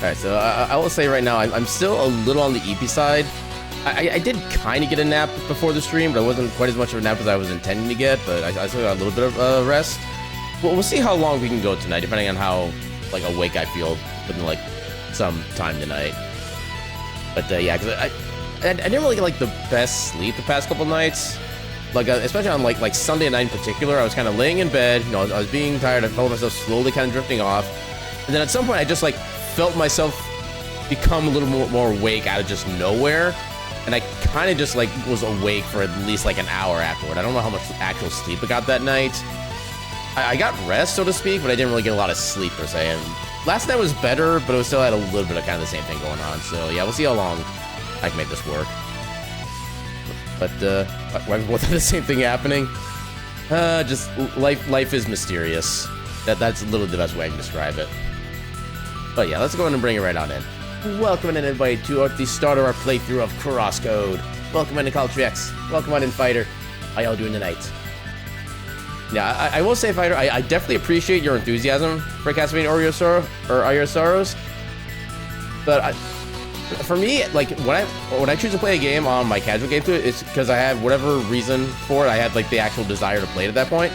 Alright, so I will say right now, I'm still a little on the EP side. I did kind of get a nap before the stream, but I wasn't quite as much of a nap as I was intending to get, but I still got a little bit of rest. Well, we'll see how long we can go tonight, depending on how, like, awake I feel within, like, some time tonight. But, yeah, because I didn't really get, like, the best sleep the past couple nights. Like, especially on, like Sunday night in particular, I was kind of laying in bed, you know, I was being tired, I felt myself slowly kind of drifting off. And then at some point, I just, like, felt myself become a little more awake out of just nowhere. And I kind of just, like, was awake for at least, like, an hour afterward. I don't know how much actual sleep I got that night. I got rest, so to speak, but I didn't really get a lot of sleep, per se. And last night was better, but it was still had a little bit of kind of the same thing going on. So, yeah, we'll see how long I can make this work. But, wasn't the same thing happening? Just, life is mysterious. That's literally the best way I can describe it. But, yeah, let's go ahead and bring it right on in. Welcome in, everybody, to the start of our playthrough of CrossCode. Welcome in to College X. Welcome on in, Fighter. How y'all doing tonight? Yeah, I will say, Fighter, I definitely appreciate your enthusiasm for Castlevania Aria Sorrows. But for me, like, when I choose to play a game on my casual game through it, it's because I have whatever reason for it. I had, like, the actual desire to play it at that point.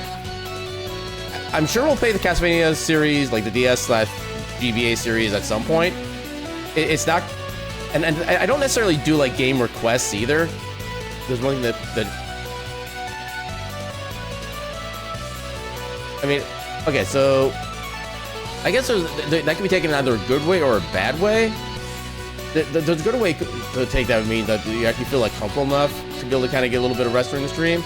I'm sure we'll play the Castlevania series, like the DS/GBA series at some point. It's not, and I don't necessarily do, like, game requests either. There's one thing that I mean, okay, so I guess that can be taken in either a good way or a bad way. The good way to take that would mean that you actually feel, like, comfortable enough to be able to kind of get a little bit of rest during the stream.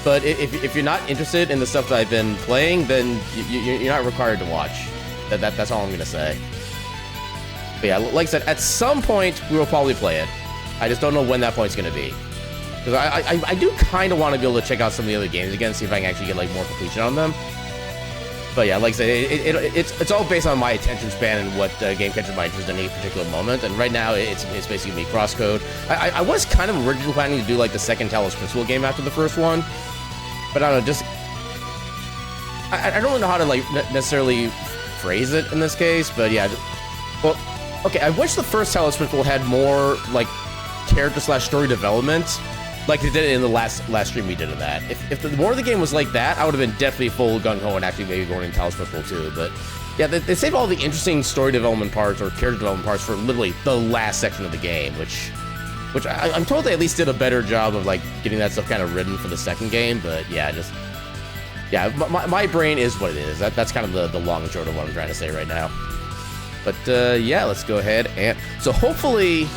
But if you're not interested in the stuff that I've been playing, then you're not required to watch. That's all I'm gonna say. But yeah, like I said, at some point we will probably play it. I just don't know when that point's gonna be. Because I do kind of want to be able to check out some of the other games again, see if I can actually get, like, more completion on them. But yeah, like I said, it's all based on my attention span and what game catches my interest in any particular moment. And right now, it's basically me, CrossCode. I was kind of originally planning to do, like, the second Talos Principle game after the first one, but I don't know, just I don't really know how to, like, necessarily phrase it in this case. But yeah, well, okay, I wish the first Talos Principle had more, like, character/story development, like they did in the last stream we did of that. If the more of the game was like that, I would have been definitely full gung-ho and actually maybe going into Talos Principle too. But yeah, they save all the interesting story development parts or character development parts for literally the last section of the game, which I'm told they at least did a better job of, like, getting that stuff kind of written for the second game. But yeah, my brain is what it is. That's kind of the long and short of what I'm trying to say right now. But yeah, let's go ahead and so hopefully.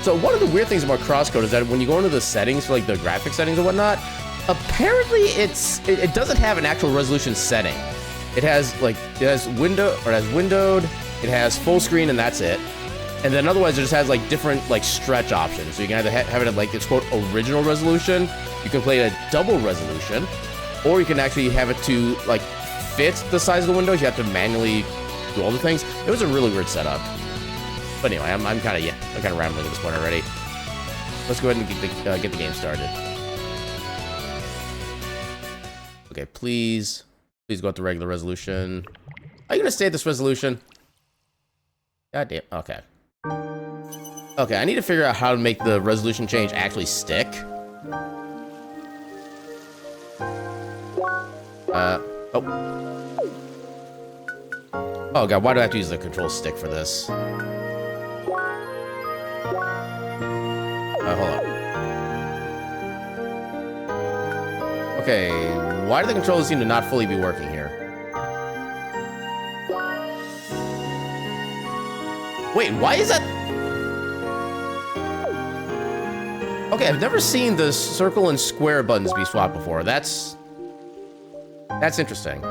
So one of the weird things about CrossCode is that when you go into the settings for, like, the graphic settings and whatnot, apparently it doesn't have an actual resolution setting. It has windowed, it has full screen, and that's it. And then otherwise it just has, like, different, like, stretch options. So you can either have it at, like, it's quote original resolution, you can play it at double resolution, or you can actually have it to, like, fit the size of the windows. You have to manually do all the things. It was a really weird setup. But anyway, I'm kind of rambling at this point already. Let's go ahead and get the game started. Okay, please go at the regular resolution. Are you gonna stay at this resolution? God damn. Okay. Okay, I need to figure out how to make the resolution change actually stick. Oh. Oh god, why do I have to use the control stick for this? Hold on. Okay, why do the controls seem to not fully be working here? Wait, why is that? Okay, I've never seen the circle and square buttons be swapped before. That's interesting.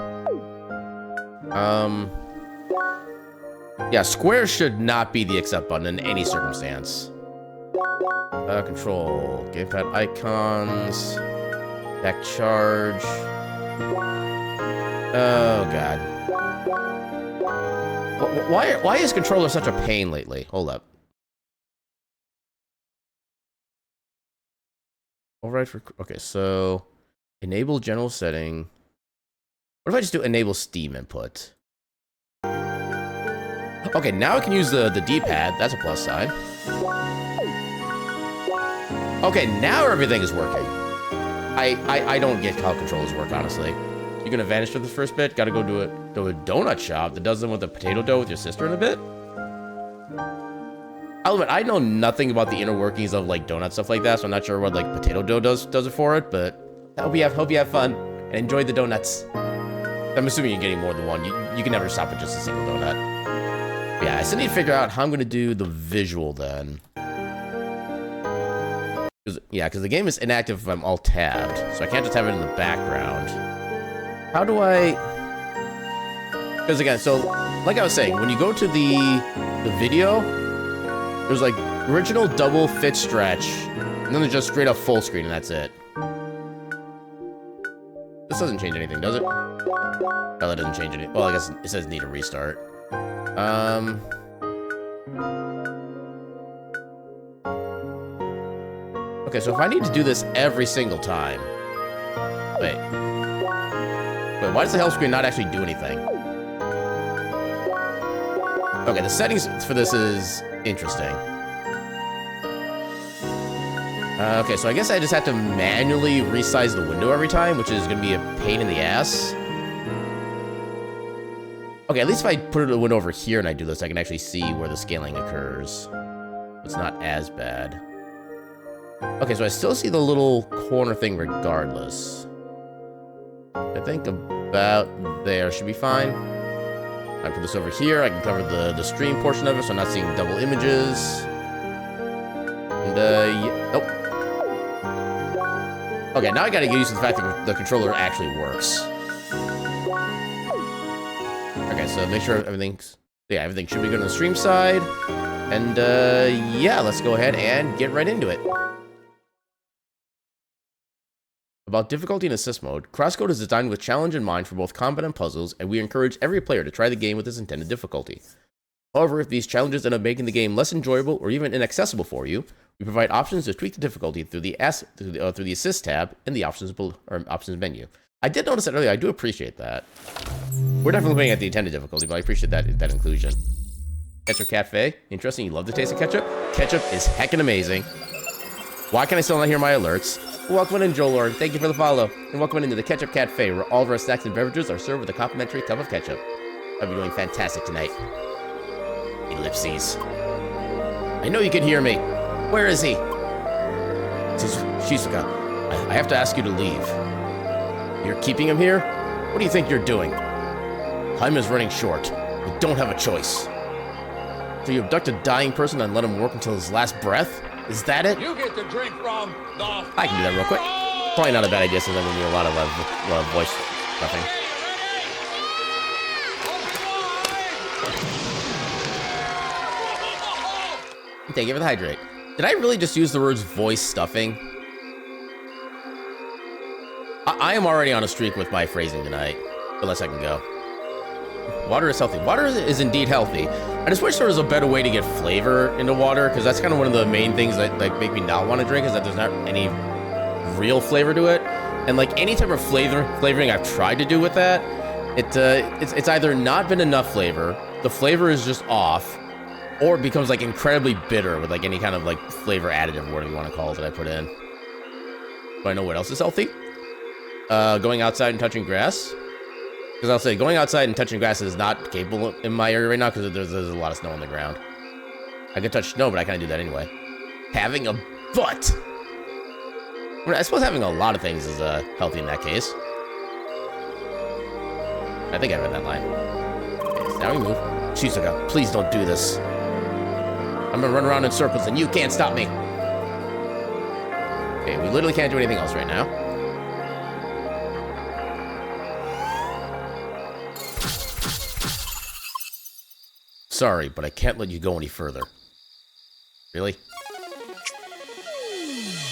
Yeah, square should not be the accept button in any circumstance. Control, gamepad icons, back charge. Oh god. Why is controller such a pain lately? Hold up. Override for, okay, so enable general setting. What if I just do enable Steam input? Okay, now I can use the D-pad. That's a plus sign. Okay, now everything is working. I don't get how controllers work, honestly. You're gonna vanish for the first bit? Gotta go to a donut shop that does them with a potato dough with your sister in a bit? I'll admit, I know nothing about the inner workings of, like, donut stuff like that, so I'm not sure what, like, potato dough does it for it, but I hope you have fun and enjoy the donuts. I'm assuming you're getting more than one. You can never stop at just a single donut. But yeah, I still need to figure out how I'm gonna do the visual then. Yeah, because the game is inactive if I'm all tabbed, so I can't just have it in the background. How do I... Because again, so, like I was saying, when you go to the video, there's like original double fit stretch, and then there's just straight up full screen, and that's it. This doesn't change anything, does it? No, that doesn't change anything. Well, I guess it says need a restart. Okay, so if I need to do this every single time... Wait, why does the help screen not actually do anything? Okay, the settings for this is interesting. Okay, so I guess I just have to manually resize the window every time, which is going to be a pain in the ass. Okay, at least if I put a window over here and I do this, I can actually see where the scaling occurs. It's not as bad. Okay, so I still see the little corner thing regardless. I think about there should be fine. I put this over here, I can cover the stream portion of it, so I'm not seeing double images. And, yeah, nope. Okay, now I gotta get used to the fact that the controller actually works. Okay, so make sure everything should be good on the stream side. And, yeah, let's go ahead and get right into it. About difficulty in assist mode, CrossCode is designed with challenge in mind for both combat and puzzles, and we encourage every player to try the game with its intended difficulty. However, if these challenges end up making the game less enjoyable or even inaccessible for you, we provide options to tweak the difficulty through the assist tab in the options menu. I did notice that earlier. I do appreciate that. We're definitely looking at the intended difficulty, but I appreciate that inclusion. Ketchup Cafe, interesting. You love the taste of ketchup. Ketchup is heckin' amazing. Why can I still not hear my alerts? Welcome in, Joel Lord. Thank you for the follow. And welcome into the Ketchup Cafe, where all of our snacks and beverages are served with a complimentary cup of ketchup. I'll be doing fantastic tonight. Ellipses. I know you can hear me. Where is he? Shizuka, I have to ask you to leave. You're keeping him here? What do you think you're doing? Time is running short. We don't have a choice. So you abduct a dying person and let him work until his last breath? Is that it? You get the drink from the I can do that real quick. Probably not a bad idea since I'm going to do a lot of voice stuffing. Thank you for the hydrate. Did I really just use the words voice stuffing? I am already on a streak with my phrasing tonight. The less I can go. Water is healthy. Water is indeed healthy. I just wish there was a better way to get flavor into water, because that's kind of one of the main things that like make me not want to drink, is that there's not any real flavor to it. And like any type of flavoring I've tried to do with that, it's either not been enough flavor, the flavor is just off, or it becomes like incredibly bitter with like any kind of like flavor additive, whatever you want to call it, that I put in. Do I know what else is healthy? Going outside and touching grass. Because I'll say, going outside and touching grass is not capable in my area right now because there's a lot of snow on the ground. I can touch snow, but I can't do that anyway. Having a butt! I mean, I suppose having a lot of things is healthy in that case. I think I read that line. Okay, so now we move. Shizuka, please don't do this. I'm gonna run around in circles and you can't stop me. Okay, we literally can't do anything else right now. Sorry, but I can't let you go any further. Really?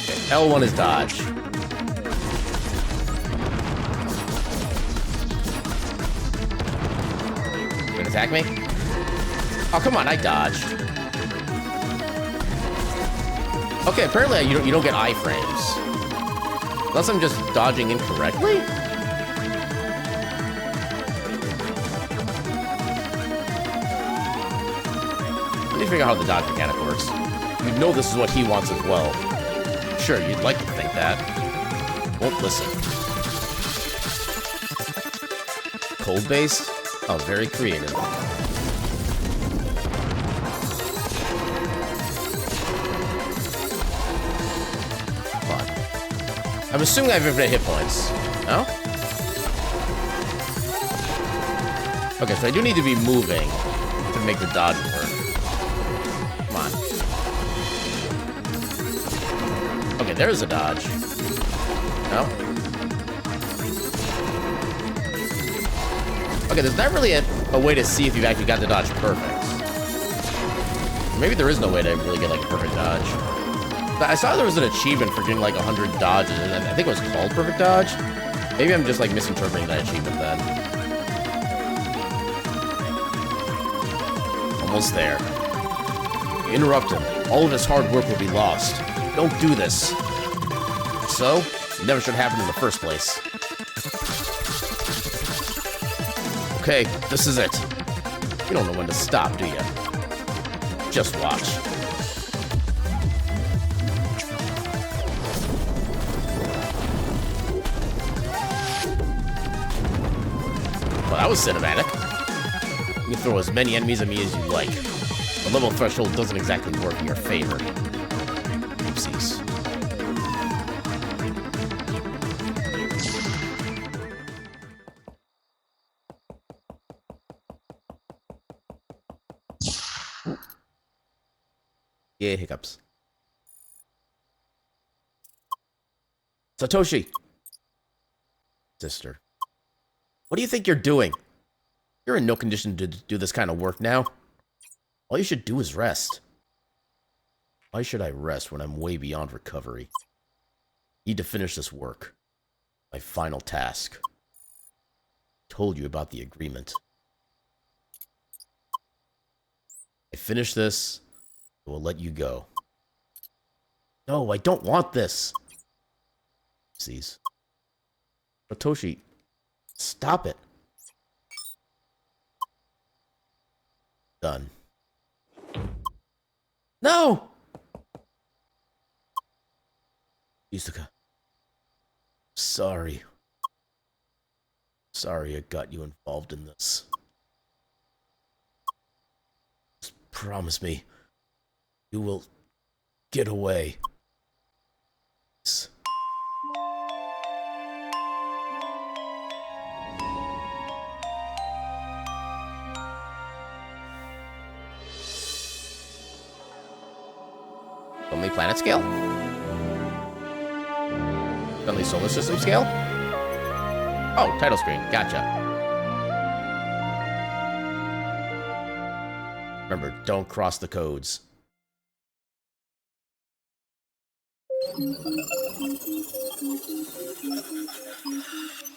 Okay, L1 is dodge. You gonna attack me? Oh, come on, I dodged. Okay, apparently you don't get iframes. Unless I'm just dodging incorrectly? Let me figure out how the dodge mechanic works. You know this is what he wants as well. Sure, you'd like to think that. Won't listen. Cold-based? Oh, very creative. Come on. I'm assuming I have infinite hit points. No? Okay, so I do need to be moving to make the dodge work. Come on. Okay, there's a dodge. No? Okay, there's not really a way to see if you've actually got the dodge perfect. Maybe there is no way to really get, like, a perfect dodge. But I saw there was an achievement for getting, like, 100 dodges, and I think it was called Perfect Dodge. Maybe I'm just, like, misinterpreting that achievement then. Almost there. You interrupt him. All of his hard work will be lost. Don't do this. So, it never should happen in the first place. Okay, this is it. You don't know when to stop, do you? Just watch. Well, that was cinematic. You can throw as many enemies at me as you like. The level threshold doesn't exactly work in your favor. Oopsies. Yeah, hiccups. Satoshi! Sister. What do you think you're doing? You're in no condition to do this kind of work now. All you should do is rest. Why should I rest when I'm way beyond recovery? Need to finish this work. My final task. Told you about the agreement. I finish this, I will let you go. No, I don't want this. Oopsies. Satoshi, stop it. Done. No! Yusuka. Sorry. Sorry I got you involved in this. Just promise me you will get away. Only planet scale? Only solar system scale? Oh, title screen. Gotcha. Remember, don't cross the codes.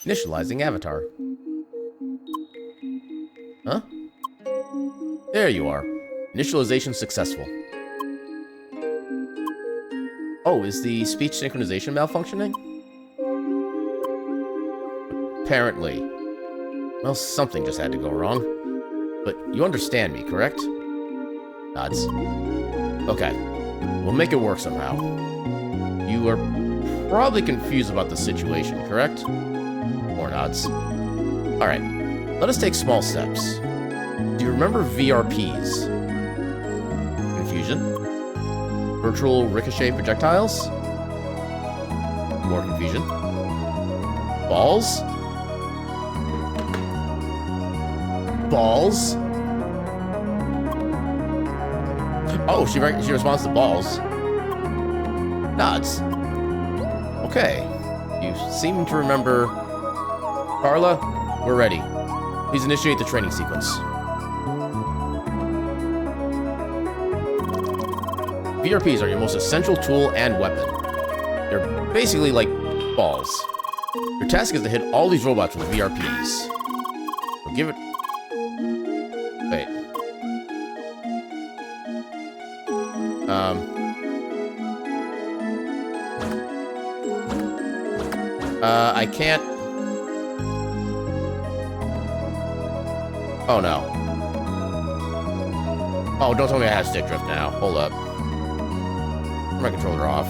Initializing avatar. Huh? There you are. Initialization successful. Oh, is the speech synchronization malfunctioning? Apparently. Well, something just had to go wrong. But you understand me, correct? Nods. Okay. We'll make it work somehow. You are probably confused about the situation, correct? More nods. Alright. Let us take small steps. Do you remember VRPs? Confusion? Virtual ricochet projectiles? More confusion. Balls? Balls? Oh, she responds to balls. Nods. Okay. You seem to remember... Carla, we're ready. Please initiate the training sequence. VRPs are your most essential tool and weapon. They're basically like balls. Your task is to hit all these robots with VRPs. So give it... Wait. I can't... Oh, no. Oh, don't tell me I have stick drift now. Hold up. Turn my controller off.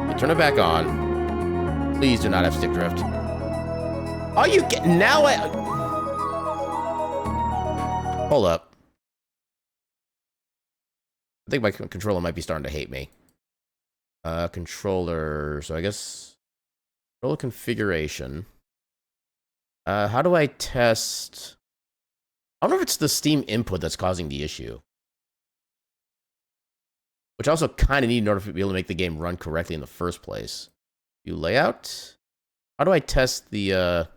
Okay, turn it back on. Please do not have stick drift. Oh, you get now? Hold up. I think my controller might be starting to hate me. Controller. So I guess controller configuration. How do I test? I don't know if it's the Steam input that's causing the issue. Which I also kind of need in order to be able to make the game run correctly in the first place. View layout. How do I test the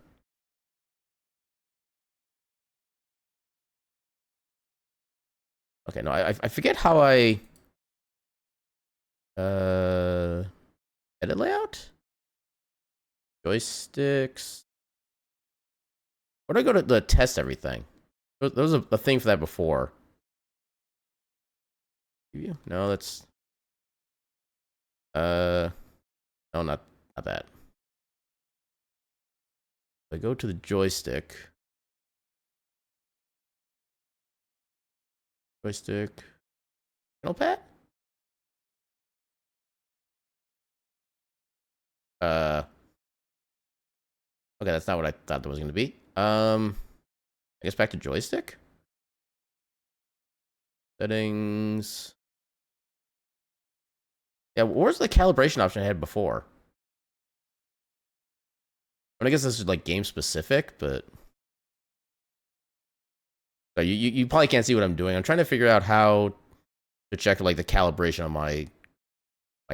Okay, no, I forget how I edit layout? Joysticks. Where do I go to the test everything? There was a thing for that before. No, that's no, not that. I go to the joystick. Joystick. Channel pad? Okay, that's not what I thought that was gonna be. I guess back to joystick. Settings. Yeah, where's the calibration option I had before? I guess this is like game specific, but you probably can't see what I'm doing. I'm trying to figure out how to check like the calibration on my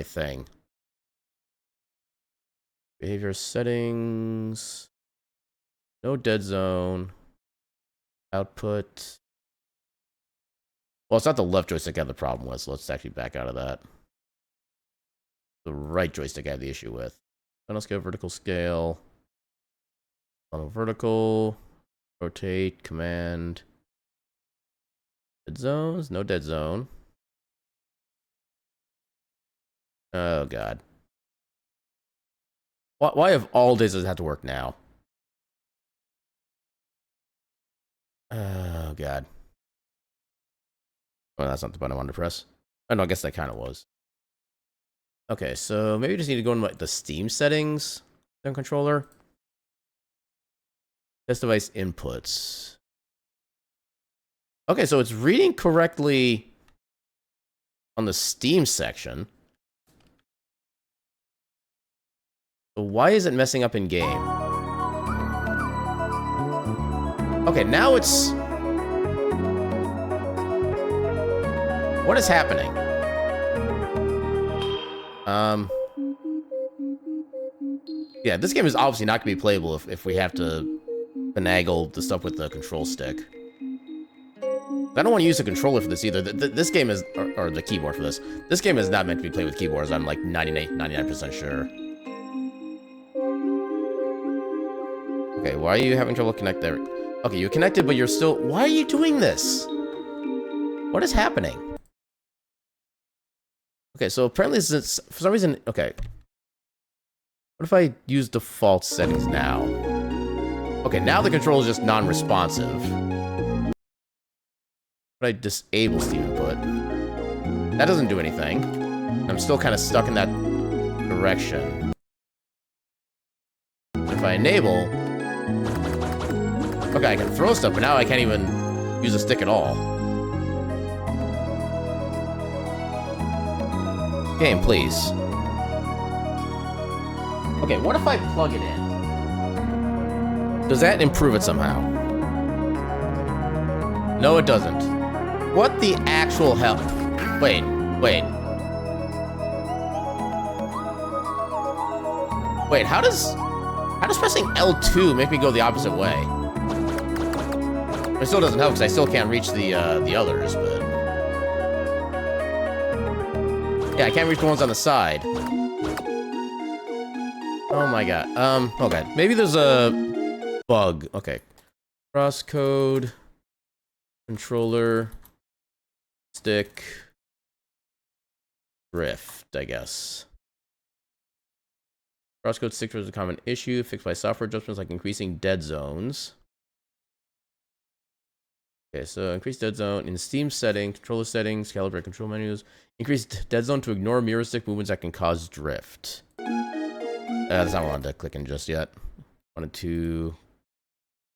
thing. Behavior settings. No dead zone. Output. Well, it's not the left joystick I have the problem with, so let's actually back out of that. The right joystick I have the issue with. Final scale, vertical scale. On vertical. Rotate, command. Dead zones? No dead zone. Oh, God. Why of all days does it have to work now? Oh, God. Well, that's not the button I wanted to press. Oh, no, I guess that kind of was. Okay, so maybe I just need to go into the Steam settings on controller. Test device inputs. Okay, so it's reading correctly on the Steam section. So why is it messing up in game? Okay, now it's... What is happening? Yeah, this game is obviously not going to be playable if we have to finagle the stuff with the control stick. I don't want to use a controller for this either. This game is, or the keyboard for this. This game is not meant to be played with keyboards. I'm like 99% sure. Okay, why are you having trouble connect there? Okay, you're connected, but you're still... Why are you doing this? What is happening? Okay, so apparently since for some reason... Okay. What if I use default settings now? Okay, now the control is just non-responsive. But I disable Steam input. That doesn't do anything. I'm still kind of stuck in that direction. If I enable... Okay, I can throw stuff, but now I can't even use a stick at all. Game, please. Okay, what if I plug it in? Does that improve it somehow? No, it doesn't. What the actual hell? Wait. Wait, how does pressing L2 make me go the opposite way? It still doesn't help because I still can't reach the others, but... Yeah, I can't reach the ones on the side. Oh my god. Okay. Maybe there's a bug. Okay. CrossCode. Controller. Stick. Drift, I guess. CrossCode stick drift is a common issue, fixed by software adjustments like increasing dead zones. Okay, so increase dead zone in Steam settings, controller settings, calibrate control menus. Increase dead zone to ignore mirror stick movements that can cause drift. That's not what I wanted to click in just yet. I wanted to...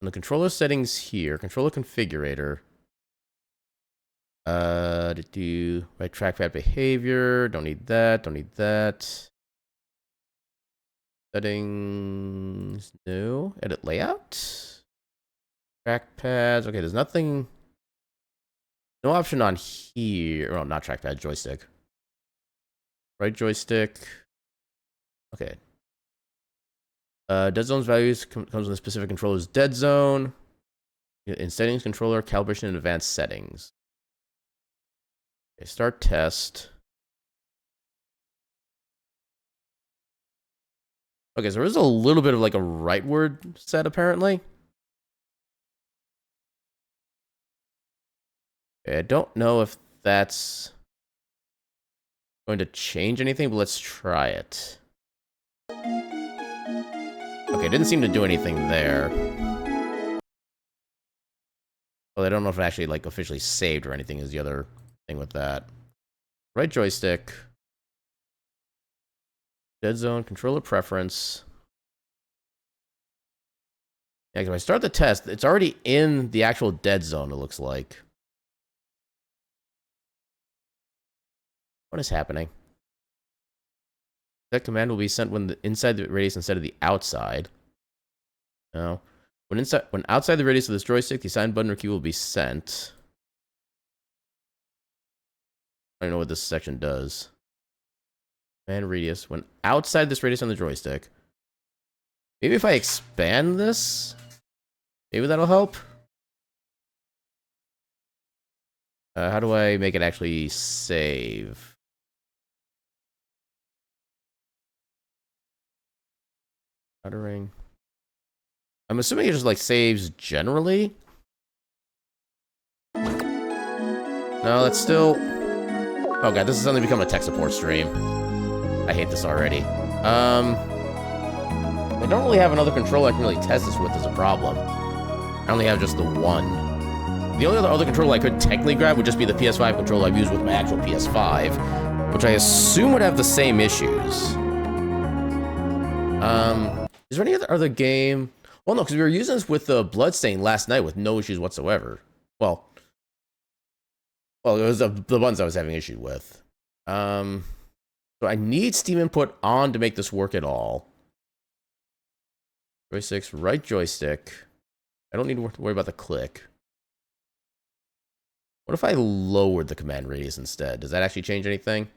In the controller settings here, controller configurator. To do right trackpad behavior. Don't need that. Don't need that. Settings. No. Edit layout. Trackpads. Okay, there's nothing. No option on here. Oh, not trackpad. Joystick. Right joystick. Okay. Dead zone's values comes with a specific controller's dead zone. In settings, controller, calibration, and advanced settings. Okay, start test. Okay, so there is a little bit of like a rightward set apparently. Okay, I don't know if that's going to change anything, but let's try it. Okay, it didn't seem to do anything there. Well, I don't know if it actually like officially saved or anything is the other thing with that. Right joystick. Dead zone, controller preference. Yeah, if I start the test, it's already in the actual dead zone, it looks like. What is happening? That command will be sent when inside the radius instead of the outside. No. When outside the radius of this joystick, the assigned button or key will be sent. I don't know what this section does. Command radius. When outside this radius on the joystick. Maybe if I expand this, maybe that'll help. How do I make it actually save? Stuttering. I'm assuming it just like saves generally. No, that's still. Oh god, this is suddenly become a tech support stream. I hate this already. I don't really have another controller I can really test this with as a problem. I only have just the one. The only other controller I could technically grab would just be the PS5 controller I've used with my actual PS5, which I assume would have the same issues. Is there any other game? Well, no, because we were using this with the Bloodstained last night with no issues whatsoever. Well, it was the ones I was having issue with. So I need Steam input on to make this work at all. Joysticks, right joystick. I don't need to worry about the click. What if I lowered the command radius instead? Does that actually change anything?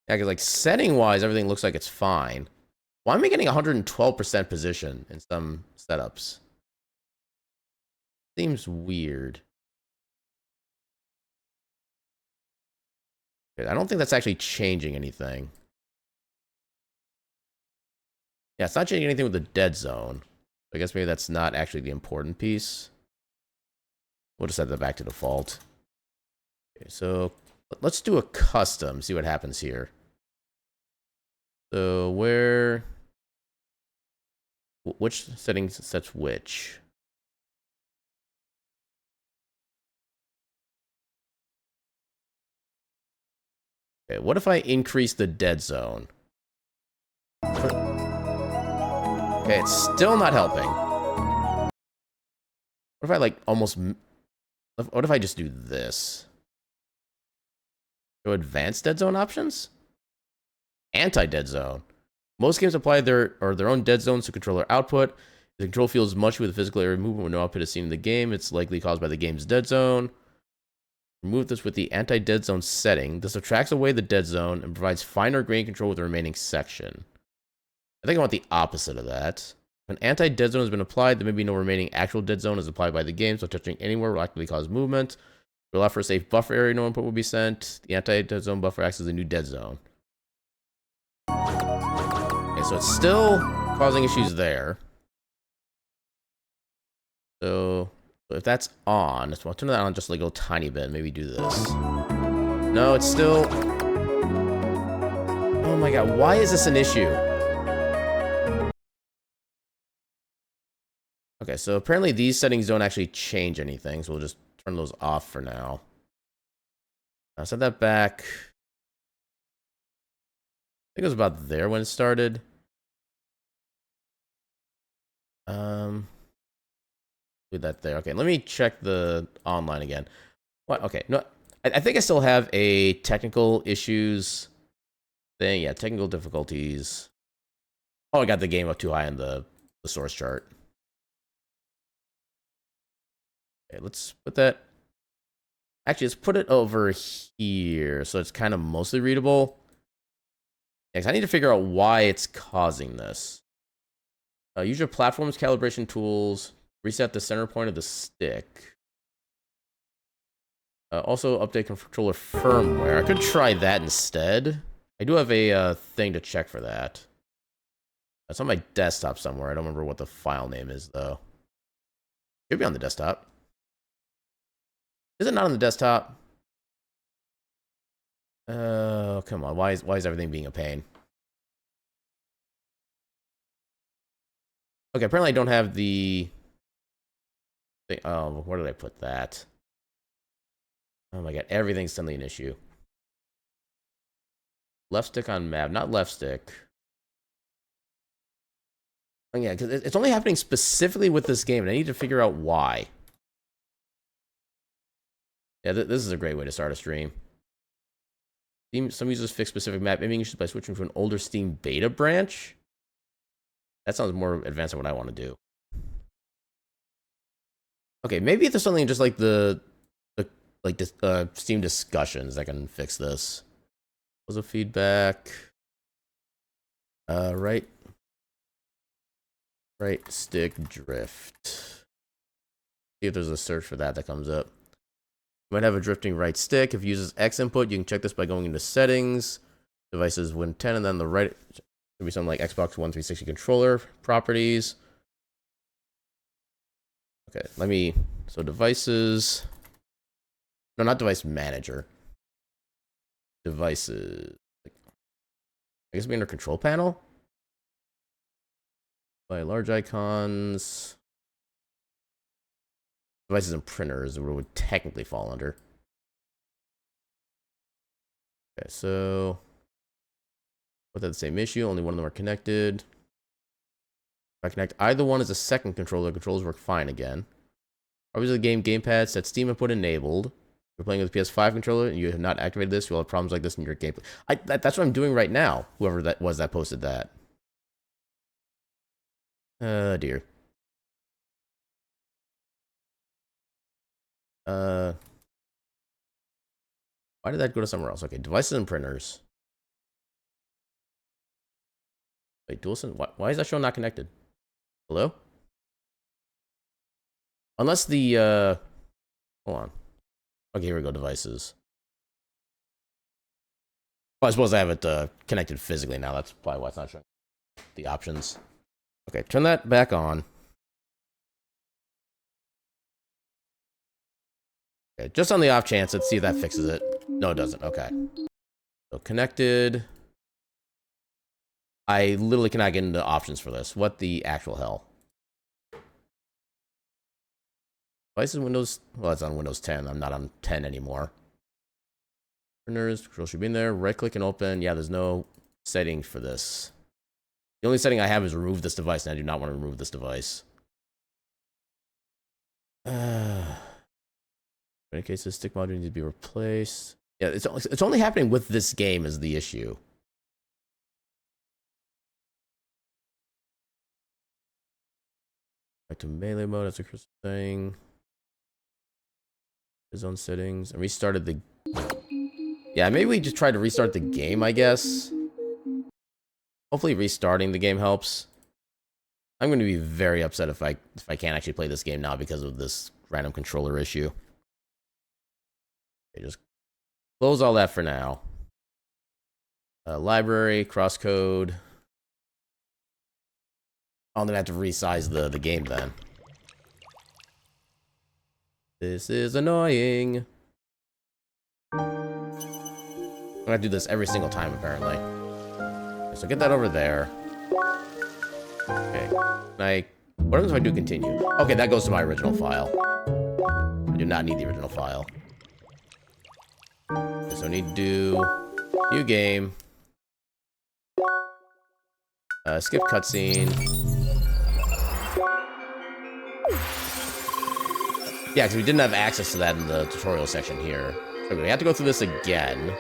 Yeah, because like setting-wise, everything looks like it's fine. Why am I getting 112% position in some setups? Seems weird. I don't think that's actually changing anything. Yeah, it's not changing anything with the dead zone. I guess maybe that's not actually the important piece. We'll just set that back to default. Okay, so let's do a custom, see what happens here. So which settings sets which? Okay, what if I increase the dead zone? Okay, it's still not helping. What if I like almost... What if I just do this? Show advanced dead zone options? Anti-dead zone. Most games apply their own dead zones to controller output. If the control feels mushy with the physical area movement when no output is seen in the game, it's likely caused by the game's dead zone. Remove this with the anti-dead zone setting. This subtracts away the dead zone and provides finer grain control with the remaining section. I think I want the opposite of that. When anti-dead zone has been applied, there may be no remaining actual dead zone as applied by the game, so touching anywhere will actively cause movement. To allow for a safe buffer area, no input will be sent. The anti-dead zone buffer acts as a new dead zone. Okay, so it's still causing issues there. So if that's on, I'll turn that on just like a tiny bit. Maybe do this. No, it's still... Oh my god, why is this an issue? Okay, so apparently these settings don't actually change anything, so we'll just turn those off for now. I'll set that back. I think it was about there when it started. Do that there. Okay, let me check the online again. What? Okay, no, I think I still have a technical issues thing. Yeah, technical difficulties. Oh, I got the game up too high in the source chart. Okay, let's put that. Actually, let's put it over here so it's kind of mostly readable. Next, I need to figure out why it's causing this. Use your platform's calibration tools. Reset the center point of the stick. Also, update controller firmware. I could try that instead. I do have a thing to check for that. It's on my desktop somewhere. I don't remember what the file name is, though. Should be on the desktop. Is it not on the desktop? Oh, come on. Why is everything being a pain? Okay, apparently I don't have the thing. Oh, where did I put that? Oh my god, everything's suddenly an issue. Left stick on map, not left stick. Oh yeah, because it's only happening specifically with this game, and I need to figure out why. Yeah, this is a great way to start a stream. Some users fix specific map imaging issues by switching to an older Steam beta branch. That sounds more advanced than what I want to do. Okay, maybe there's something just like the Steam discussions that can fix this. Was a feedback. Right stick drift. See if there's a search for that comes up. You might have a drifting right stick. If it uses X input, you can check this by going into settings, devices Win 10, and then the right should be something like Xbox One 360 controller properties. Okay, so devices. No, not device manager. Devices. I guess it'd be under control panel. By large icons. Devices and printers would technically fall under. Okay, so both have the same issue, only one of them are connected. If I connect either one as a second controller, controllers work fine again. Obviously, the gamepad set Steam input enabled. If you're playing with a PS5 controller and you have not activated this, you'll have problems like this in your gameplay. That's what I'm doing right now, whoever that was that posted that. Dear. Why did that go to somewhere else? Okay, devices and printers. Wait, DualSense? Why is that show not connected? Hello? Unless the, hold on. Okay, here we go, devices. Well, I suppose I have it connected physically now. That's probably why it's not showing the options. Okay, turn that back on. Okay, just on the off chance, let's see if that fixes it. No, it doesn't. Okay. So connected. I literally cannot get into options for this. What the actual hell? Devices, Windows. Well, it's on Windows 10. I'm not on 10 anymore. Printers, control should be in there. Right click and open. Yeah, there's no setting for this. The only setting I have is remove this device, and I do not want to remove this device. In many cases, stick module needs to be replaced. Yeah, it's only happening with this game is the issue. Back to melee mode. That's a crystal thing. His own settings. And restarted the... Yeah, maybe we just tried to restart the game, I guess. Hopefully restarting the game helps. I'm going to be very upset if I can't actually play this game now because of this random controller issue. Okay, just close all that for now. Library, CrossCode. I'm gonna have to resize the game then. This is annoying. I'm gonna do this every single time apparently. Okay, so get that over there. Okay. What What happens if I do continue? Okay, that goes to my original file. I do not need the original file. Okay, so I need to do new game. Skip cutscene. Yeah, because we didn't have access to that in the tutorial section here. So we have to go through this again.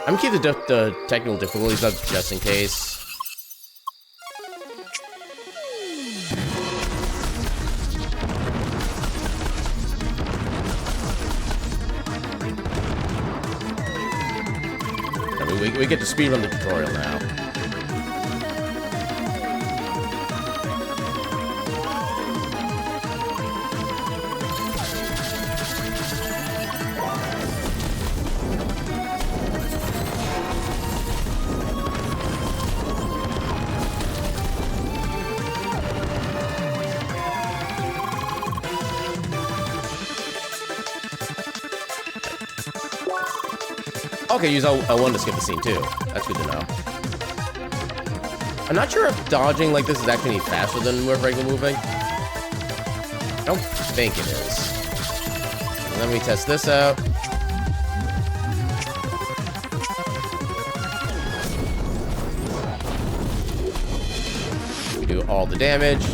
I'm gonna keep the technical difficulties up just in case. We get to speedrun the tutorial now. Okay, use L1 to skip the scene too. That's good to know. I'm not sure if dodging like this is actually any faster than regular moving. I don't think it is. Let me test this out. We do all the damage.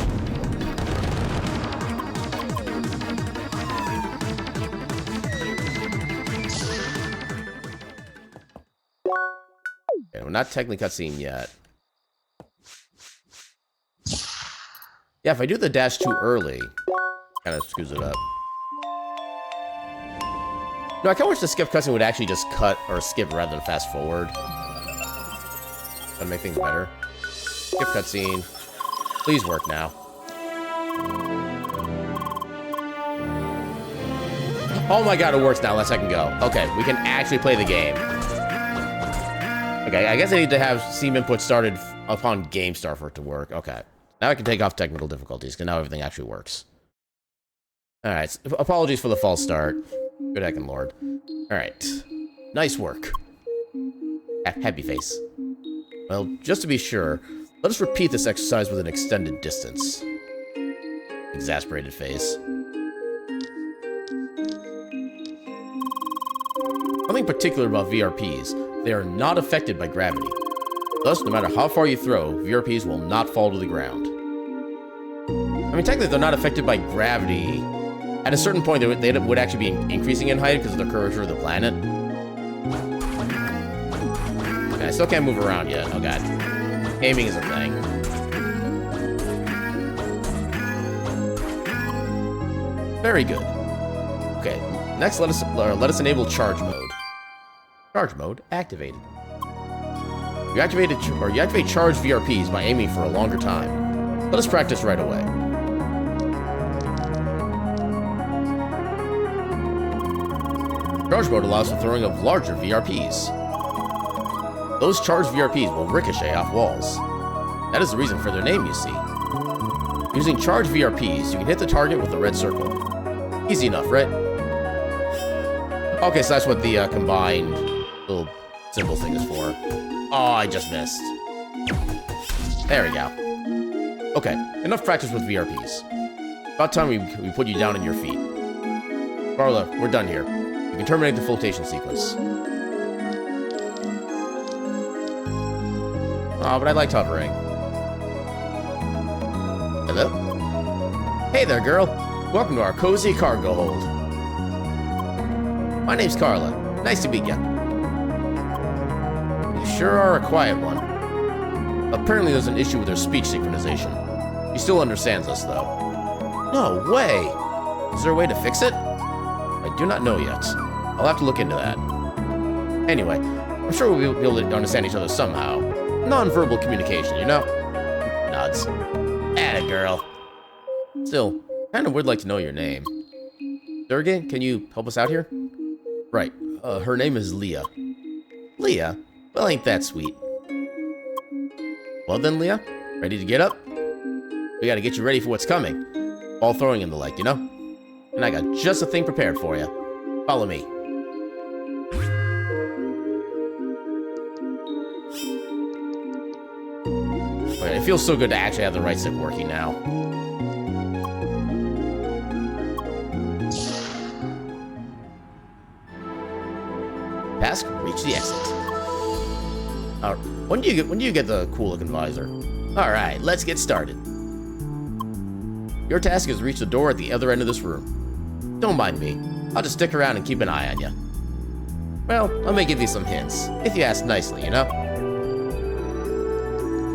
Not technically cutscene yet. Yeah, if I do the dash too early, kind of screws it up. No, I kind of wish the skip cutscene would actually just cut or skip rather than fast forward. That'd make things better. Skip cutscene. Please work now. Oh my god, it works now. Let's second go. Okay, we can actually play the game. Okay, I guess I need to have Steam input started upon game start for it to work. Okay. Now I can take off technical difficulties, because now everything actually works. Alright, apologies for the false start. Good heckin' lord. Alright. Nice work. Happy face. Well, just to be sure, let us repeat this exercise with an extended distance. Exasperated face. Something particular about VRPs. They are not affected by gravity. Thus, no matter how far you throw, VRPs will not fall to the ground. I mean, technically, they're not affected by gravity. At a certain point, they would actually be increasing in height because of the curvature of the planet. Okay, I still can't move around yet. Oh, God. Aiming is a thing. Very good. Okay, next, let us enable charge mode. Charge mode activated. You activate charged VRPs by aiming for a longer time. Let us practice right away. Charge mode allows for throwing of larger VRPs. Those charged VRPs will ricochet off walls. That is the reason for their name, you see. Using charged VRPs, you can hit the target with a red circle. Easy enough, right? Okay, so that's what the combined little symbol thing is for. Oh, I just missed. There we go. Okay, enough practice with VRPs. About time we put you down on your feet. Carla, we're done here. You can terminate the flotation sequence. Oh, but I liked hovering. Hello? Hey there, girl. Welcome to our cozy cargo hold. My name's Carla. Nice to meet ya. You sure are a quiet one. Apparently there's an issue with her speech synchronization. She still understands us, though. No way! Is there a way to fix it? I do not know yet. I'll have to look into that. Anyway, I'm sure we'll be able to understand each other somehow. Non-verbal communication, you know? Nods. Atta girl. Still, kinda would like to know your name. Sergey, can you help us out here? Right. Her name is Leah. Leah? Well, ain't that sweet. Well then, Leah, ready to get up? We gotta get you ready for what's coming. Ball throwing and the like, you know? And I got just a thing prepared for you. Follow me. It feels so good to actually have the right stick working now. task, reach the exit. When do you get the cool looking visor? Alright, let's get started. Your task is reach the door at the other end of this room. Don't mind me. I'll just stick around and keep an eye on you. Well, I may give you some hints, if you ask nicely, you know?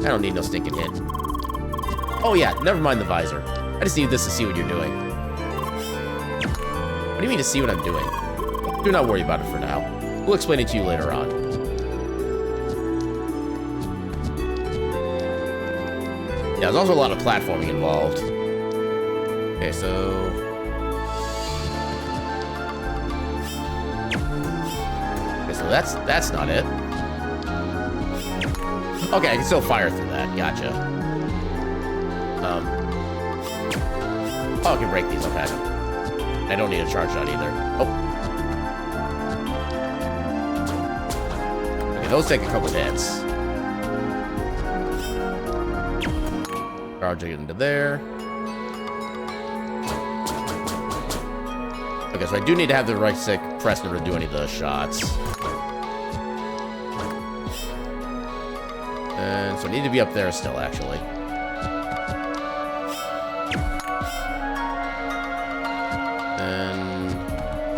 I don't need no stinking hint. Oh yeah, never mind the visor. I just need this to see what you're doing. What do you mean to see what I'm doing? Do not worry about it for now. We'll explain it to you later on. Yeah, there's also a lot of platforming involved. Okay, so... Okay, so that's not it. Okay, I can still fire through that. Gotcha. Oh, I can break these. Okay. I don't need a charge shot either. Oh. Okay, those take a couple hits. Charging into there. Okay, so I do need to have the right stick pressed in order to do any of those shots. And so I need to be up there still, actually. And...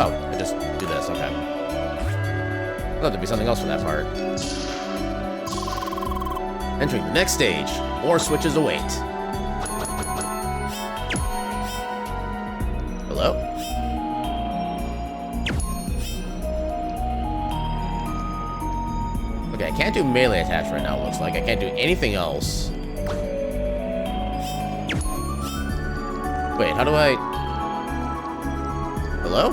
oh, I just do this, okay. I thought there'd be something else for that part. Entering the next stage. More switches await. Hello? Okay, I can't do melee attacks right now, it looks like. I can't do anything else. Wait, how do I... hello?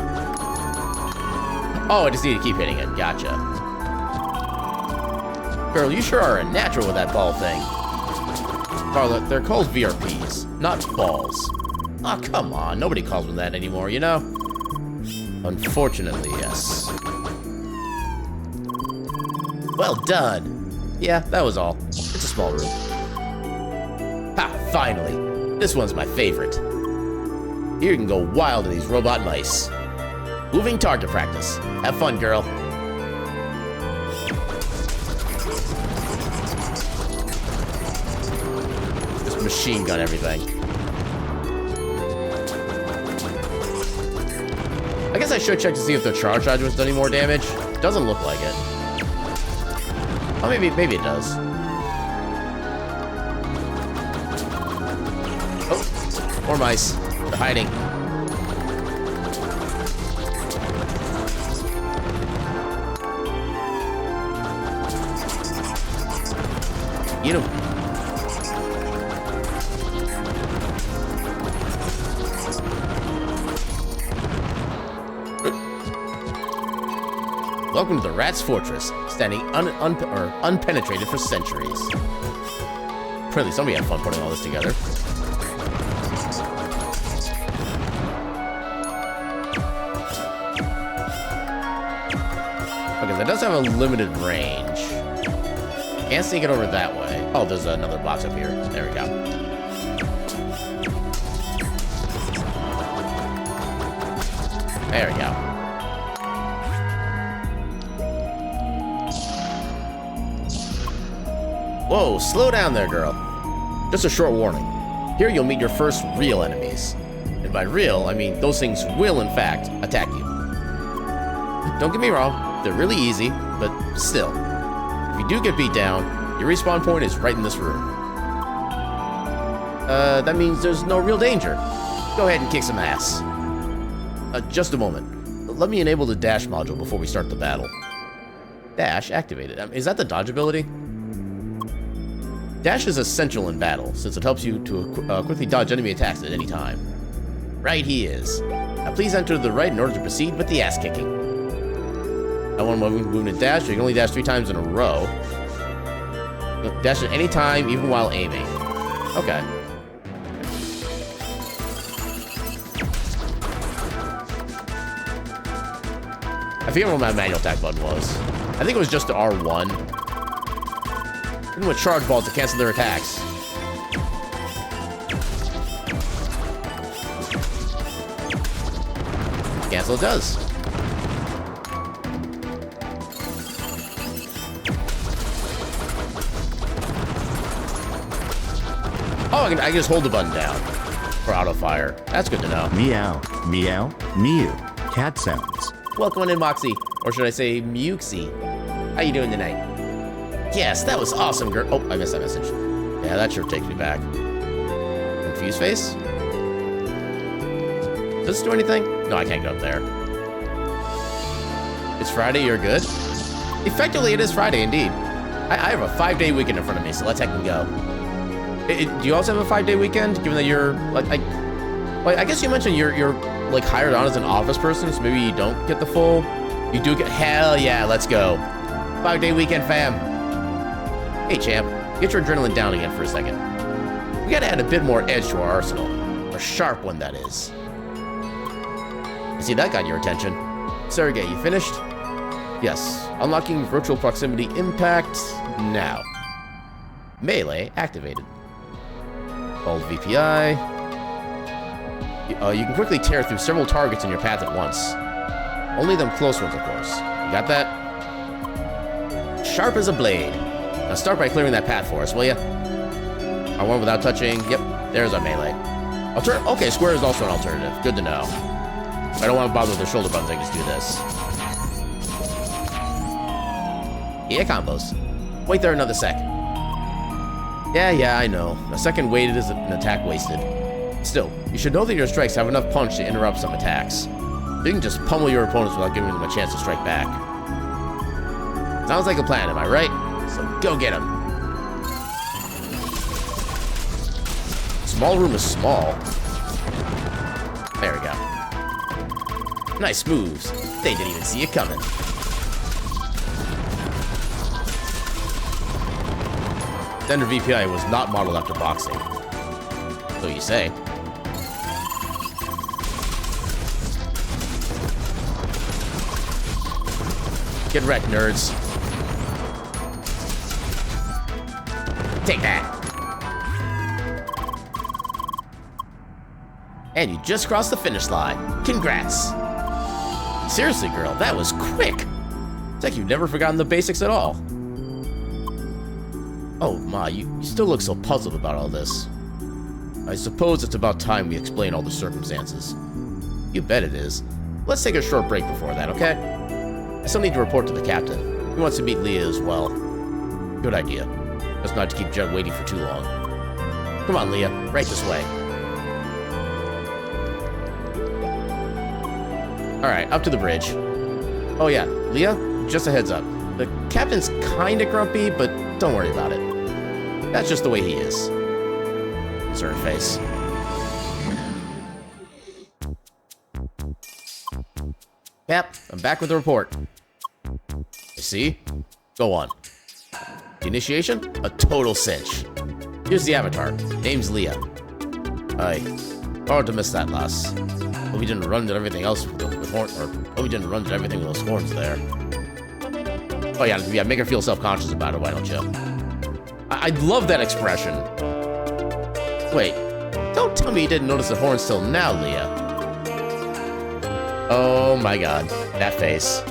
Oh, I just need to keep hitting it. Gotcha. Girl, you sure are a natural with that ball thing. Carla, they're called VRPs, not balls. Aw, oh, come on. Nobody calls them that anymore, you know? Unfortunately, yes. Well done. Yeah, that was all. It's a small room. Ha, finally. This one's my favorite. Here you can go wild in these robot mice. Moving target practice. Have fun, girl. Just machine gun everything. I guess I should check to see if the charge was doing any more damage. Doesn't look like it. Oh, maybe it does. Oh, more mice. They're hiding. Eat him. Welcome to the Rat's Fortress, standing unpenetrated for centuries. Apparently somebody had fun putting all this together. Okay, that does have a limited range. Can't sneak it over that way. Oh, there's another box up here. There we go. There we go. Whoa, slow down there, girl. Just a short warning. Here you'll meet your first real enemies. And by real, I mean those things will, in fact, attack you. Don't get me wrong, they're really easy, but still. If you do get beat down, your respawn point is right in this room. That means there's no real danger. Go ahead and kick some ass. Just a moment. Let me enable the dash module before we start the battle. Dash activated. Is that the dodge ability? Dash is essential in battle, since it helps you to quickly dodge enemy attacks at any time. Right he is. Now please enter to the right in order to proceed with the ass kicking. I want to move and dash, so you can only dash 3 times in a row. Dash at any time, even while aiming. Okay. I forget what my manual attack button was. I think it was just the R1. Even with charge balls to cancel their attacks. Cancel it does. I can just hold the button down for auto fire. That's good to know. Meow, meow, mew. Cat sounds. Welcome in, Moxie. Or should I say Muxie? How you doing tonight? Yes, that was awesome, girl. Oh, I missed that message. Yeah, that sure takes me back. Confused face? Does this do anything? No, I can't go up there. It's Friday, you're good? Effectively, it is Friday, indeed. I have a 5-day weekend in front of me, so let's heck and go. Do you also have a 5-day weekend, given that you're, like, I guess you mentioned you're like, hired on as an office person, so maybe you don't get the full... You do get... Hell yeah, let's go. 5-day weekend, fam. Hey, champ. Get your adrenaline down again for a second. We gotta add a bit more edge to our arsenal. A sharp one, that is. I see that got your attention. Sergey, you finished? Yes. Unlocking virtual proximity impact now. Melee activated. Hold VPI. You can quickly tear through several targets in your path at once. Only them close ones, of course. You got that? Sharp as a blade. Now start by clearing that path for us, will ya? Our one without touching. Yep, there's our melee. Okay, square is also an alternative. Good to know. I don't want to bother with the shoulder buttons, I can just do this. Yeah, combos. Wait there another sec. Yeah, I know. A second waited is an attack wasted. Still, you should know that your strikes have enough punch to interrupt some attacks. You can just pummel your opponents without giving them a chance to strike back. Sounds like a plan, am I right? So go get him. Small room is small. There we go. Nice moves. They didn't even see you coming. Thunder VPI was not modeled after boxing. So you say. Get wrecked, nerds. Take that. And you just crossed the finish line. Congrats. Seriously, girl, that was quick. It's like you've never forgotten the basics at all. Oh, Ma, you still look so puzzled about all this. I suppose it's about time we explain all the circumstances. You bet it is. Let's take a short break before that, okay? I still need to report to the captain. He wants to meet Leah as well. Good idea. Just not to keep Jet waiting for too long. Come on, Leah. Right this way. Alright, up to the bridge. Oh yeah, Leah, just a heads up. The captain's kinda grumpy, but don't worry about it. That's just the way he is. Concerned face. Yep, I'm back with the report. You see? Go on. The initiation? A total cinch. Here's the avatar. Name's Leah. Aye. Hard to miss that, lass. But we didn't run into everything else with horns, or we didn't run into everything with those horns there. Oh yeah, make her feel self-conscious about it, why don't you? I love that expression. Wait, don't tell me you didn't notice the horns till now, Leah. Oh my god, that face.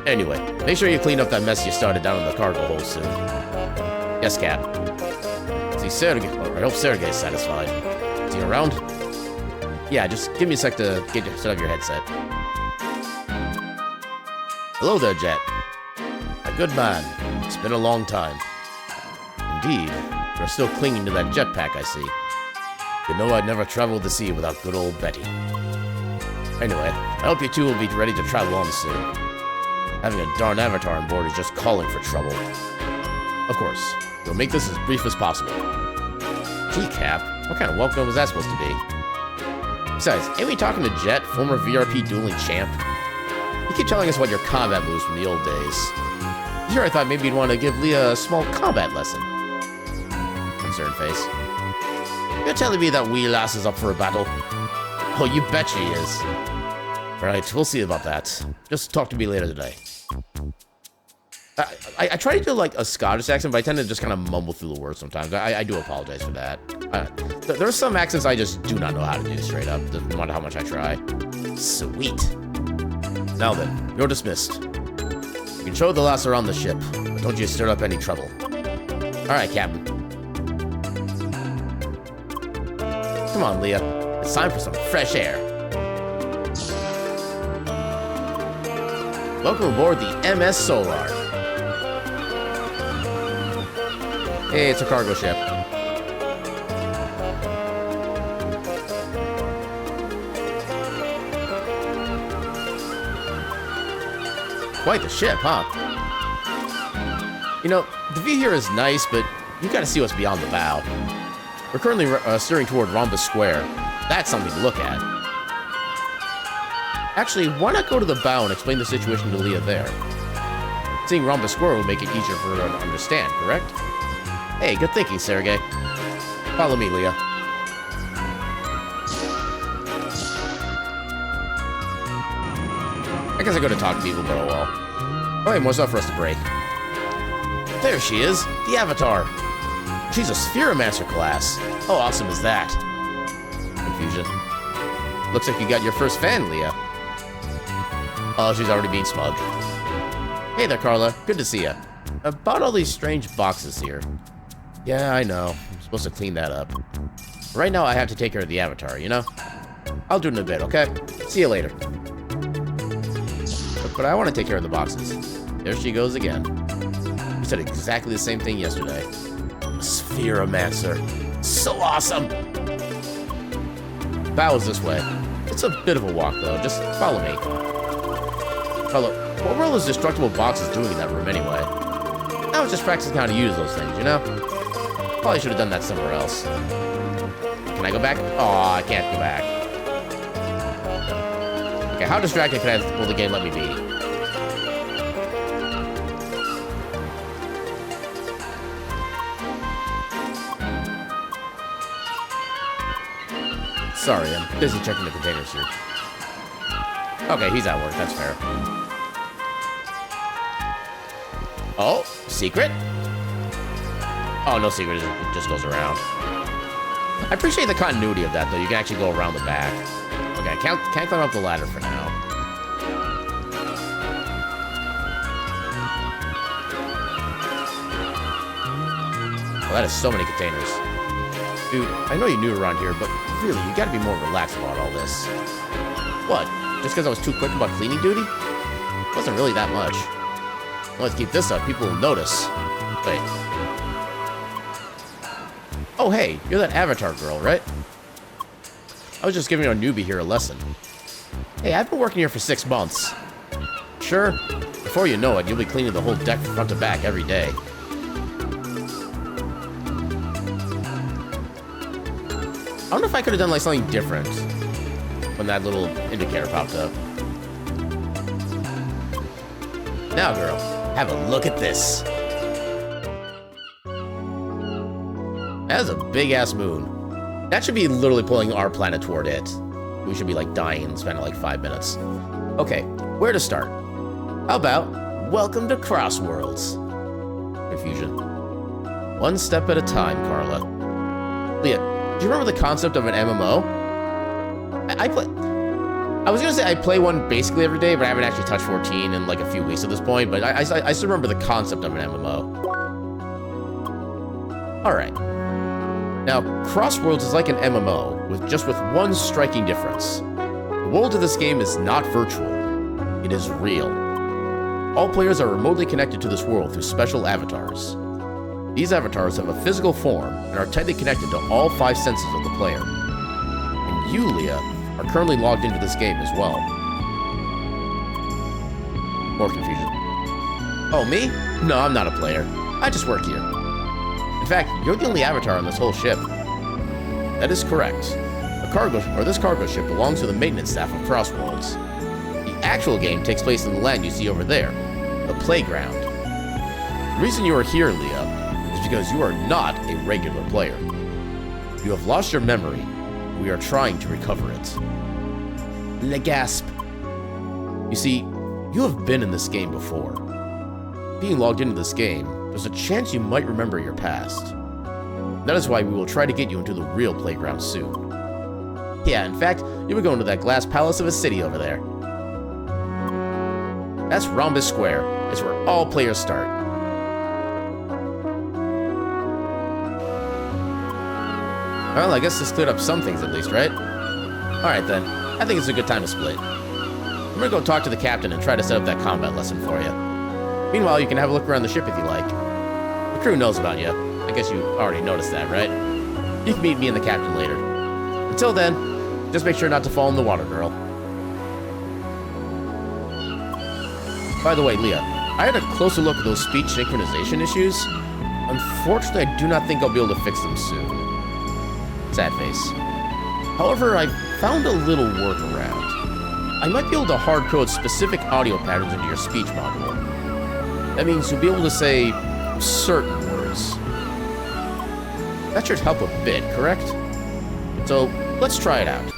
Anyway, make sure you clean up that mess you started down in the cargo hold soon. Yes, Cap. See, Sergey, I hope Sergey's satisfied. Is he around? Yeah, just give me a sec to set up your headset. Hello there, Jet. A good man. It's been a long time. Indeed, you're still clinging to that jetpack, I see. You know I'd never travel the sea without good old Betty. Anyway, I hope you two will be ready to travel on soon. Having a darn avatar on board is just calling for trouble. Of course, we'll make this as brief as possible. Gee, Cap, what kind of welcome was that supposed to be? Besides, ain't we talking to Jet, former VRP dueling champ? You keep telling us about your combat moves from the old days. Here I thought maybe you'd want to give Leah a small combat lesson. Concerned face. You're telling me that wee lass is up for a battle? Oh, you bet she is. Right, we'll see about that. Just talk to me later today. I try to do like a Scottish accent, but I tend to just kind of mumble through the words sometimes. I do apologize for that. There are some accents I just do not know how to do straight up, no matter how much I try. Sweet. Now then, you're dismissed. You can show the lass around the ship, but don't you stir up any trouble. Alright, Captain. Come on, Leah. It's time for some fresh air. Welcome aboard the MS Solar. Hey, it's a cargo ship. Quite the ship, huh? You know, the view here is nice, but you gotta see what's beyond the bow. We're currently steering toward Rhombus Square. That's something to look at. Actually, why not go to the bow and explain the situation to Leah there? Seeing Rhombus Square will make it easier for her to understand, correct? Hey, good thinking, Sergey. Follow me, Leah. I guess I go to talk to people, but oh well. Oh, hey, more stuff for us to break. There she is, the Avatar. She's a Spheromancer class. How awesome is that? Confusion. Looks like you got your first fan, Leah. Oh, she's already being smug. Hey there, Carla. Good to see ya. About all these strange boxes here. Yeah, I know. I'm supposed to clean that up. Right now, I have to take care of the Avatar, you know? I'll do it in a bit, okay? See you later. But I want to take care of the boxes. There she goes again. You said exactly the same thing yesterday. A Spheromancer. So awesome! Bow is this way. It's a bit of a walk, though. Just follow me. Carla, what were all those destructible boxes doing in that room anyway? I was just practicing how to use those things, you know? Probably should have done that somewhere else. Can I go back? Oh, I can't go back. Okay, how distracted can I will the game let me be? Sorry, I'm busy checking the containers here. Okay, he's at work, that's fair. Oh, secret? Oh, no secret, it just goes around. I appreciate the continuity of that, though. You can actually go around the back. Okay, I can't climb up the ladder for now. Oh, that is so many containers. Dude, I know you're new around here, but really, you gotta be more relaxed about all this. What? Just because I was too quick about cleaning duty? It wasn't really that much. Let's keep this up, people will notice. Wait. Oh, hey, you're that Avatar girl, right? I was just giving our newbie here a lesson. Hey, I've been working here for 6 months. Sure, before you know it, you'll be cleaning the whole deck from front to back every day. I wonder if I could have done like something different when that little indicator popped up. Now, girl, have a look at this. That is a big-ass moon. That should be literally pulling our planet toward it. We should be like dying and spending like 5 minutes. Okay, where to start? How about welcome to Crossworlds? Confusion. One step at a time, Carla. Leah, do you remember the concept of an MMO? I was gonna say I play one basically every day, but I haven't actually touched 14 in like a few weeks at this point, but I still remember the concept of an MMO. Alright. Now, Crossworlds is like an MMO, with one striking difference. The world of this game is not virtual. It is real. All players are remotely connected to this world through special avatars. These avatars have a physical form and are tightly connected to all 5 senses of the player. And you, Leah, are currently logged into this game as well. More confusion. Oh, me? No, I'm not a player. I just work here. In fact, you're the only avatar on this whole ship. That is correct. This cargo ship belongs to the maintenance staff of Crossworlds. The actual game takes place in the land you see over there, the playground. The reason you are here, Leah, is because you are not a regular player. You have lost your memory. We are trying to recover it. Le gasp. You see, you have been in this game before. Being logged into this game, there's a chance you might remember your past. That is why we will try to get you into the real playground soon. Yeah, in fact, you will go into that glass palace of a city over there. That's Rhombus Square. It's where all players start. Well, I guess this cleared up some things at least, right? Alright then, I think it's a good time to split. I'm gonna go talk to the captain and try to set up that combat lesson for you. Meanwhile, you can have a look around the ship if you like. The crew knows about you. I guess you already noticed that, right? You can meet me and the captain later. Until then, just make sure not to fall in the water, girl. By the way, Leah, I had a closer look at those speech synchronization issues. Unfortunately, I do not think I'll be able to fix them soon. Sad face. However, I found a little workaround. I might be able to hard-code specific audio patterns into your speech module. That means you'll be able to say certain words. That should help a bit, correct? So, let's try it out.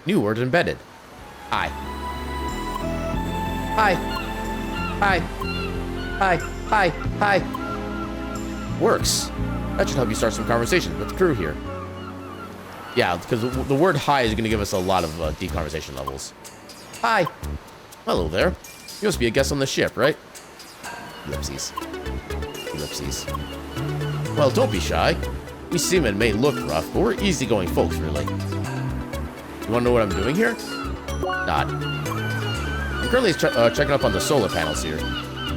New word embedded. Hi. Hi. Hi. Hi. Hi. Hi. Works. That should help you start some conversations with the crew here. Yeah, because the word hi is going to give us a lot of deep conversation levels. Hi. Hello there. You must be a guest on the ship, right? Ellipses. Ellipses. Well, don't be shy. We seamen may look rough, but we're easygoing folks, really. You want to know what I'm doing here? Nod. I'm currently checking up on the solar panels here.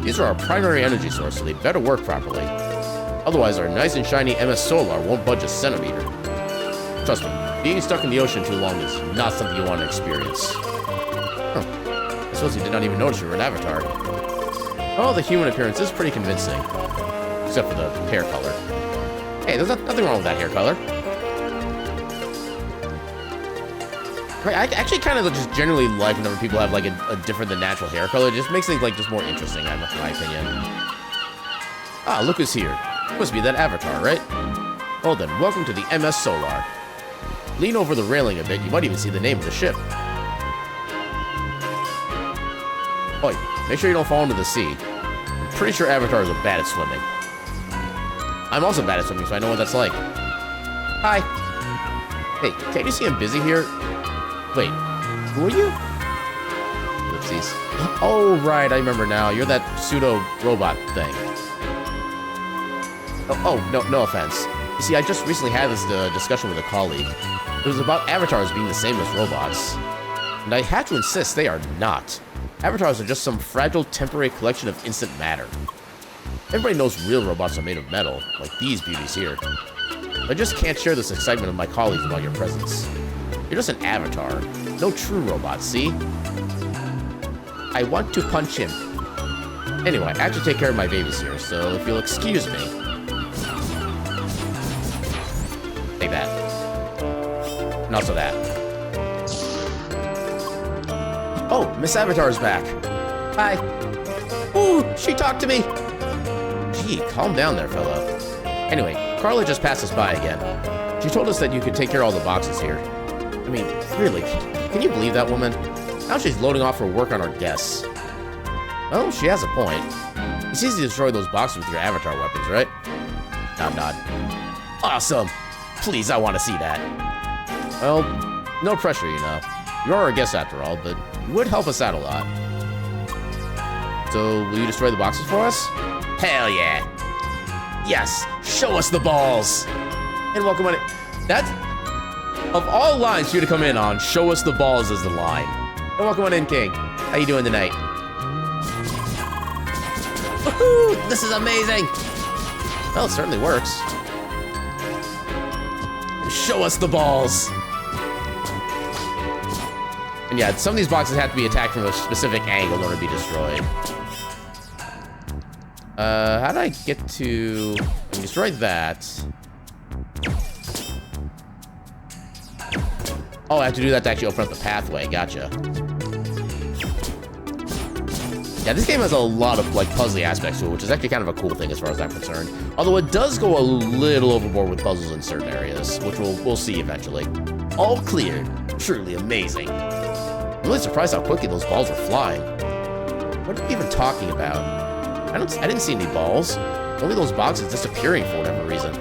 These are our primary energy source, so they better work properly. Otherwise, our nice and shiny MS Solar won't budge a centimeter. Trust me, being stuck in the ocean too long is not something you want to experience. Huh. I suppose you did not even notice you were an avatar. Oh, the human appearance is pretty convincing. Except for the hair color. Hey, there's nothing wrong with that hair color. I actually kind of just generally like whenever people have like a different than natural hair color. It just makes things like just more interesting, in my opinion. Ah, look who's here. Must be that avatar, right? Well then, welcome to the MS Solar. Lean over the railing a bit, you might even see the name of the ship. Oi, make sure you don't fall into the sea. I'm pretty sure avatars are bad at swimming. I'm also bad at swimming, so I know what that's like. Hi. Hey, can't you see I'm busy here? Wait, who are you? Ellipses. Oh, right, I remember now. You're that pseudo-robot thing. No offense. You see, I just recently had this discussion with a colleague. It was about avatars being the same as robots. And I have to insist they are not. Avatars are just some fragile, temporary collection of instant matter. Everybody knows real robots are made of metal, like these beauties here. I just can't share this excitement with my colleagues about your presence. You're just an avatar. No true robot, see? I want to punch him. Anyway, I have to take care of my babies here, so if you'll excuse me. Take that. And also that. Oh, Miss Avatar's back. Hi. Ooh, she talked to me. Gee, calm down there, fella. Anyway, Carla just passed us by again. She told us that you could take care of all the boxes here. I mean, really, can you believe that woman? Now she's loading off her work on our guests. Well, she has a point. It's easy to destroy those boxes with your avatar weapons, right? Nod. Awesome! Please, I want to see that. Well, no pressure, you know. You are our guest after all, but you would help us out a lot. So, will you destroy the boxes for us? Hell yeah! Yes! Show us the balls! And welcome on it. That's... Of all lines for you to come in on, show us the balls is the line. And welcome on in, King. How you doing tonight? Woohoo! This is amazing! Well, it certainly works. Show us the balls! And yeah, some of these boxes have to be attacked from a specific angle in order to be destroyed. How did I get to... I destroyed that. Oh, I have to do that to actually open up the pathway. Gotcha. Yeah, this game has a lot of, like, puzzly aspects to it, which is actually kind of a cool thing as far as I'm concerned. Although it does go a little overboard with puzzles in certain areas, which we'll see eventually. All cleared. Truly amazing. I'm really surprised how quickly those balls were flying. What are you even talking about? I didn't see any balls. Only those boxes disappearing for whatever reason.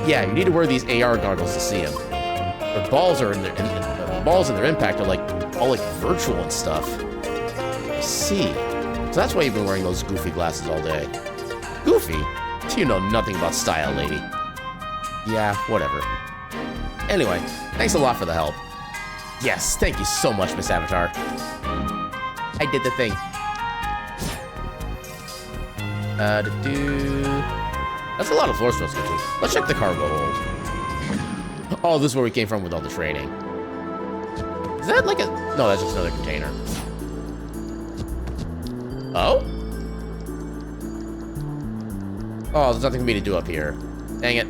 Yeah, you need to wear these AR goggles to see them. Their balls are in their balls and their impact are like all like virtual and stuff. I see. So that's why you've been wearing those goofy glasses all day. Goofy? You know nothing about style, lady. Yeah, whatever. Anyway, thanks a lot for the help. Yes, thank you so much, Miss Avatar. I did the thing. That's a lot of floor spells to get to. Let's check the cargo hold. Oh, this is where we came from with all the training. Is that like a... No, that's just another container. Oh? Oh, there's nothing for me to do up here. Dang it.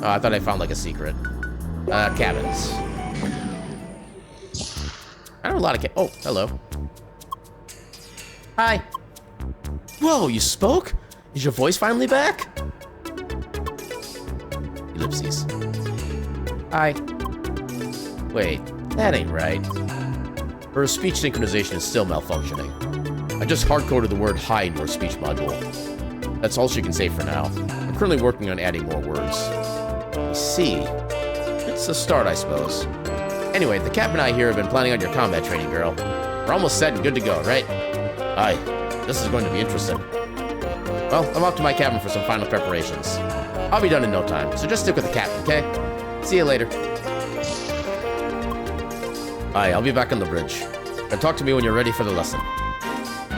Oh, I thought I found like a secret. Cabins. I have a lot of oh, hello. Hi. Whoa, you spoke? Is your voice finally back? Ellipses. Hi. Wait, that ain't right. Her speech synchronization is still malfunctioning. I just hard-coded the word hi into her speech module. That's all she can say for now. I'm currently working on adding more words. I see. It's a start, I suppose. Anyway, the Cap and I here have been planning on your combat training, girl. We're almost set and good to go, right? Aye. This is going to be interesting. Well, I'm off to my cabin for some final preparations. I'll be done in no time, so just stick with the captain, okay? See you later. Aye, I'll be back on the bridge. And talk to me when you're ready for the lesson.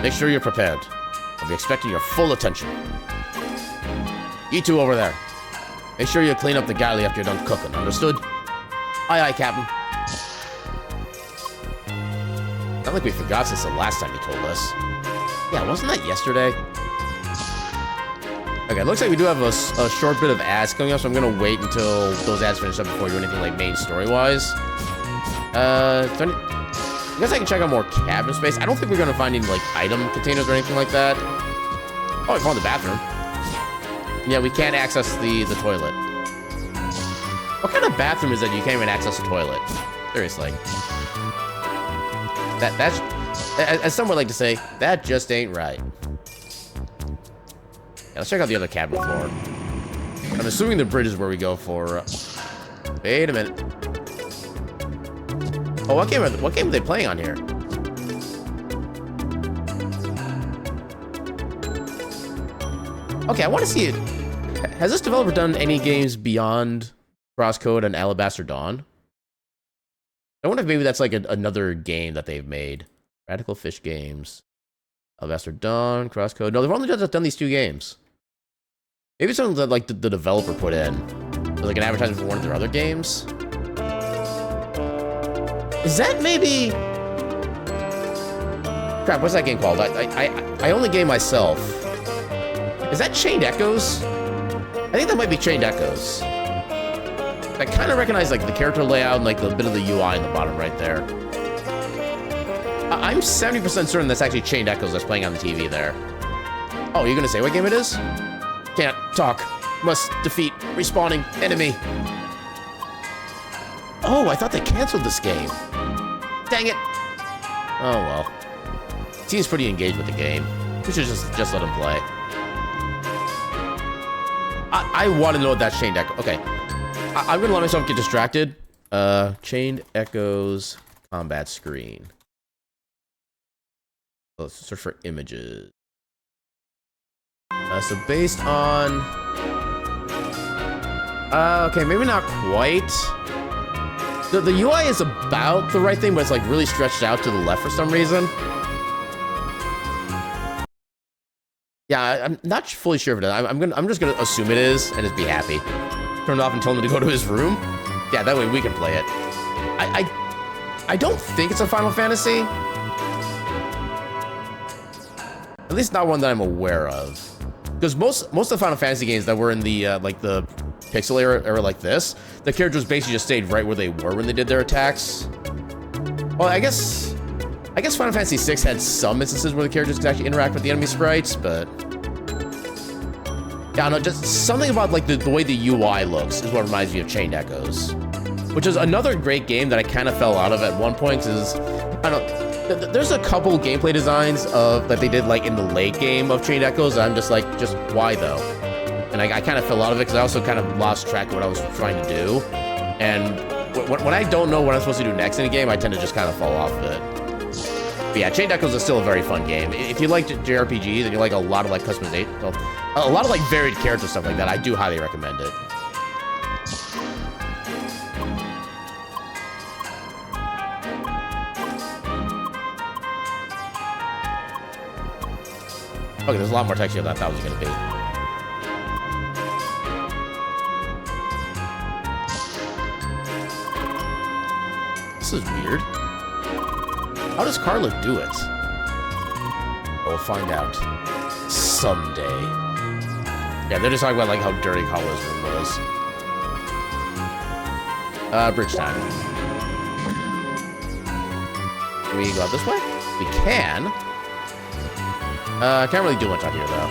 Make sure you're prepared. I'll be expecting your full attention. You two over there. Make sure you clean up the galley after you're done cooking, understood? Aye, aye, Captain. Not like we forgot since the last time you told us. Yeah, wasn't that yesterday? Okay, it looks like we do have a short bit of ads coming up, so I'm gonna wait until those ads finish up before I do anything like main story-wise. I guess I can check out more cabin space. I don't think we're gonna find any like item containers or anything like that. Oh, I found the bathroom. Yeah, we can't access the toilet. What kind of bathroom is that you can't even access the toilet? Seriously. That's as some would like to say, that just ain't right. Yeah, let's check out the other cabin floor. I'm assuming the bridge is where we go for... Wait a minute. Oh, what game are they playing on here? Okay, I want to see it. Has this developer done any games beyond CrossCode and Alabaster Dawn? I wonder if maybe that's like another game that they've made. Radical Fish Games. Alabaster Dawn, CrossCode. No, they've only just done these two games. Maybe something that like the developer put in. Like an advertisement for one of their other games. Is that maybe... Crap, what's that game called? I only game myself. Is that Chained Echoes? I think that might be Chained Echoes. I kind of recognize like the character layout and like the bit of the UI in the bottom right there. I'm 70% certain that's actually Chained Echoes that's playing on the TV there. Oh, you're gonna say what game it is? Can't talk. Must defeat respawning enemy. Oh, I thought they canceled this game. Dang it. Oh well. Seems pretty engaged with the game. We should just let him play. I want to know what that's Chained Echo. Okay. I'm gonna let myself get distracted. Chained Echoes combat screen. Let's search for images. So based on... okay, maybe not quite. The UI is about the right thing, but it's like really stretched out to the left for some reason. Yeah, I'm not fully sure if it is. I'm just gonna assume it is and just be happy. Turn it off and tell him to go to his room. Yeah, that way we can play it. I don't think it's a Final Fantasy. At least not one that I'm aware of. Because most of the Final Fantasy games that were in the like the pixel era like this, the characters basically just stayed right where they were when they did their attacks. Well, I guess Final Fantasy VI had some instances where the characters could actually interact with the enemy sprites, but yeah, no, just something about like the way the UI looks is what reminds me of Chained Echoes, which is another great game that I kind of fell out of at one point. Because I don't know. There's a couple gameplay designs that they did like in the late game of Chained Echoes, and I'm just like, just why though? And I kind of fell out of it because I also kind of lost track of what I was trying to do. And when I don't know what I'm supposed to do next in a game, I tend to just kind of fall off of it. But yeah, Chained Echoes is still a very fun game. If you like JRPGs and you like a lot of like customization, a lot of like varied character stuff like that, I do highly recommend it. Okay, there's a lot more texture than I thought it was gonna be. This is weird. How does Carla do it? We'll find out someday. Yeah, they're just talking about like how dirty Carla's room was. Bridge time. Can we go out this way? We can. Can't really do much out here though.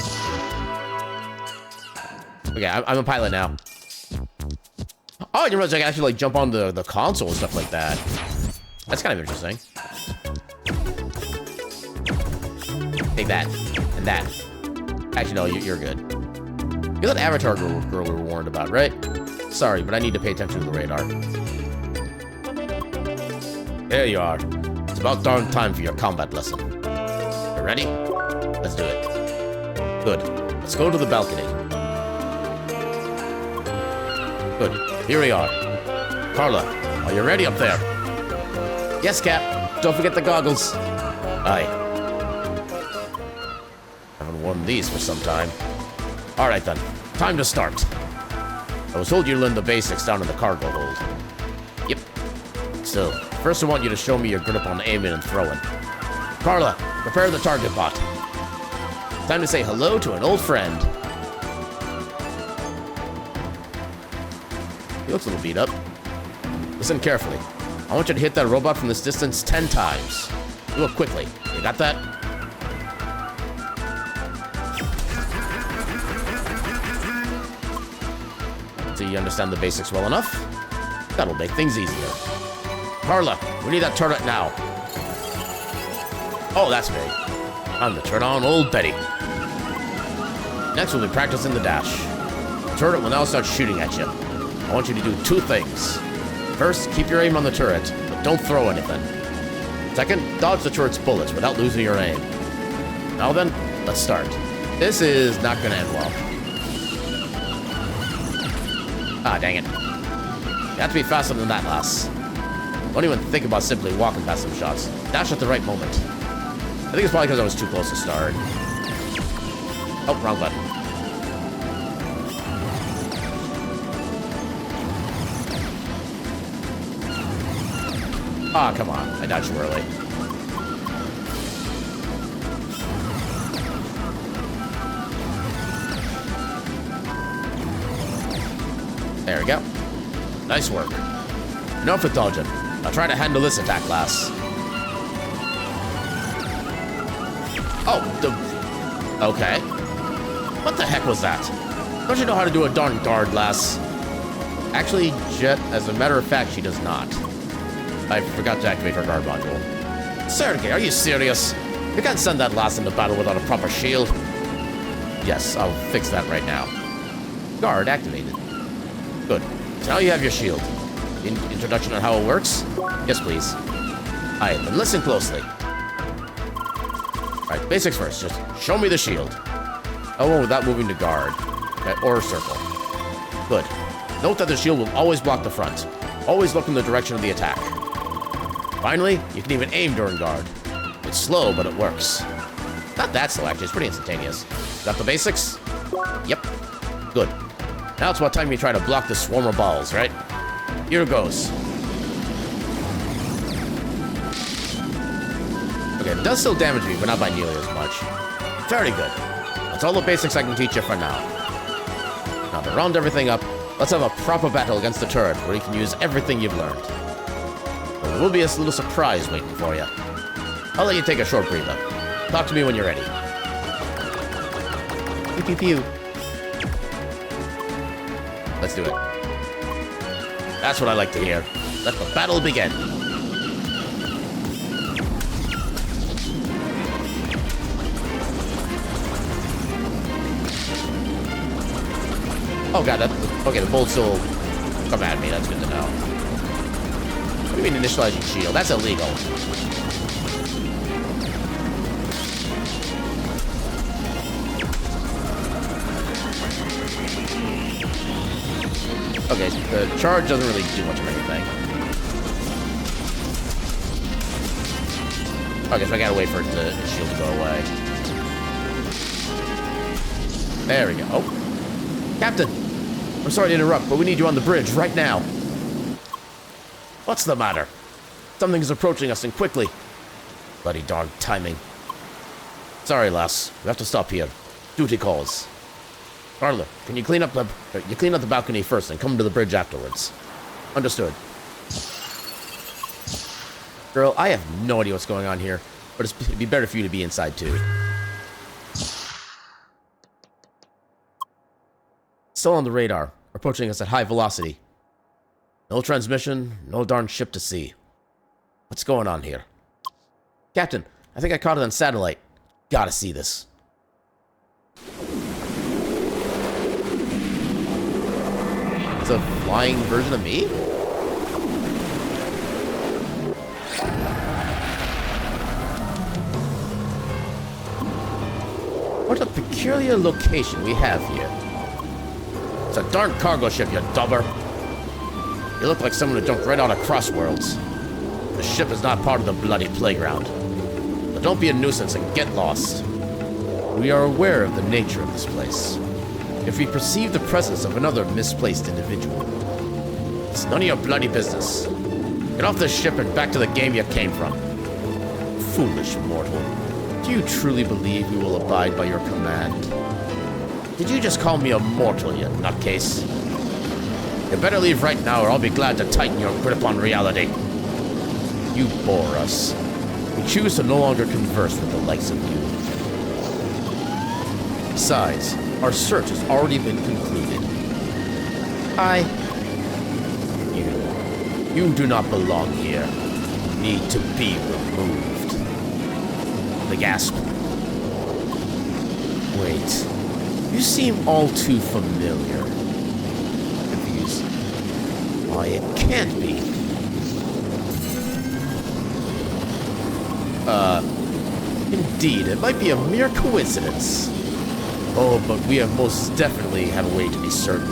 Okay, I'm a pilot now. Oh, I didn't realize I can actually like jump on the console and stuff like that. That's kind of interesting. Take that. And that. Actually, no, you're good. You're that Avatar girl we were warned about, right? Sorry, but I need to pay attention to the radar. There you are. It's about darn time for your combat lesson. You ready? Let's do it. Good. Let's go to the balcony. Good. Here we are. Carla, are you ready up there? Yes, Cap. Don't forget the goggles. Aye. Haven't worn these for some time. All right, then. Time to start. I was told you learned the basics down in the cargo hold. Yep. Still, first I want you to show me your grip on aiming and throwing. Carla, prepare the target bot. Time to say hello to an old friend. He looks a little beat up. Listen carefully. I want you to hit that robot from this distance 10 times. Do it quickly. You got that? So you understand the basics well enough? That'll make things easier. Carla, we need that turret now. Oh, that's me. Time to turn on old Betty. Next, we'll be practicing the dash. The turret will now start shooting at you. I want you to do two things. First, keep your aim on the turret, but don't throw anything. Second, dodge the turret's bullets without losing your aim. Now then, let's start. This is not gonna end well. Ah, dang it. You have to be faster than that, lass. Don't even think about simply walking past some shots. Dash at the right moment. I think it's probably because I was too close to start. Oh, wrong button. Ah, come on. I dodged too early. There we go. Nice work. Enough with dodging. Now try to handle this attack, lass. Oh, okay. What the heck was that? Don't you know how to do a darn guard, lass? Actually, Jet, as a matter of fact, she does not. I forgot to activate her guard module. Sergey, are you serious? You can't send that lass into battle without a proper shield. Yes, I'll fix that right now. Guard activated. Good. So now you have your shield. Introduction on how it works? Yes, please. Alright, then listen closely. Alright, basics first. Just show me the shield. Oh, without moving to guard. Okay, or circle. Good. Note that the shield will always block the front. Always look in the direction of the attack. Finally, you can even aim during guard. It's slow, but it works. Not that slow, actually. It's pretty instantaneous. Got the basics? Yep. Good. Now it's about time you try to block the swarm of balls, right? Here goes. Okay, it does still damage me, but not by nearly as much. Very good. That's all the basics I can teach you for now. Now to round everything up, let's have a proper battle against the turret where you can use everything you've learned. There will be a little surprise waiting for you. I'll let you take a short breather. Talk to me when you're ready. Pew pew pew. Let's do it. That's what I like to hear. Let the battle begin. Oh god, okay, the bolts will come at me. That's good to know. What do you mean initializing shield? That's illegal. The charge doesn't really do much of anything. Okay, so I gotta wait for the shield to go away. There we go. Oh. Captain! I'm sorry to interrupt, but we need you on the bridge right now. What's the matter? Something is approaching us, and quickly. Bloody darn timing. Sorry, lass. We have to stop here. Duty calls. Carla, can you clean up the balcony first and come to the bridge afterwards? Understood. Girl, I have no idea what's going on here, but it'd be better for you to be inside too. Still on the radar, approaching us at high velocity. No transmission, no darn ship to see. What's going on here? Captain, I think I caught it on satellite. Gotta see this. It's a flying version of me? What a peculiar location we have here. It's a darn cargo ship, you dubber. You look like someone who jumped right out of Crossworlds. The ship is not part of the bloody playground. But don't be a nuisance and get lost. We are aware of the nature of this place. If we perceive the presence of another misplaced individual, it's none of your bloody business. Get off this ship and back to the game you came from. Foolish mortal. Do you truly believe we will abide by your command? Did you just call me a mortal, you nutcase? You better leave right now or I'll be glad to tighten your grip on reality. You bore us. We choose to no longer converse with the likes of you. Besides, our search has already been concluded. You do not belong here. You need to be removed. The gasp. Wait. You seem all too familiar. Confused. Why, it can't be. Indeed, it might be a mere coincidence. Oh, but we have most definitely have a way to be certain.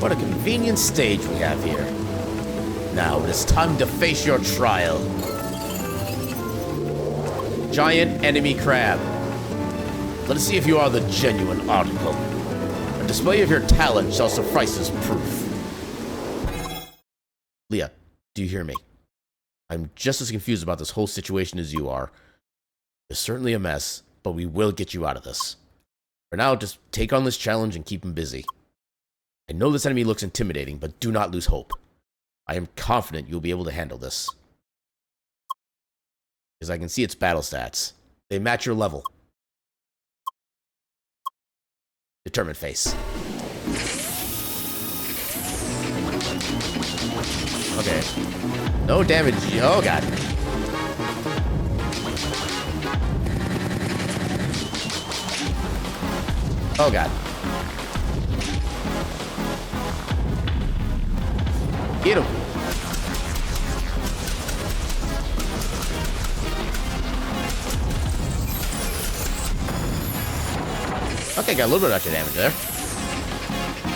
What a convenient stage we have here. Now it is time to face your trial. Giant enemy crab. Let us see if you are the genuine article. A display of your talent shall suffice as proof. Leah, do you hear me? I'm just as confused about this whole situation as you are. It's certainly a mess, but we will get you out of this. For now, just take on this challenge and keep him busy. I know this enemy looks intimidating, but do not lose hope. I am confident you'll be able to handle this. Because I can see its battle stats. They match your level. Determined face. Okay. No damage. Oh, God. Oh, God. Get him. Okay, got a little bit of extra damage there.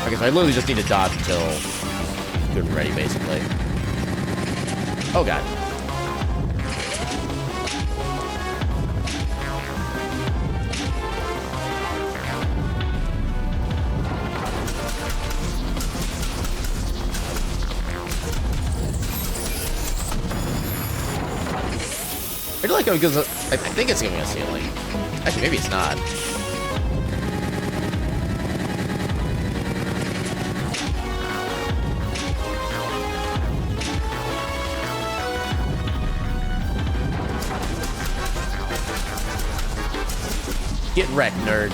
Okay, so I literally just need to dodge until good and ready, basically. Oh, God. I do like how it gives I think it's giving us healing. Actually, maybe it's not. Get wrecked, nerd.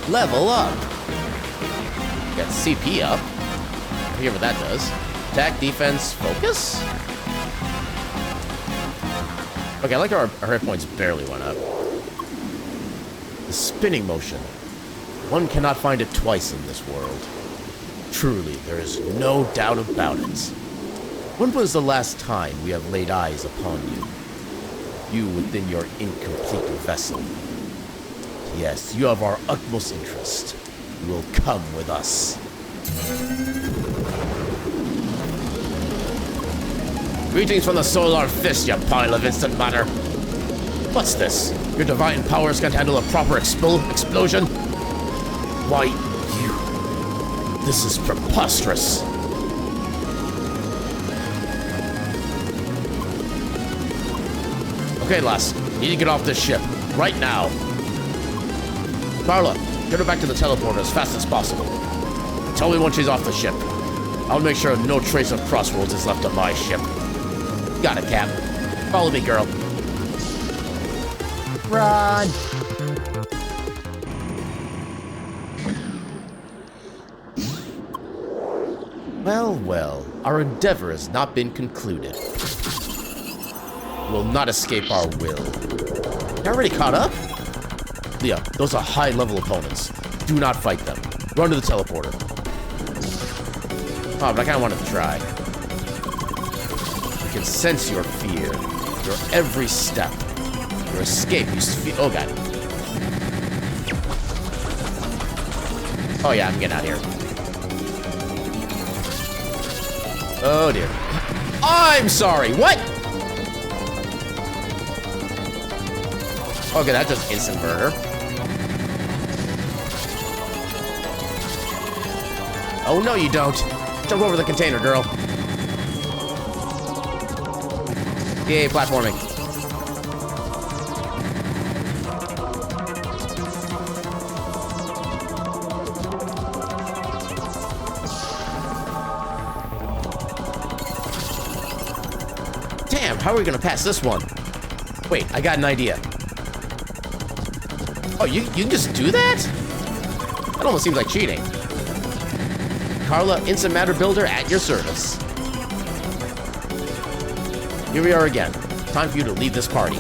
Level up. Got CP up. I forget what that does. Attack, defense, focus? Okay, I like how our hit points barely went up. The spinning motion. One cannot find it twice in this world. Truly, there is no doubt about it. When was the last time we have laid eyes upon you? You within your incomplete vessel. Yes, you have our utmost interest. You will come with us. Greetings from the Solar Fist, you pile of instant matter. What's this? Your divine powers can't handle a proper explosion? Why, you... This is preposterous. Okay, lass. You need to get off this ship. Right now. Carla, get her back to the teleporter as fast as possible. Tell me when she's off the ship. I'll make sure no trace of Crossroads is left on my ship. Got it, Cap. Follow me, girl. Run! Well, well, our endeavor has not been concluded. We'll not escape our will. You already caught up? Leah, those are high-level opponents. Do not fight them. Run to the teleporter. Oh, but I kind of wanted to try. I can sense your fear. Your every step. Your escape. Oh, God. Oh, yeah, I'm getting out of here. Oh, dear. I'm sorry. What? Okay, that just instant murder. Oh, no, you don't. Jump over the container, girl. Yay, platforming. Damn, how are we gonna pass this one? Wait, I got an idea. Oh, you can just do that? That almost seems like cheating. Carla, Instant Matter Builder at your service. Here we are again. Time for you to leave this party.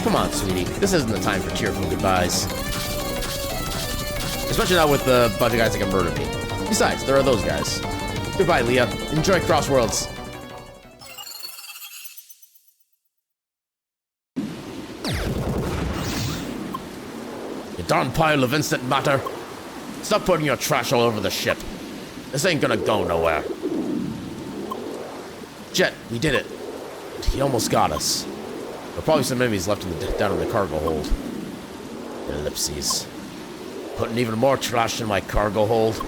Come on, sweetie. This isn't the time for tearful goodbyes. Especially not with the bunch of guys that can murder me. Besides, there are those guys. Goodbye, Leah. Enjoy Crossworlds. You darn pile of instant matter. Stop putting your trash all over the ship. This ain't gonna go nowhere. Jet, we did it. He almost got us. There are probably some enemies left down in the cargo hold. Ellipses. Putting even more trash in my cargo hold.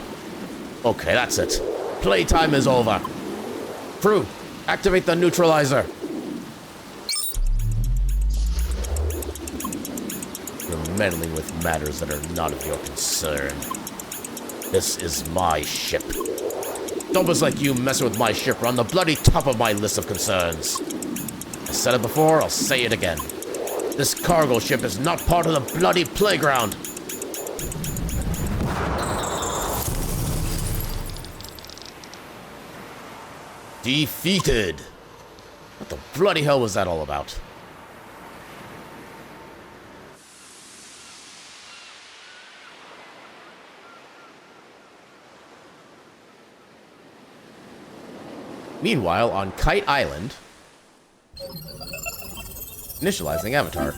Okay, that's it. Playtime is over. Crew, activate the neutralizer. You're meddling with matters that are not of your concern. This is my ship. Dumpers like you messing with my ship are on the bloody top of my list of concerns. I said it before, I'll say it again. This cargo ship is not part of the bloody playground. Defeated. What the bloody hell was that all about? Meanwhile, on Kite Island, initializing avatar.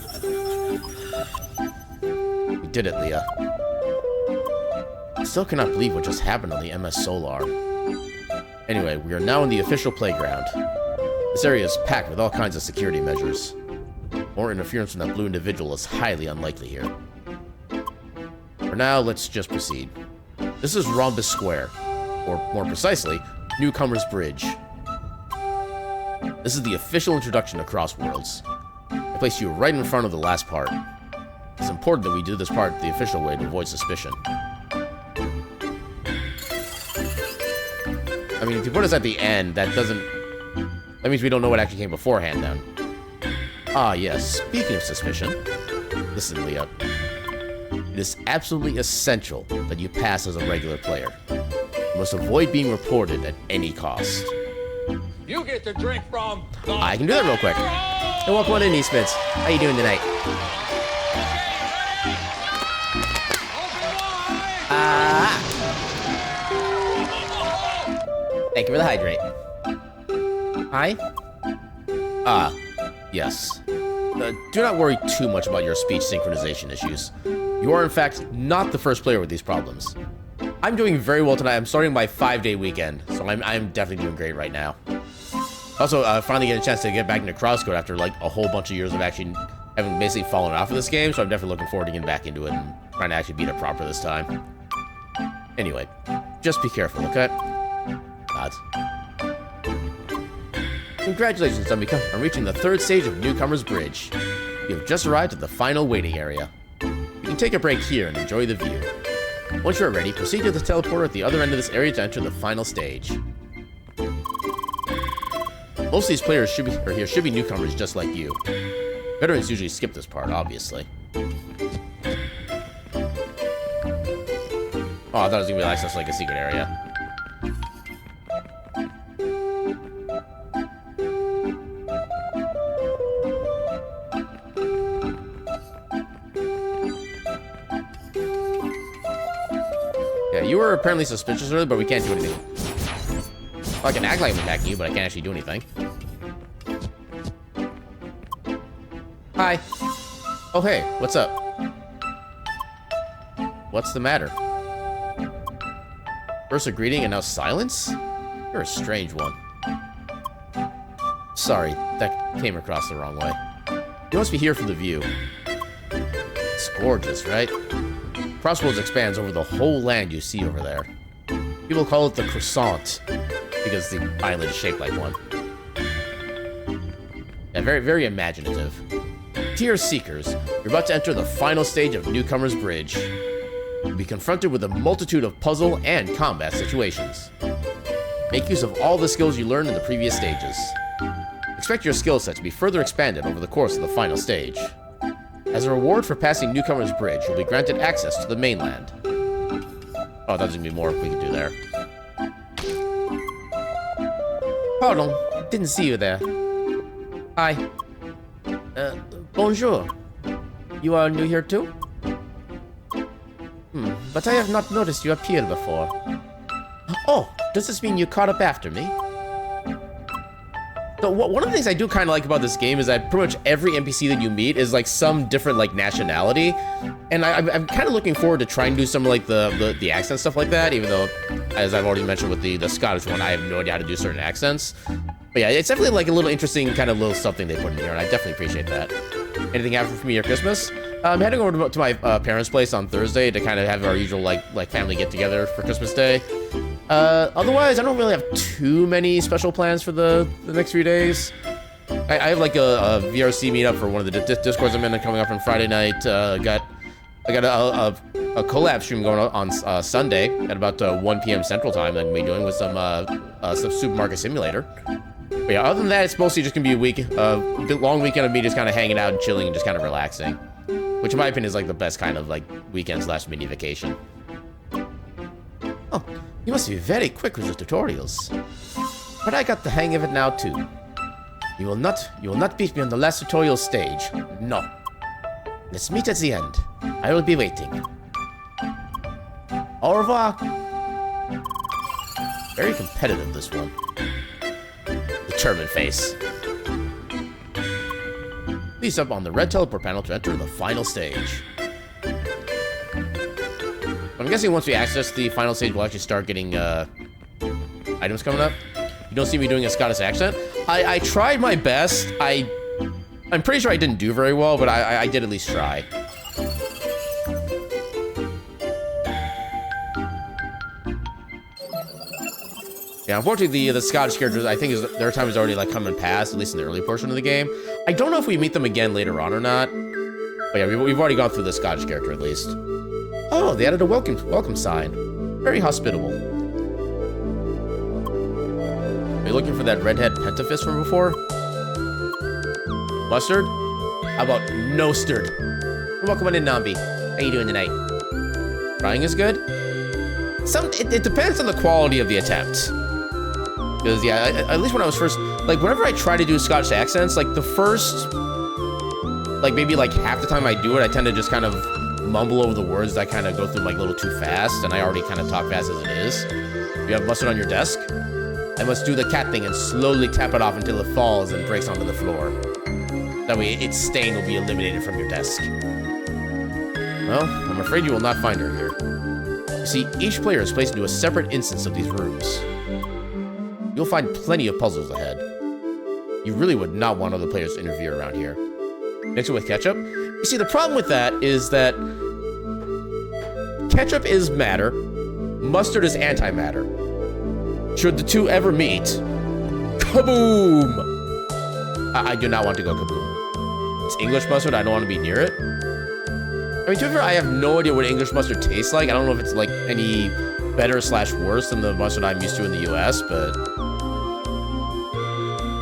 We did it, Leah. I still cannot believe what just happened on the MS Solar. Anyway, we are now in the official playground. This area is packed with all kinds of security measures. More interference from that blue individual is highly unlikely here. For now, let's just proceed. This is Rhombus Square, or more precisely, Newcomer's Bridge. This is the official introduction to Crossworlds. I place you right in front of the last part. It's important that we do this part the official way to avoid suspicion. I mean, if you put us at the end, that means we don't know what actually came beforehand then. Ah, yes. Speaking of suspicion, listen, Leah. It is absolutely essential that you pass as a regular player. You must avoid being reported at any cost. You get to drink from the I can do that real quick. Hey, welcome on in, Eastmans. How you doing tonight? Thank you for the hydrate. Hi? Ah, yes. Do not worry too much about your speech synchronization issues. You are, in fact, not the first player with these problems. I'm doing very well tonight. I'm starting my 5-day weekend, so I'm definitely doing great right now. Also, finally getting a chance to get back into CrossCode after, like, a whole bunch of years of actually having basically fallen off of this game, so I'm definitely looking forward to getting back into it and trying to actually beat it proper this time. Anyway, just be careful, okay? Gods. Congratulations, Zombie-Cum, on reaching the 3rd stage of Newcomer's Bridge. You have just arrived at the final waiting area. You can take a break here and enjoy the view. Once you are ready, proceed to the teleporter at the other end of this area to enter the final stage. Most of these players should be newcomers just like you. Veterans usually skip this part, obviously. Oh, I thought it was gonna be access like a secret area. Yeah, you were apparently suspicious earlier, but we can't do anything. Well, I can act like I'm attacking you, but I can't actually do anything. Hi. Oh, hey, what's up? What's the matter? First a greeting and now silence? You're a strange one. Sorry, that came across the wrong way. You must be here for the view. It's gorgeous, right? Crossroads expands over the whole land you see over there. People call it the croissant because the island is shaped like one. Yeah, very, very imaginative. Dear Seekers, you're about to enter the final stage of Newcomer's Bridge. You'll be confronted with a multitude of puzzle and combat situations. Make use of all the skills you learned in the previous stages. Expect your skill set to be further expanded over the course of the final stage. As a reward for passing Newcomer's Bridge, you'll be granted access to the mainland. Oh, there's gonna be more we can do there. Pardon, didn't see you there. Hi. Bonjour. You are new here too? But I have not noticed you appeared before. Oh, does this mean you caught up after me? So one of the things I do kind of like about this game is that pretty much every NPC that you meet is like some different like nationality, and I'm kind of looking forward to trying to do some like the accent stuff like that. Even though, as I've already mentioned with the Scottish one, I have no idea how to do certain accents. But yeah, it's definitely like a little interesting kind of little something they put in here, and I definitely appreciate that. Anything happening for me or Christmas? I'm heading over to my parents' place on Thursday to kind of have our usual like family get together for Christmas Day. Otherwise, I don't really have too many special plans for the next few days. I have like a VRC meetup for one of the Discords I'm in coming up on Friday night. I got a collab stream going on Sunday at about 1 p.m. Central Time that I'm gonna be doing with some Supermarket Simulator. But yeah, other than that, it's mostly just gonna be a long weekend of me just kind of hanging out and chilling and just kind of relaxing, which in my opinion is like the best kind of like weekend/mini vacation. Oh, you must be very quick with the tutorials. But I got the hang of it now too. You will not beat me on the last tutorial stage. No. Let's meet at the end. I will be waiting. Au revoir. Very competitive, this one. Determined face. Please up on the red teleport panel to enter the final stage. I'm guessing once we access the final stage, we'll actually start getting items coming up. You don't see me doing a Scottish accent. I tried my best. I'm pretty sure I didn't do very well, but I did at least try. Yeah, unfortunately, the Scottish characters, I think their time is already like coming past, at least in the early portion of the game. I don't know if we meet them again later on or not. But yeah, we've already gone through the Scottish character at least. Oh, they added a welcome sign. Very hospitable. Are you looking for that redhead pentafist from before? Mustard? How about no stirred? Welcome on in, Nambi. How you doing tonight? Trying is good? It depends on the quality of the attempt. Because, yeah, at least when I was first... Like, whenever I try to do Scottish accents, like, the first... Like, maybe, like, half the time I do it, I tend to just kind of mumble over the words that kind of go through, like, a little too fast, and I already kind of talk fast as it is. You have mustard on your desk? I must do the cat thing and slowly tap it off until it falls and breaks onto the floor. That way its stain will be eliminated from your desk. Well, I'm afraid you will not find her here. You see, each player is placed into a separate instance of these rooms. You'll find plenty of puzzles ahead. You really would not want other players to interfere around here. Mix it with ketchup? You see, the problem with that is that ketchup is matter, mustard is antimatter. Should the two ever meet, kaboom! I do not want to go kaboom. It's English mustard, I don't want to be near it. I mean, to be fair, I have no idea what English mustard tastes like. I don't know if it's like any better / worse than the mustard I'm used to in the US, but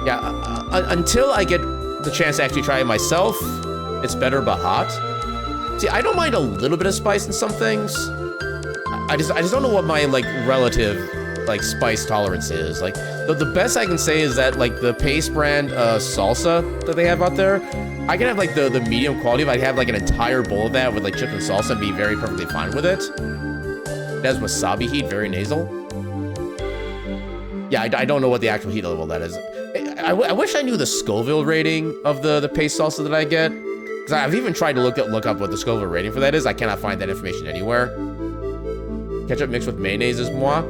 yeah, until I get the chance to actually try it myself, it's better but hot. See, I don't mind a little bit of spice in some things. I just don't know what my like relative like spice tolerance is. Like the best I can say is that like the Pace brand salsa that they have out there, I can have like the medium quality, but I have like an entire bowl of that with like chips and salsa and be very perfectly fine with it. It has wasabi heat, very nasal. Yeah, I don't know what the actual heat level that is. I wish I knew the Scoville rating of the Pace salsa that I get. Because I've even tried to look up what the Scoville rating for that is. I cannot find that information anywhere. Ketchup mixed with mayonnaise is moi.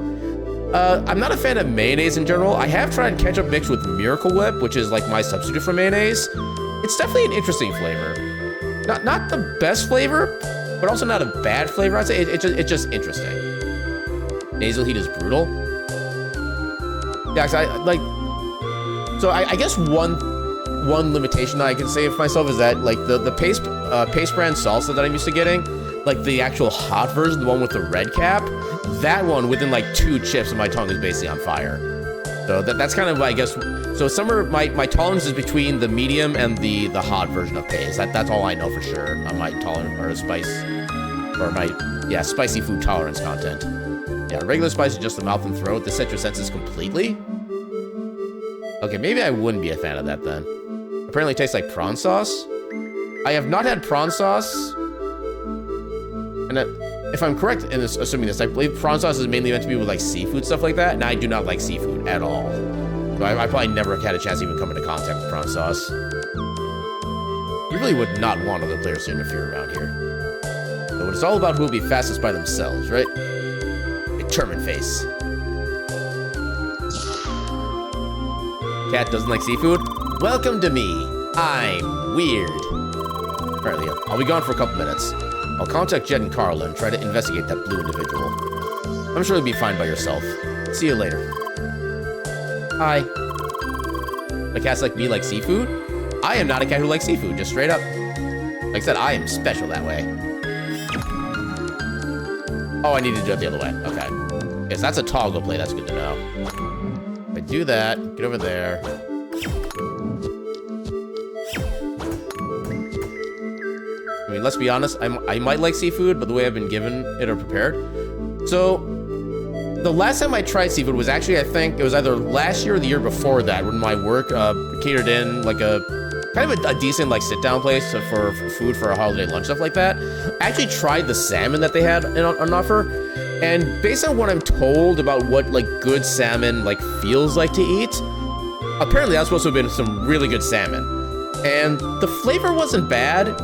I'm not a fan of mayonnaise in general. I have tried ketchup mixed with Miracle Whip, which is like my substitute for mayonnaise. It's definitely an interesting flavor. Not the best flavor, but also not a bad flavor. I'd say it's just interesting. Nasal heat is brutal. Yeah, I guess one limitation that I can say for myself is that like the Pace brand salsa that I'm used to getting, like the actual hot version, the one with the red cap, that one within like 2 chips and my tongue is basically on fire. So that's kind of I guess. So my tolerance is between the medium and the hot version of Pace. That's all I know for sure on my tolerance or spicy food tolerance content. Yeah, regular spice is just the mouth and throat. This sets your senses completely. Okay, maybe I wouldn't be a fan of that then. Apparently it tastes like prawn sauce. I have not had prawn sauce. And if I'm correct in assuming this, I believe prawn sauce is mainly meant to be with like seafood, stuff like that. And I do not like seafood at all. So I probably never had a chance to even come into contact with prawn sauce. You really would not want other players to interfere around here. But it's all about who will be fastest by themselves, right? Determined face. Cat doesn't like seafood? Welcome to me. I'm weird. Apparently, I'll be gone for a couple minutes. I'll contact Jed and Carla and try to investigate that blue individual. I'm sure you'll be fine by yourself. See you later. Hi. A cat's like me like seafood? I am not a cat who likes seafood, just straight up. Like I said, I am special that way. Oh, I need to do it the other way. Okay. Yes, that's a toggle play. That's good to know. If I do that, get over there. I mean, let's be honest, I might like seafood, but the way I've been given it or prepared. So, the last time I tried seafood was actually, I think, it was either last year or the year before that, when my work catered in like a kind of a decent like sit-down place for food for a holiday lunch, stuff like that. I actually tried the salmon that they had on offer, and based on what I'm told about what like good salmon like feels like to eat, apparently that's supposed to have been some really good salmon, and the flavor wasn't bad.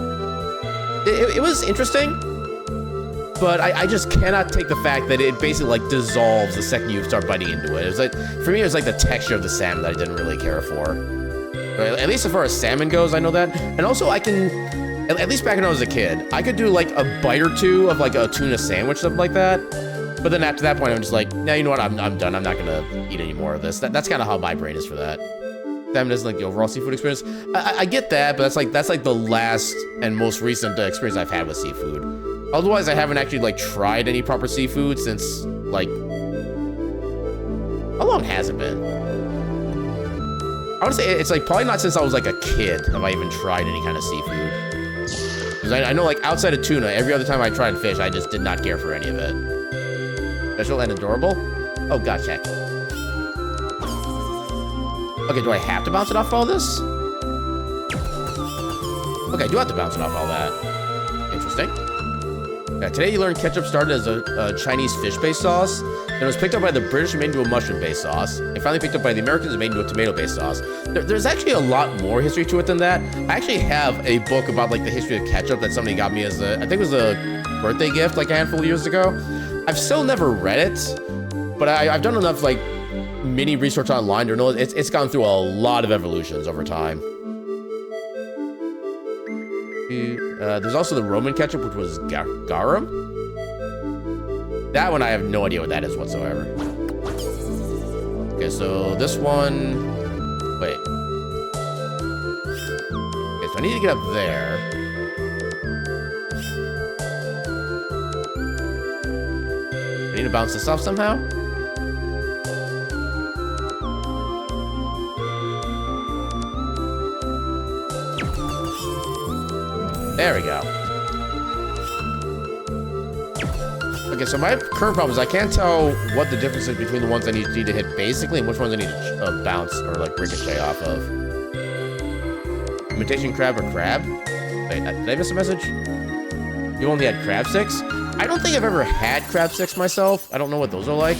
It was interesting, but I just cannot take the fact that it basically like dissolves the second you start biting into it. It was like, for me, it was like the texture of the salmon that I didn't really care for. But at least as far as salmon goes, I know that. And also I can, at least back when I was a kid, I could do like a bite or two of like a tuna sandwich, something like that. But then after that point, I'm just like, nah, you know what, I'm done. I'm not gonna eat any more of this. That's kind of how my brain is for that. Salmon isn't like the overall seafood experience. I get that, but that's like the last and most recent experience I've had with seafood. Otherwise, I haven't actually like tried any proper seafood since like, how long has it been? I would say it's like probably not since I was like a kid have I even tried any kind of seafood. Because I know like outside of tuna, every other time I tried fish, I just did not care for any of it. Special and adorable? Oh, gosh, heck. Okay, do I have to bounce it off all this? Okay, I do have to bounce it off all that. Interesting. Yeah, today you learned ketchup started as a Chinese fish-based sauce, then it was picked up by the British and made into a mushroom-based sauce, and finally picked up by the Americans and made into a tomato-based sauce. There's actually a lot more history to it than that. I actually have a book about like the history of ketchup that somebody got me as I think it was a birthday gift like a handful of years ago. I've still never read it, but I've done enough like mini research online to know it's gone through a lot of evolutions over time. There's also the Roman ketchup, which was garum. That one I have no idea what that is whatsoever. Okay, so this one. Wait. Okay, so I need to get up there. I need to bounce this off somehow. There we go. Okay, so my current problem is I can't tell what the difference is between the ones I need to hit basically and which ones I need to bounce or like ricochet off of. Imitation crab or crab? Wait, did I miss a message? You only had crab sticks? I don't think I've ever had crab sticks myself. I don't know what those are like.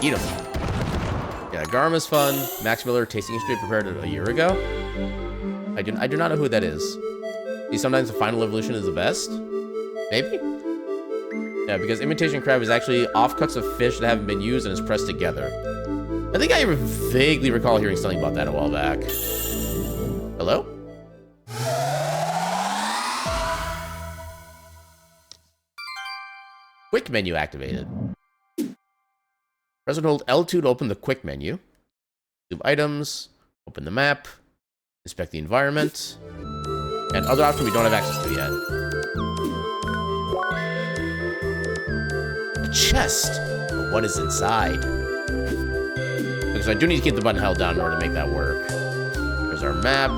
Eat them. Yeah, garum is fun. Max Miller tasting history prepared a year ago. I do not know who that is. See, sometimes the final evolution is the best. Maybe? Yeah, because imitation crab is actually offcuts of fish that haven't been used and is pressed together. I think I vaguely recall hearing something about that a while back. Hello? Quick menu activated. Press and hold L2 to open the quick menu. Zoom items, open the map, inspect the environment, and other options we don't have access to yet. A chest, but what is inside? Because I do need to keep the button held down in order to make that work. There's our map.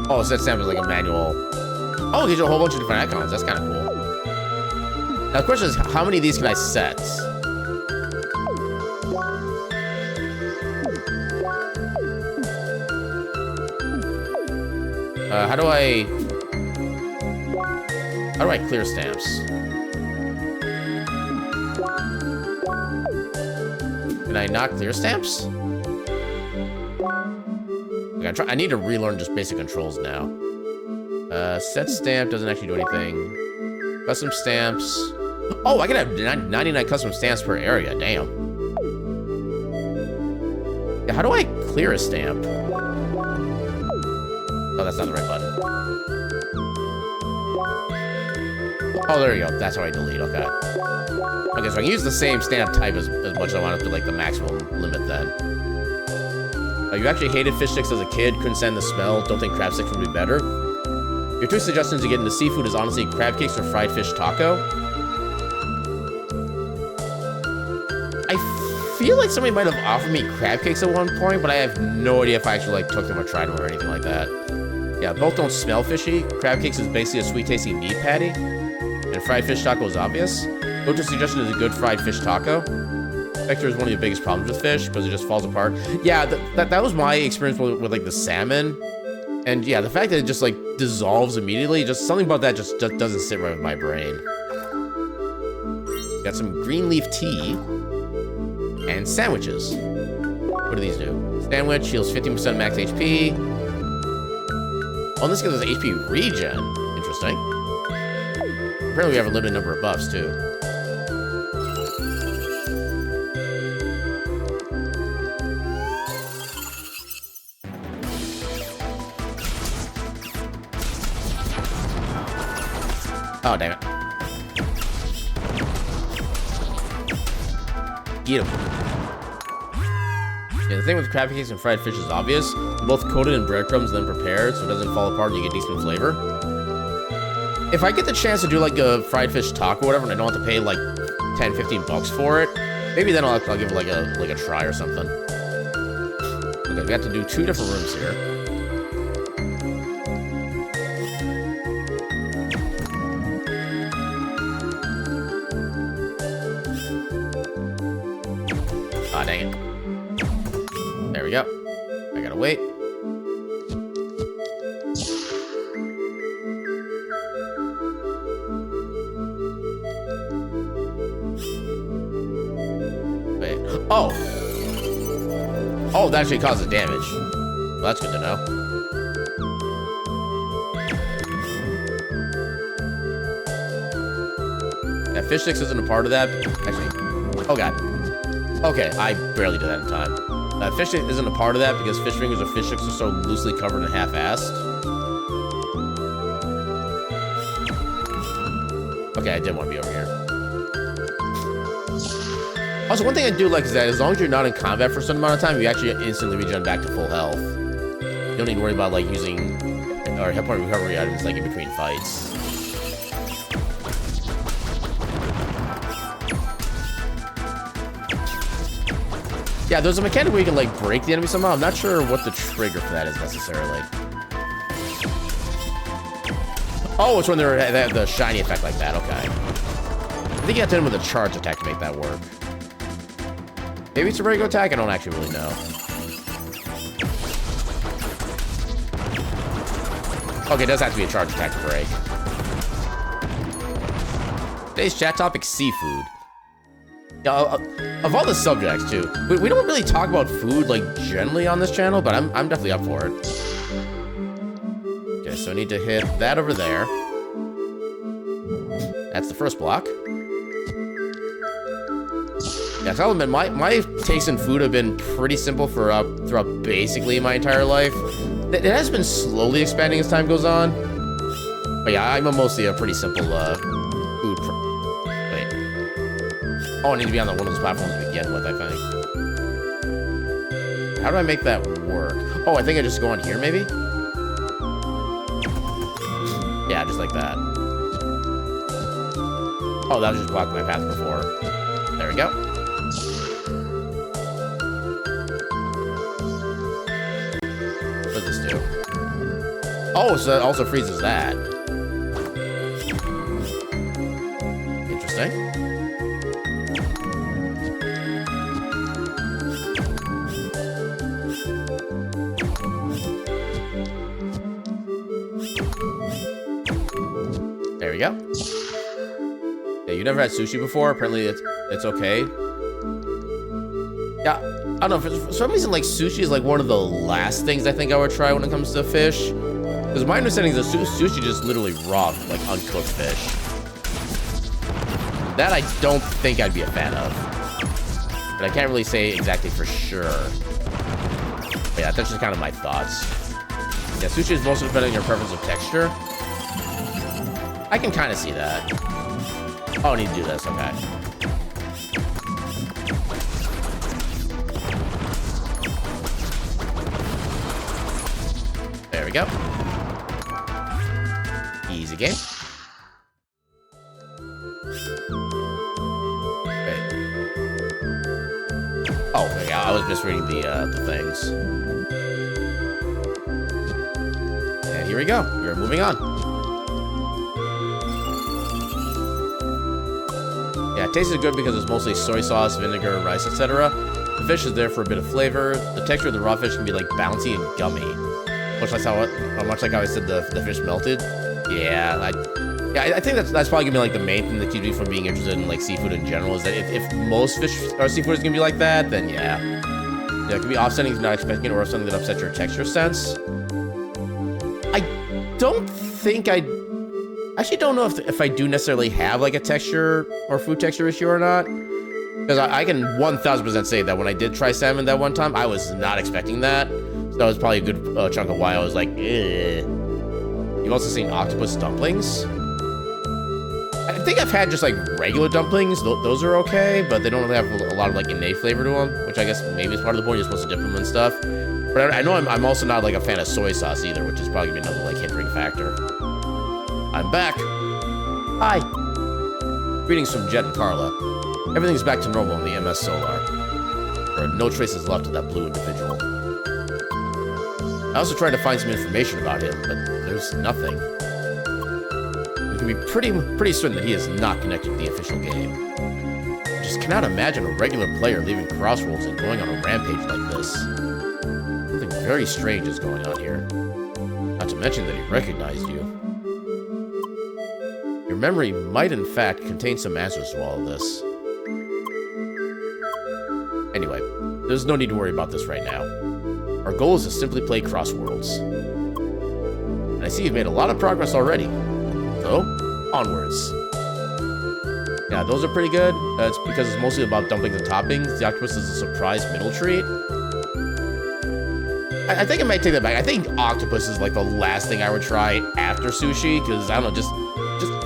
Oh, so that sounds like a manual. Oh, it gives you a whole bunch of different icons. That's kind of cool. Now the question is, how many of these can I set? How do I clear stamps? Can I not clear stamps? Okay, I need to relearn just basic controls now. Set stamp doesn't actually do anything. Custom stamps. Oh, I can have 99 custom stamps per area. Damn. Yeah, how do I clear a stamp? Oh, that's not the right button. Oh, there you go. That's how I delete. Okay. Okay, so I can use the same stamp type as much as I want up to like the maximum limit then. You actually hated fish sticks as a kid, couldn't stand the smell, don't think crab sticks would be better. Your two suggestions to get into seafood is honestly crab cakes or fried fish taco. I feel like somebody might have offered me crab cakes at one point, but I have no idea if I actually like took them or tried them or anything like that. Yeah, both don't smell fishy. Crab cakes is basically a sweet tasting meat patty, and fried fish taco is obvious. Go-to suggestion is a good fried fish taco. Vector is one of the biggest problems with fish because it just falls apart. Yeah, that was my experience with like the salmon. And yeah, the fact that it just like dissolves immediately, just something about that just doesn't sit right with my brain. Got some green leaf tea and sandwiches. What do these do? Sandwich heals 15% max HP. Oh, this gives us HP regen. Interesting. Apparently we have a limited number of buffs too. Oh, damn it. Eat them. Yeah, the thing with crab cakes and fried fish is obvious. They're both coated in breadcrumbs and then prepared, so it doesn't fall apart and you get decent flavor. If I get the chance to do like a fried fish taco or whatever, and I don't have to pay like 10, 15 bucks for it, maybe then I'll give it like a try or something. Okay, we have to do 2 different rooms here. Ah, dang it. There we go. I gotta wait. Wait. Oh! Oh, that actually causes damage. Well, that's good to know. Yeah, fish sticks isn't a part of that. Actually, oh god. Okay, I barely did that in time. Fish stick isn't a part of that because fish fingers or fish sticks are so loosely covered and half-assed. Okay, I did want to be over here. Also, one thing I do like is that as long as you're not in combat for a certain amount of time, you actually instantly regen back to full health. You don't need to worry about like using or hit point recovery items like in between fights. Yeah, there's a mechanic where you can like break the enemy somehow. I'm not sure what the trigger for that is necessarily. Oh, it's when they have the shiny effect like that. Okay. I think you have to hit him with a charge attack to make that work. Maybe it's a regular attack. I don't actually really know. Okay, it does have to be a charge attack to break. Today's chat topic: seafood. Yeah, of all the subjects too, we don't really talk about food like generally on this channel, but I'm definitely up for it. Okay, so I need to hit that over there. That's the first block. Yeah, I'll admit, my tastes in food have been pretty simple throughout basically my entire life. It has been slowly expanding as time goes on. But yeah, I'm mostly a pretty simple food. Wait. Oh, I need to be on one of those platforms to begin with, I think. How do I make that work? Oh, I think I just go on here, maybe? Yeah, just like that. Oh, that was just blocked my path before. There we go. What does this do? Oh, so that also freezes that. Interesting. There we go. Yeah, you never had sushi before. Apparently, it's okay. Yeah, I don't know. For some reason, like sushi is like one of the last things I think I would try when it comes to fish. Because my understanding is that sushi just literally raw, like uncooked fish. That I don't think I'd be a fan of. But I can't really say exactly for sure. But yeah, that's just kind of my thoughts. Yeah, sushi is mostly depending on your preference of texture. I can kind of see that. Oh, I need to do this. Okay. There we go. Easy game. Okay. Oh, okay, I was misreading the things. And here we go. We're moving on. Yeah, it tastes good because it's mostly soy sauce, vinegar, rice, etc. The fish is there for a bit of flavor. The texture of the raw fish can be like bouncy and gummy. Much like how I said the fish melted. Yeah, I think that's probably gonna be like the main thing that keeps me from being interested in like seafood in general. Is that if most fish or seafood is gonna be like that, then yeah, it can be offsetting if you're not expecting it, or something that upsets your texture sense. I don't think I actually don't know if I do necessarily have like a texture or food texture issue or not. Because I can 1000% say that when I did try salmon that one time, I was not expecting that. So that was probably a good chunk of why I was like, eh. You've also seen octopus dumplings. I think I've had just like regular dumplings. Those are okay, but they don't really have a lot of like innate flavor to them, which I guess maybe is part of the point. You're supposed to dip them and stuff. But I know I'm also not like a fan of soy sauce either, which is probably gonna be another like hindering factor. I'm back. Hi. Greetings from Jet and Carla. Everything's back to normal in the MS Solar. There are no traces left of that blue individual. I also tried to find some information about him, but there's nothing. We can be pretty certain that he is not connected to the official game. Which is just cannot imagine a regular player leaving Crossroads and going on a rampage like this. Something very strange is going on here. Not to mention that he recognized you. Your memory might in fact contain some answers to all of this. Anyway, there's no need to worry about this right now. Our goal is to simply play Crossworlds. And I see you've made a lot of progress already. So, onwards. Yeah, those are pretty good. It's because it's mostly about dumping the toppings. The octopus is a surprise middle treat. I think I might take that back. I think octopus is like the last thing I would try after sushi, because I don't know, just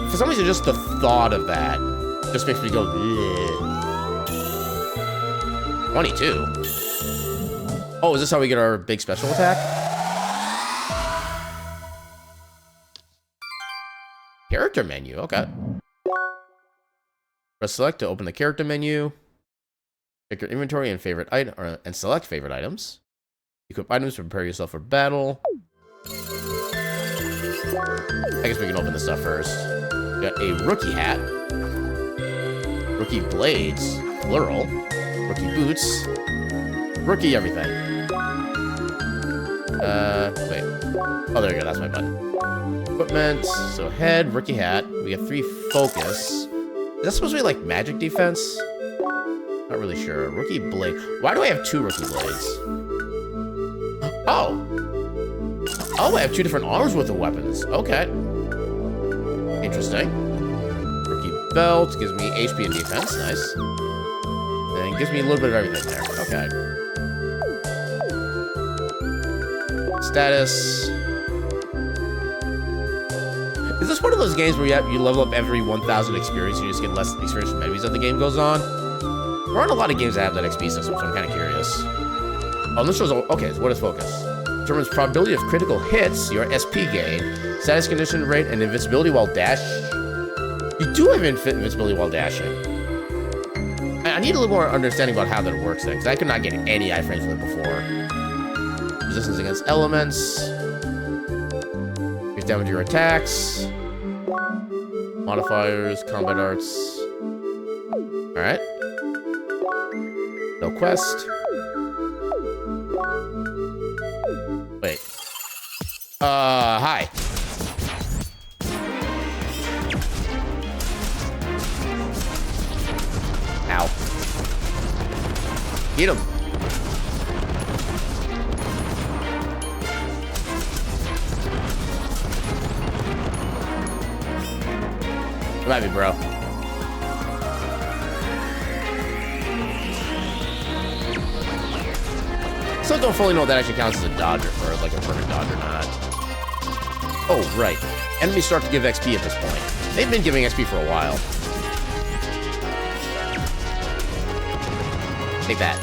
for some reason, just the thought of that just makes me go, bleh. 22. Oh, is this how we get our big special attack? Character menu, okay. Press select to open the character menu. Check your inventory and favorite item, and select favorite items. Equip items to prepare yourself for battle. I guess we can open this stuff first. We got a rookie hat. Rookie blades, plural. Rookie boots. Rookie everything. Wait. Oh, there we go, that's my button. Equipment, so head, rookie hat. We get 3 focus. Is that supposed to be like magic defense? Not really sure. Rookie blade. Why do I have 2 rookie blades? Oh! Oh, I have 2 different arms with the weapons. Okay. Interesting. Rookie belt gives me HP and defense. Nice. And gives me a little bit of everything there. Okay. Status. Is this one of those games where you level up every 1,000 experience and you just get less experience from enemies as the game goes on? There aren't a lot of games that have that XP system, so I'm kind of curious. Oh, this shows... Okay, so what is focus? Determines probability of critical hits, your SP gain, status condition rate, and invincibility while dash. You do have invincibility while dashing. I need a little more understanding about how that works then, because I could not get any iframes with it before. Resistance against elements. Increase damage to your attacks. Modifiers, combat arts. Alright. No quest. Wait. Hi. Ow. Get him. Come at me, bro. Still don't fully know if that actually counts as a dodge or like a perfect dodge or not. Oh, right. Enemies start to give XP at this point. They've been giving XP for a while. Take that.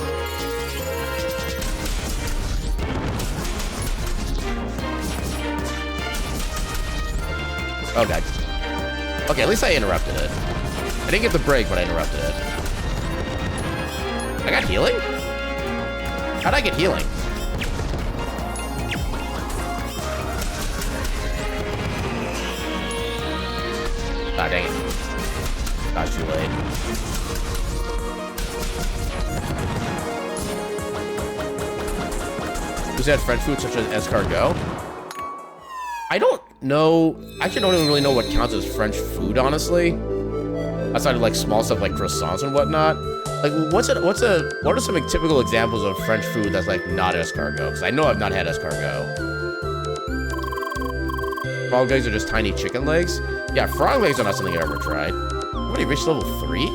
Okay. Okay, at least I interrupted it. I didn't get the break, but I interrupted it. I got healing? How'd I get healing? Ah, dang it. Got too late. Who's had French food such as escargot? I don't know. I actually don't even really know what counts as French food, honestly. Outside of like small stuff like croissants and whatnot. Like, what are some typical examples of French food that's like not escargot? Because I know I've not had escargot. Frog legs are just tiny chicken legs? Yeah, frog legs are not something I've ever tried. I've already reached level 3?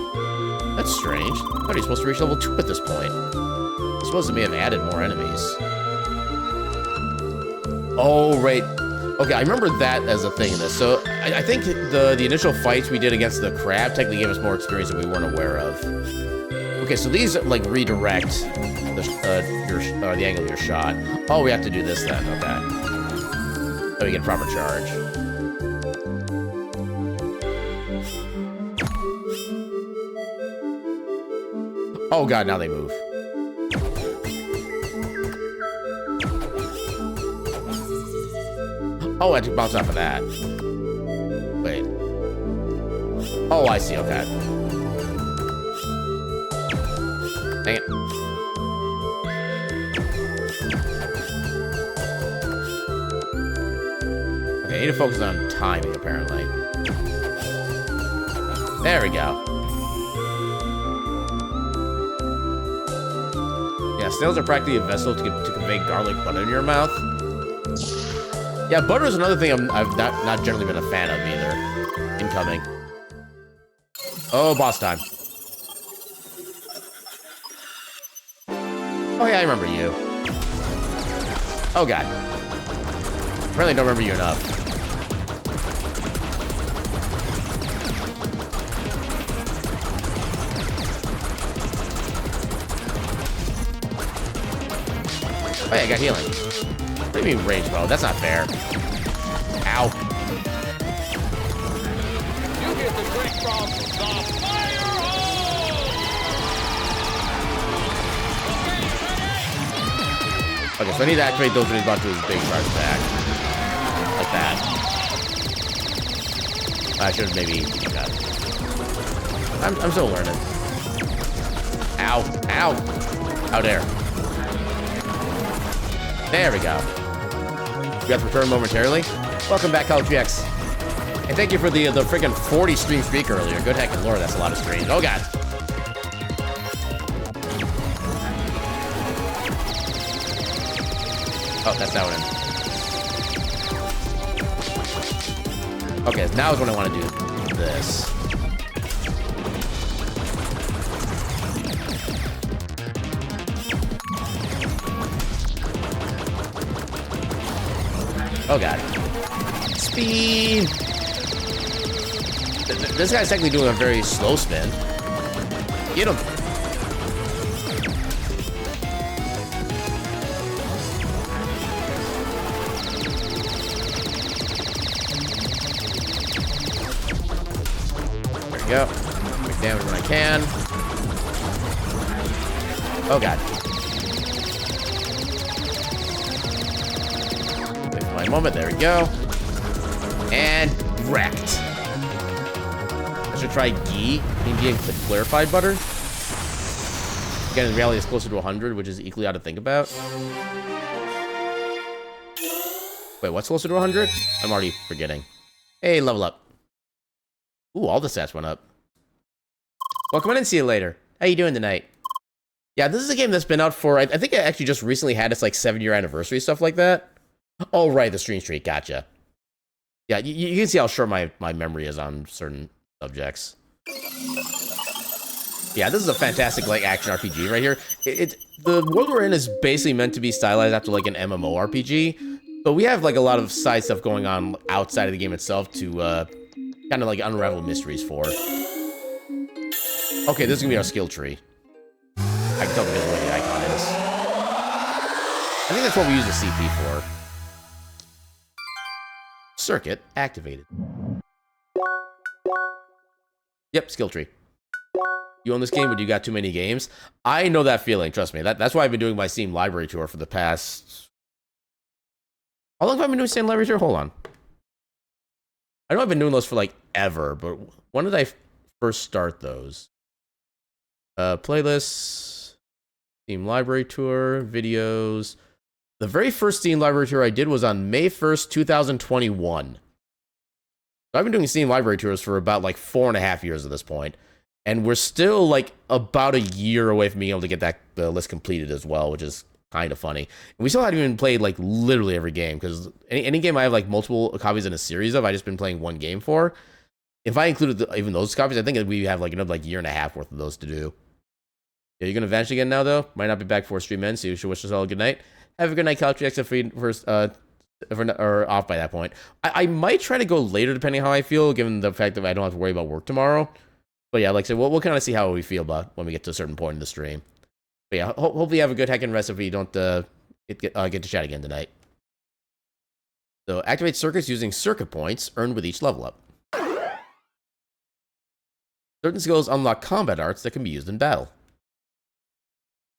That's strange. I thought you're supposed to reach level 2 at this point. I suppose they may have added more enemies. Oh, right. Okay, I remember that as a thing in this. So I think the initial fights we did against the crab technically gave us more experience that we weren't aware of. Okay, so these like redirect the angle of your shot. Oh, we have to do this then. Okay. Oh, we get proper charge. Oh god, now they move. Oh, I had to bounce off of that. Wait. Oh, I see. Okay. Dang it. Okay, I need to focus on timing, apparently. There we go. Yeah, snails are practically a vessel to convey garlic butter in your mouth. Yeah, butter is another thing I've not generally been a fan of either. Incoming. Oh, boss time. Oh yeah, I remember you. Oh god. Apparently don't remember you enough. Oh yeah, I got healing. What do you mean range mode? That's not fair. Ow. You get the drink from the fire hole! Okay, so I need to activate those when he's about to do his big charge attack. Like that. I should have maybe... Okay. I'm still learning. Ow. Ow. How dare. There we go. You have to return momentarily. Welcome back, CollegeX. And thank you for the freaking 40 stream streak earlier. Good heck and lord, that's a lot of streams. Oh god. Oh, that's that one. Okay, now is when I want to do this. Oh god. Speed! This guy's technically doing a very slow spin. Get him! There we go. Make damage when I can. Oh god. Moment, there we go. And wrecked. I should try ghee. Indian clarified butter. Again, in reality, it's closer to 100, which is equally odd to think about. Wait, what's closer to 100? I'm already forgetting. Hey, level up. Ooh, all the stats went up. Well, come on in and see you later. How you doing tonight? Yeah, this is a game that's been out for, I think it actually just recently had its like 7-year anniversary, stuff like that. Oh, right, the stream streak, gotcha. Yeah, you can see how short my memory is on certain subjects. Yeah, this is a fantastic, like, action RPG right here. The world we're in is basically meant to be stylized after, like, an MMORPG, but we have, like, a lot of side stuff going on outside of the game itself to, kind of, like, unravel mysteries for. Okay, this is gonna be our skill tree. I can tell because of what the icon is. I think that's what we use the CP for. Circuit activated. Yep, skill tree. You own this game, but you got too many games. I know that feeling, trust me. That's why I've been doing my Steam library tour for the past... How long have I been doing Steam library tour? Hold on. I know I've been doing those for like ever, but when did I first start those? Playlists, Steam library tour, videos... The very first Steam library tour I did was on May 1st, 2021. So I've been doing Steam library tours for about like 4.5 years at this point. And we're still like about a year away from being able to get that list completed as well, which is kind of funny. And we still haven't even played like literally every game, because any game I have like multiple copies in a series of, I just been playing one game for. If I included even those copies, I think we have like another like 1.5 years worth of those to do. Yeah, you're going to vanish again now though? Might not be back for stream ends, so you should wish us all a good night. Have a good night, CollegeX, or off by that point. I might try to go later, depending on how I feel, given the fact that I don't have to worry about work tomorrow. But yeah, like I said, we'll kind of see how we feel about when we get to a certain point in the stream. But yeah, hopefully you have a good heckin' rest if we don't get to chat again tonight. So activate circuits using circuit points earned with each level up. Certain skills unlock combat arts that can be used in battle.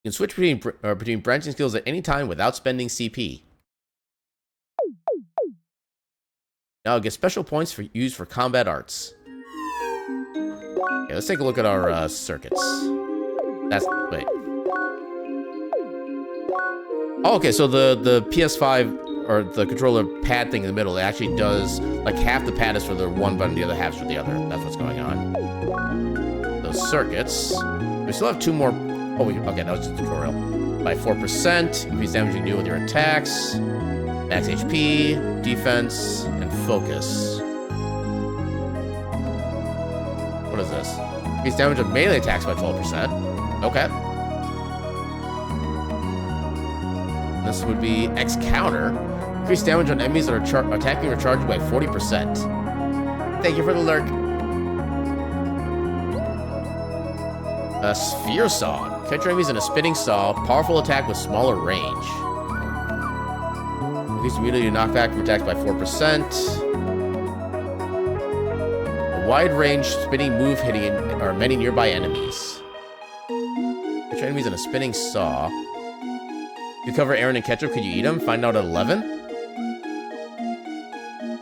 You can switch between branching skills at any time without spending CP. Now get special points used for combat arts. Okay, let's take a look at our circuits. Wait. Oh, okay, so the PS5 or the controller pad thing in the middle, it actually does, like, half the pad is for the one button, the other half's for the other. That's what's going on. Those circuits. We still have 2 more. Oh, okay, that was just a tutorial. By 4%, increase damage you do with your attacks, max HP, defense, and focus. What is this? Increase damage of melee attacks by 12%. Okay. This would be X counter. Increase damage on enemies that are attacking or charging by 40%. Thank you for the lurk. A sphere saw. Catch your enemies in a spinning saw. Powerful attack with smaller range. Increase immunity to knockback from attacks by 4%. A wide range spinning move hitting many nearby enemies. Catch your enemies in a spinning saw. You cover Aaron and ketchup, could you eat them? Find out at 11?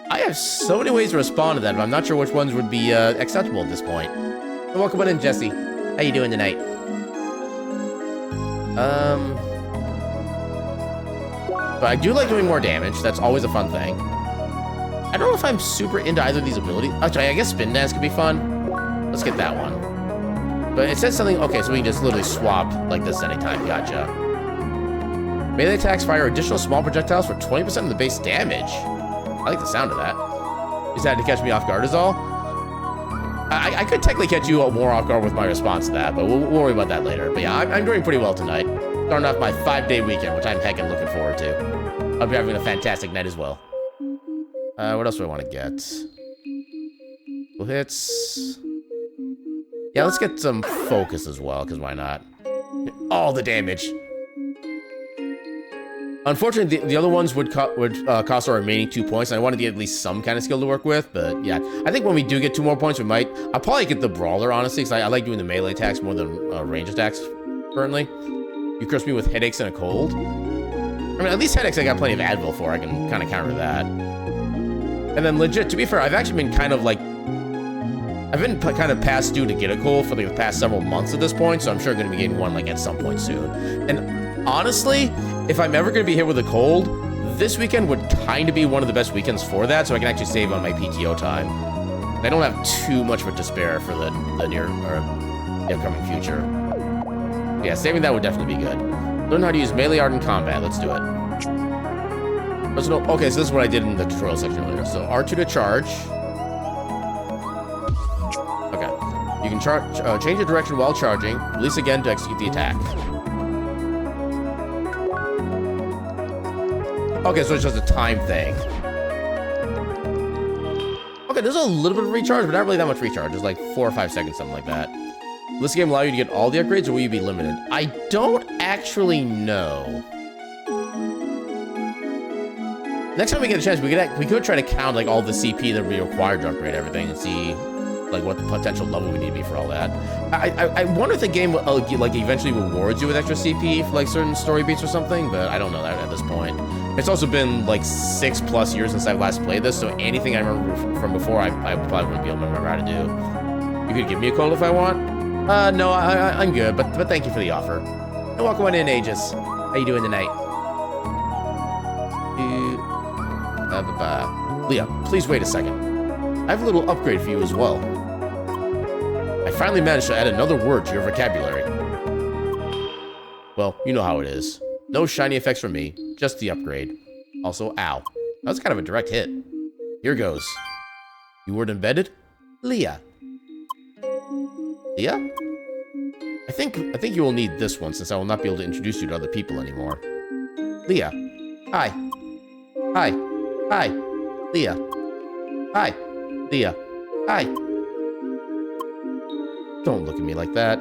I have so many ways to respond to that, but I'm not sure which ones would be acceptable at this point. And welcome on in, Jesse. How you doing tonight? But I do like doing more damage. That's always a fun thing. I don't know if I'm super into either of these abilities. Actually, I guess spin dance could be fun. Let's get that one. But it says something, okay, so we can just literally swap like this anytime. Gotcha. Melee attacks fire additional small projectiles for 20% of the base damage. I like the sound of that. Is that to catch me off guard is all? I could technically catch you more off guard with my response to that, but we'll worry about that later. But yeah, I'm doing pretty well tonight. Starting off my 5-day weekend, which I'm heckin' looking forward to. I'll be having a fantastic night as well. What else do I want to get? Full hits. Yeah, let's get some focus as well, because why not? All the damage. Unfortunately, the other ones would cost our remaining 2 points, and I wanted to get at least some kind of skill to work with, but yeah. I think when we do get 2 more points, I'll probably get the Brawler, honestly, because I like doing the melee attacks more than range attacks, currently. You curse me with headaches and a cold. I mean, at least headaches I got plenty of Advil for, I can kind of counter that. And then legit, to be fair, I've actually been kind of like, I've been kind of past due to get a cold for the past several months at this point, so I'm sure I'm going to be getting one like at some point soon. And honestly, if I'm ever going to be hit with a cold, this weekend would kind of be one of the best weekends for that, so I can actually save on my PTO time. I don't have too much of a despair for the near or the upcoming future. Yeah, saving that would definitely be good. Learn how to use melee art in combat. Let's do it. Okay, so this is what I did in the tutorial section earlier. So R2 to charge. Okay. You can change the direction while charging. Release again to execute the attack. Okay, so it's just a time thing. Okay, there's a little bit of recharge, but not really that much recharge. It's like 4 or 5 seconds, something like that. Will this game allow you to get all the upgrades, or will you be limited? I don't actually know. Next time we get a chance, we could try to count like all the CP that would be required to upgrade everything and see like what the potential level we need to be for all that. I wonder if the game like eventually rewards you with extra CP for like certain story beats or something, but I don't know that at this point. It's also been like 6+ years since I've last played this, so anything I remember from before, I probably wouldn't be able to remember how to do. You could give me a code if I want. No, I'm good, but thank you for the offer. And welcome on in, Aegis. How you doing tonight? Leah, please wait a second. I have a little upgrade for you as well. I finally managed to add another word to your vocabulary. Well, you know how it is. No shiny effects from me, just the upgrade. Also, ow. That was kind of a direct hit. Here goes. You word embedded? Leah. Leah? I think you will need this one since I will not be able to introduce you to other people anymore. Leah. Hi. Hi. Hi. Leah. Hi. Leah. Hi. Don't look at me like that.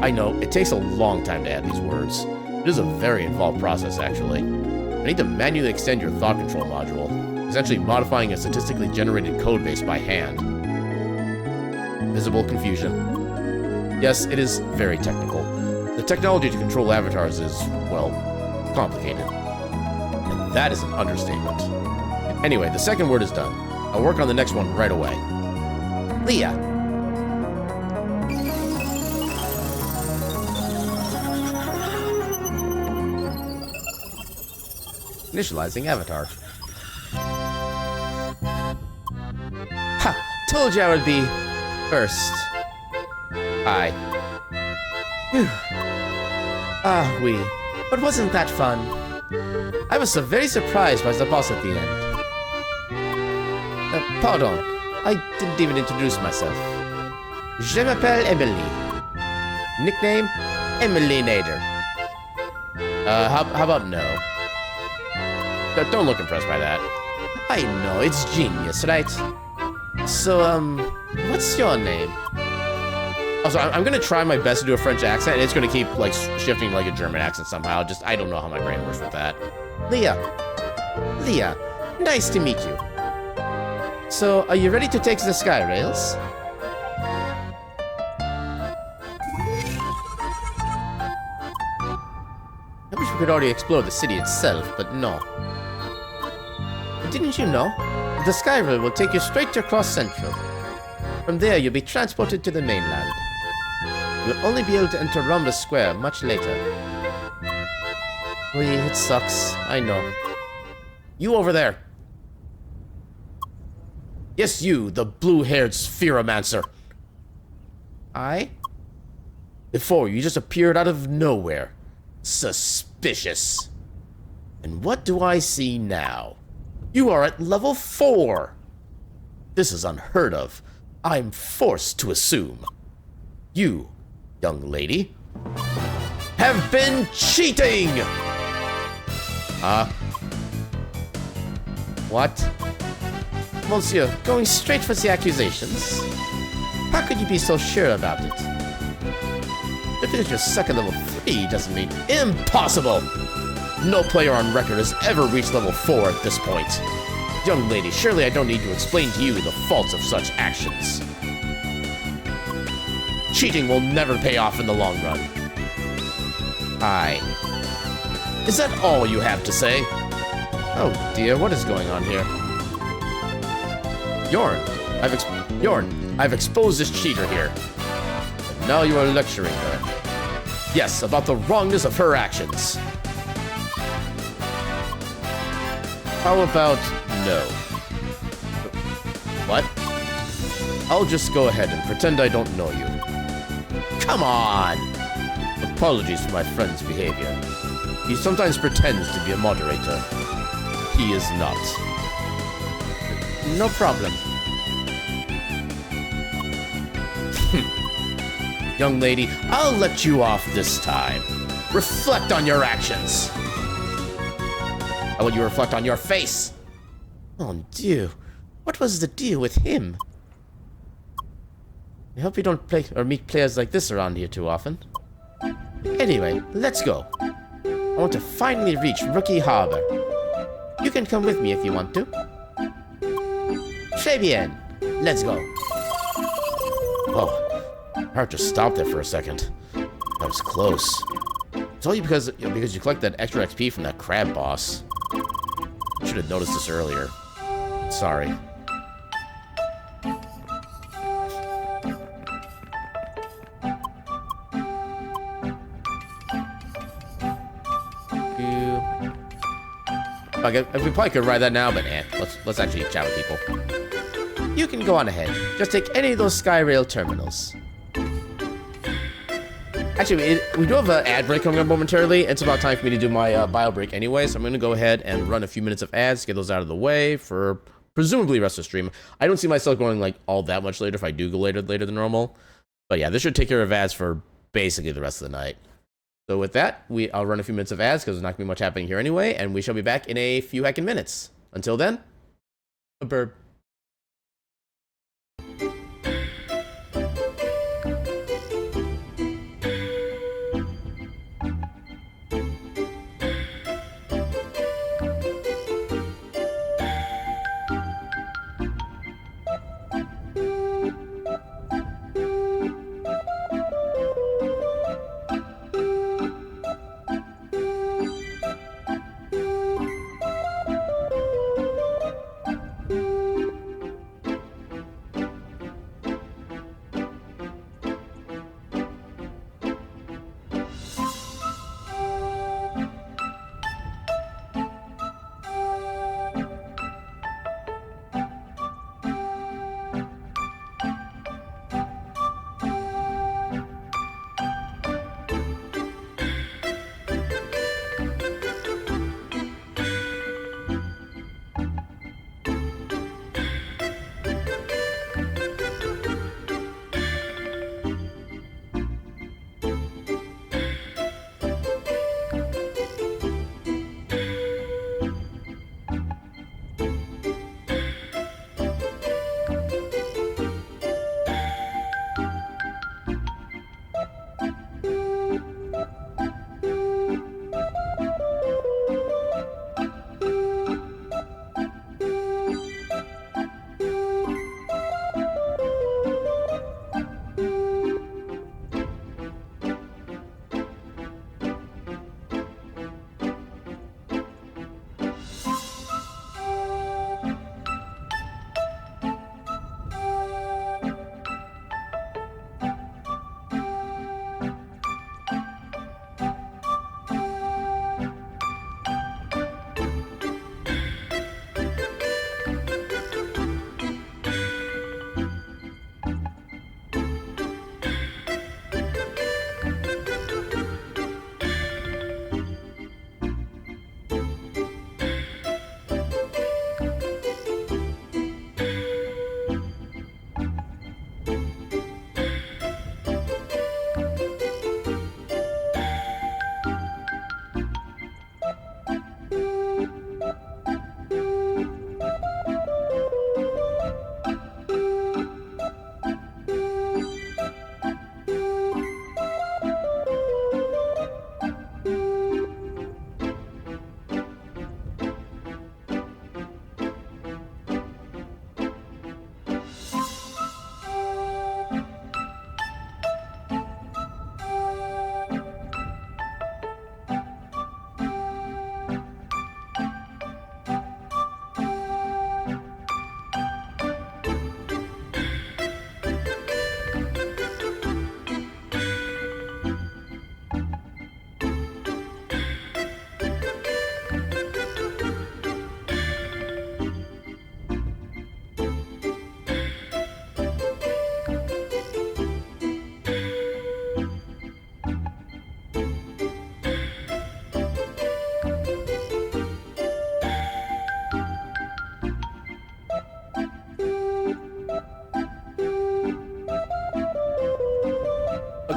I know, it takes a long time to add these words. It is a very involved process, actually. I need to manually extend your thought control module, essentially modifying a statistically generated code base by hand. Visible confusion. Yes, it is very technical. The technology to control avatars is, well, complicated. And that is an understatement. Anyway, the second word is done. I'll work on the next one right away. Leah. Initializing avatar. Ha! Told you I would be first. Hi. Phew. Ah, oui. But wasn't that fun? I was so very surprised by the boss at the end. Pardon. I didn't even introduce myself. Je m'appelle Emily. Nickname? Emily Nader. How about no? Don't look impressed by that. I know, it's genius, right? So, what's your name? Also, I'm gonna try my best to do a French accent, and it's gonna keep, like, shifting like a German accent somehow. Just, I don't know how my brain works with that. Leah. Leah, nice to meet you. So, are you ready to take the sky rails? I wish we could already explore the city itself, but no. Didn't you know? The sky rail will take you straight to Cross Central. From there, you'll be transported to the mainland. You'll only be able to enter Rhombus Square much later. Lee, it sucks. I know. You over there. Yes, you, the blue-haired Spheromancer. I? Before, you just appeared out of nowhere. Suspicious. And what do I see now? You are at level 4. This is unheard of. I'm forced to assume. You, young lady, have been cheating! What? Monsieur, going straight for the accusations? How could you be so sure about it? To finish your second level 3 doesn't mean impossible! No player on record has ever reached level 4 at this point. Young lady, surely I don't need to explain to you the faults of such actions. Cheating will never pay off in the long run. Aye. Is that all you have to say? Oh dear, what is going on here? Yorn, I've exposed this cheater here. And now you are lecturing her. Yes, about the wrongness of her actions. How about no? What? I'll just go ahead and pretend I don't know you. Come on! Apologies for my friend's behavior. He sometimes pretends to be a moderator. He is not. No problem. Young lady, I'll let you off this time. Reflect on your actions. I want you to reflect on your face. Oh, dear. What was the deal with him? I hope you don't play or meet players like this around here too often. Anyway, let's go. I want to finally reach Rookie Harbor. You can come with me if you want to. Très bien. Let's go. Oh, heart just stopped there for a second. That was close. It's only because you collect that extra XP from that crab boss. I should have noticed this earlier. Sorry. Okay, we probably could ride that now, but let's actually chat with people. You can go on ahead. Just take any of those Skyrail terminals. Actually, we do have an ad break coming up momentarily. It's about time for me to do my bio break anyway, so I'm going to go ahead and run a few minutes of ads, get those out of the way for presumably the rest of the stream. I don't see myself going like all that much later if I do go later than normal. But yeah, this should take care of ads for basically the rest of the night. So with that, I'll run a few minutes of ads because there's not going to be much happening here anyway, and we shall be back in a few heckin' minutes. Until then, a burp.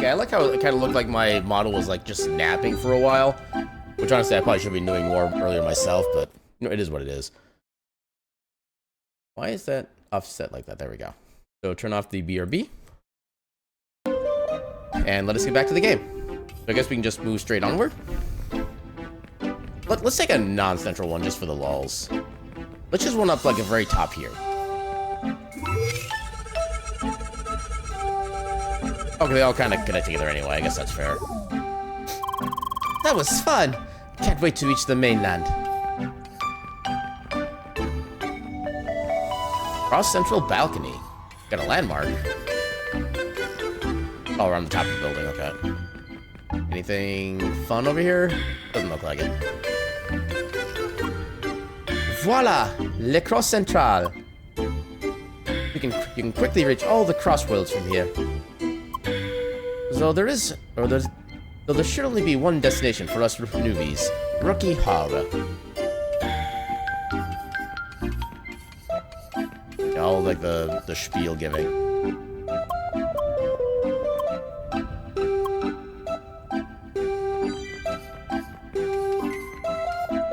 Okay, I like how it kind of looked like my model was like just napping for a while. Which honestly, I probably should be doing more earlier myself, but you know, it is what it is. Why is that offset like that? There we go. So turn off the BRB. And let us get back to the game. So I guess we can just move straight onward. Let's take a non-central one just for the lulz. Let's just one up like a very top here. Okay, they all kind of connect together anyway. I guess that's fair. That was fun. Can't wait to reach the mainland. Cross central balcony. Got a landmark. Oh, we're on the top of the building. Okay. Anything fun over here? Doesn't look like it. Voila! Le Cross Central. You can quickly reach all the cross worlds from here. Though there should only be one destination for us newbies, Rookie Harbor. All like the spiel giving.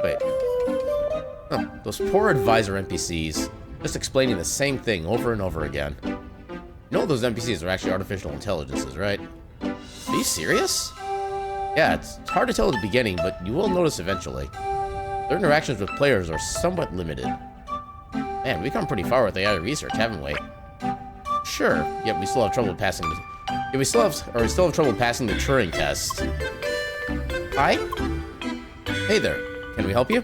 Wait. Oh, those poor advisor NPCs, just explaining the same thing over and over again. You know those NPCs are actually artificial intelligences, right? Are you serious? Yeah, it's hard to tell at the beginning, but you will notice eventually. Their interactions with players are somewhat limited. Man, we've come pretty far with AI research, haven't we? Sure, yet we still have trouble passing the... we still have trouble passing the Turing test. Hi? Hey there, can we help you?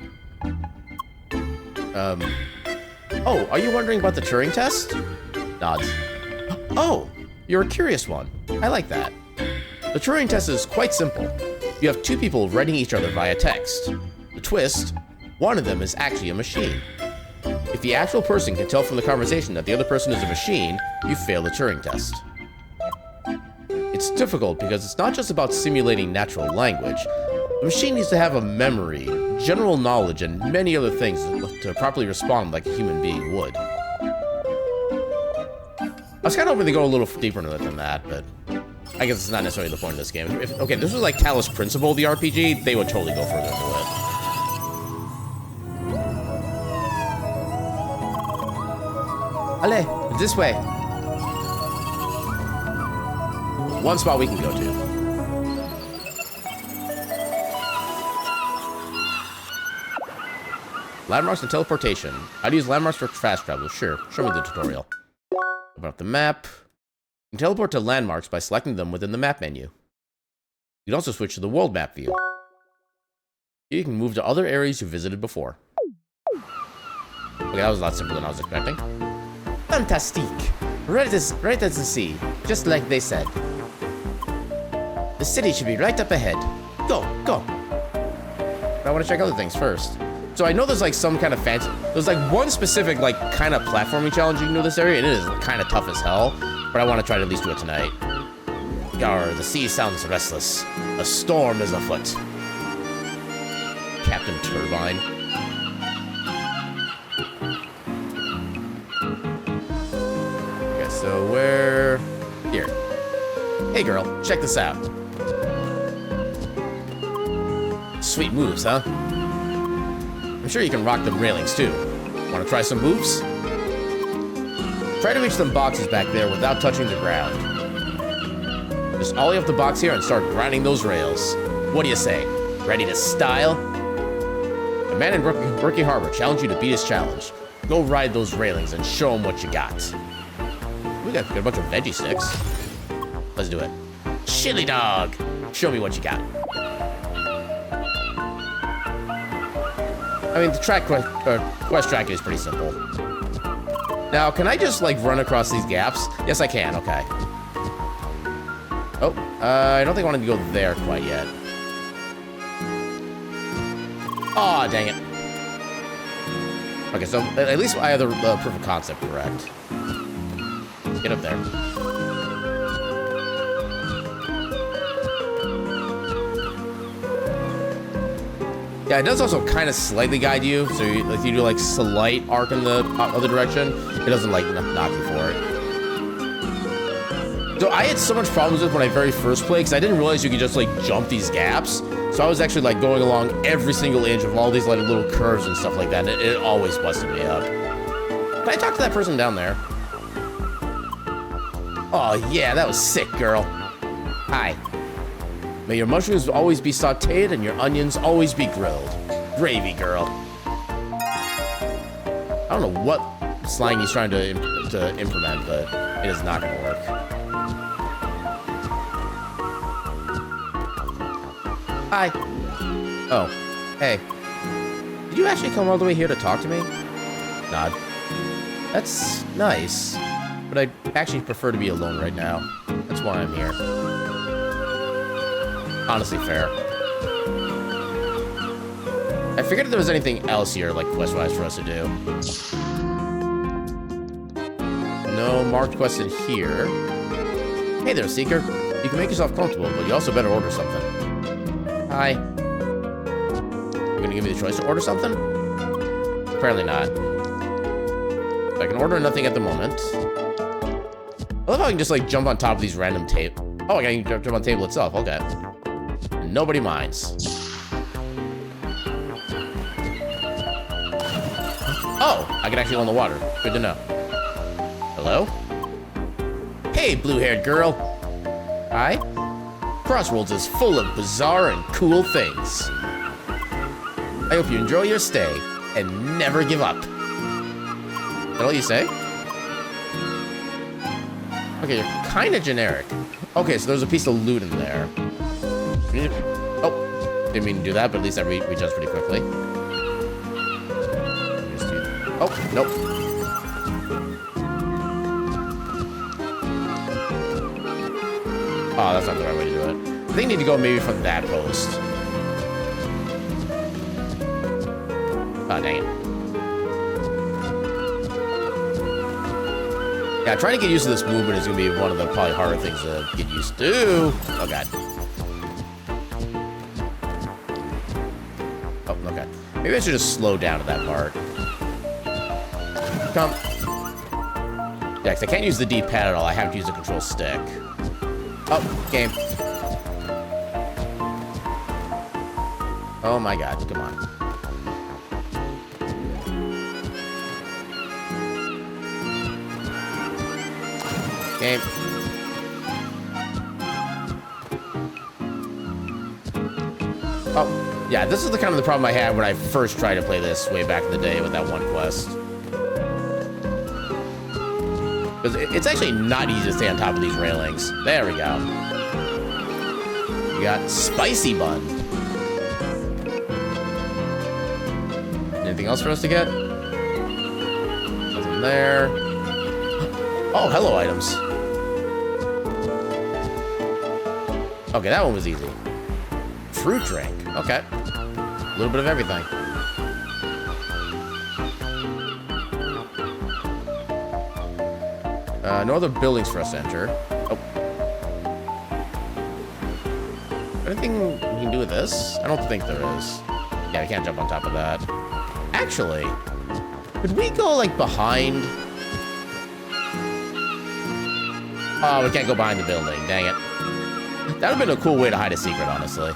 Oh, are you wondering about the Turing test? Nods. Oh, you're a curious one. I like that. The Turing test is quite simple. You have two people writing each other via text. The twist, one of them is actually a machine. If the actual person can tell from the conversation that the other person is a machine, you fail the Turing test. It's difficult because it's not just about simulating natural language. The machine needs to have a memory, general knowledge, and many other things to properly respond like a human being would. I was kind of hoping to go a little deeper into it than that, but I guess it's not necessarily the point of this game. Okay, if this was like Talos Principle, the RPG, they would totally go further into it. Allez, this way. One spot we can go to. Landmarks and teleportation. How to use landmarks for fast travel? Sure, show me the tutorial. Open up the map. You can teleport to landmarks by selecting them within the map menu. You can also switch to the world map view. Here you can move to other areas you visited before. Okay, that was a lot simpler than I was expecting. Fantastique! Right as the sea, just like they said. The city should be right up ahead. Go, go! But I want to check other things first. So I know there's like some kind of fancy... There's like one specific like kind of platforming challenge you can do in this area, and it is kind of tough as hell. But I want to try to at least do it tonight. Yarr, the sea sounds restless. A storm is afoot. Captain Turbine. Okay, so we're... Here. Hey girl, check this out. Sweet moves, huh? I'm sure you can rock them railings too. Want to try some moves? Try to reach them boxes back there without touching the ground. Just ollie up the box here and start grinding those rails. What do you say? Ready to style? The man in Rookie Harbor challenged you to beat his challenge. Go ride those railings and show him what you got. We got a bunch of veggie sticks. Let's do it. Chili dog! Show me what you got. I mean, the quest track is pretty simple. Now, can I just, like, run across these gaps? Yes, I can. Okay. Oh, I don't think I wanted to go there quite yet. Aw, dang it. Okay, so at least I have the proof of concept correct. Let's get up there. Yeah, it does also kind of slightly guide you, so if you do like slight arc in the other direction, it doesn't like knock you for it. So I had so much problems with when I very first played, because I didn't realize you could just, like, jump these gaps. So I was actually, like, going along every single inch of all these, like, little curves and stuff like that, and it always busted me up. Can I talk to that person down there? Oh, yeah, that was sick, girl. Hi. May your mushrooms always be sauteed and your onions always be grilled. Gravy, girl. I don't know what slang he's trying to implement, but it is not going to work. Hi. Oh, hey. Did you actually come all the way here to talk to me? Nod. That's nice, but I'd actually prefer to be alone right now. That's why I'm here. Honestly, fair. I figured if there was anything else here, like quest-wise, for us to do. No marked quest in here. Hey there, Seeker. You can make yourself comfortable, but you also better order something. Hi. You're gonna give me the choice to order something? Apparently not. I can order nothing at the moment. I love how I can just, like, jump on top of these random tape. Oh, I can jump on the table itself. Okay. Nobody minds. Oh, I can actually go in the water. Good to know. Hello? Hey, blue-haired girl. Hi? Crossroads is full of bizarre and cool things. I hope you enjoy your stay and never give up. Is that all you say? Okay, you're kind of generic. Okay, so there's a piece of loot in there. Oh, didn't mean to do that, but at least I readjust pretty quickly. Oh, nope. Oh, that's not the right way to do it. I think I need to go maybe from that post. Oh, dang it. Yeah, trying to get used to this movement is going to be one of the probably harder things to get used to. Oh, God. Oh, okay. Maybe I should just slow down at that part. Come. Yeah, because I can't use the D-pad at all. I have to use the control stick. Oh, game. Oh, my God. Come on. Game. Oh, yeah, this is the kind of the problem I had when I first tried to play this way back in the day with that one quest. Because it's actually not easy to stay on top of these railings. There we go. We got Spicy Bun. Anything else for us to get? Nothing there. Oh, hello items. Okay, that one was easy. Fruit drink. Okay. A little bit of everything. No other buildings for us to enter. Oh. Anything we can do with this? I don't think there is. Yeah, we can't jump on top of that. Actually, could we go, like, behind? Oh, we can't go behind the building. Dang it. That would have been a cool way to hide a secret, honestly.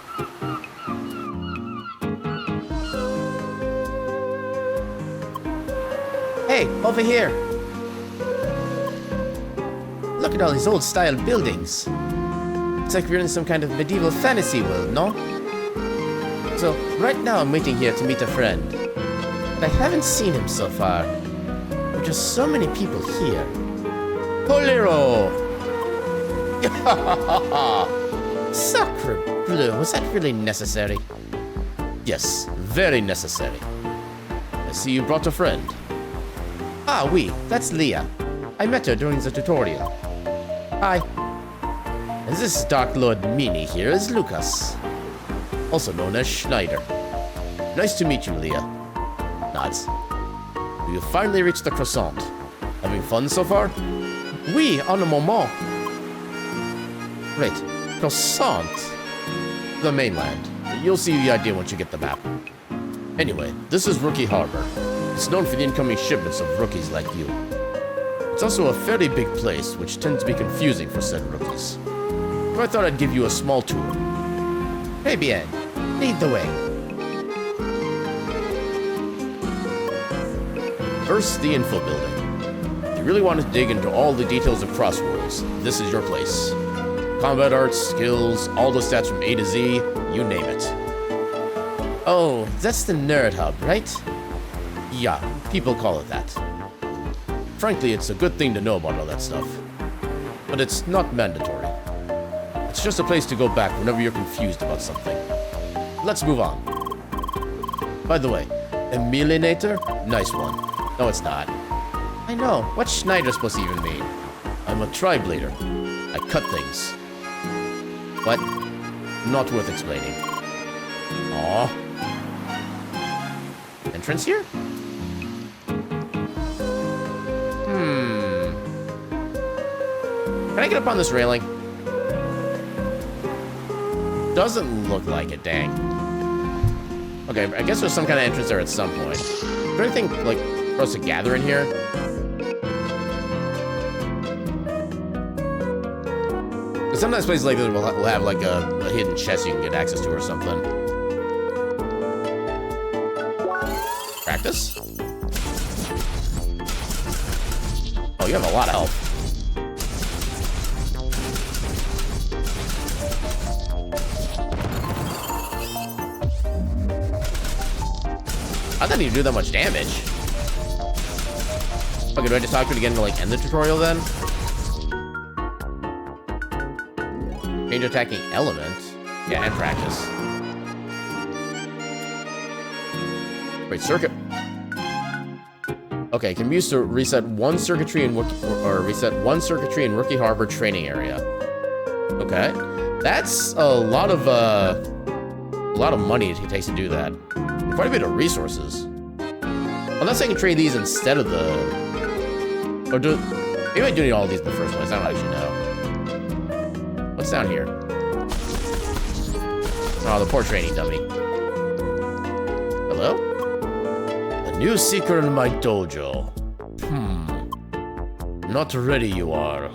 Hey, over here. Look at all these old-style buildings. It's like we're in some kind of medieval fantasy world, no? So, right now I'm waiting here to meet a friend. But I haven't seen him so far. There are just so many people here. Polero! Sacre bleu, was that really necessary? Yes, very necessary. I see you brought a friend. Ah, oui, that's Leah. I met her during the tutorial. Hi. And this Dark Lord Meanie here is Lucas, also known as Schneider. Nice to meet you, Leah. Nods. You finally reached the croissant. Having fun so far? Oui, en un moment. Right, croissant. The mainland. You'll see the idea once you get the map. Anyway, this is Rookie Harbor. It's known for the incoming shipments of rookies like you. It's also a fairly big place, which tends to be confusing for said rookies. So I thought I'd give you a small tour. Hey, bien. Lead the way. First, the info building. If you really want to dig into all the details of Crossworlds, this is your place. Combat arts, skills, all the stats from A to Z, you name it. Oh, that's the nerd hub, right? Yeah, people call it that. Frankly, it's a good thing to know about all that stuff. But it's not mandatory. It's just a place to go back whenever you're confused about something. Let's move on. By the way, Emilionator? Nice one. No, it's not. I know. What's Schneider supposed to even mean? I'm a tri-blader. I cut things. What? Not worth explaining. Aww. Entrance here? Can I get up on this railing? Doesn't look like it, dang. Okay, I guess there's some kind of entrance there at some point. Is there anything, like, for us to gather in here? Sometimes places like this will have, like, a hidden chest you can get access to or something. Practice? Oh, you have a lot of health. I didn't even do that much damage. Okay, do I just talk to it again to like end the tutorial then? Change attacking element. Yeah, and practice. Wait, circuit. Okay, can be used to reset one circuitry in reset one circuitry in Rookie Harbor training area. Okay, that's a lot of money it takes to do that. Quite a bit of resources. Unless I can trade these instead of the... Or do... Maybe I do need all of these in the first place. I don't actually know. What's down here? Oh, the poor training dummy. Hello? A new seeker in my dojo. Not ready you are.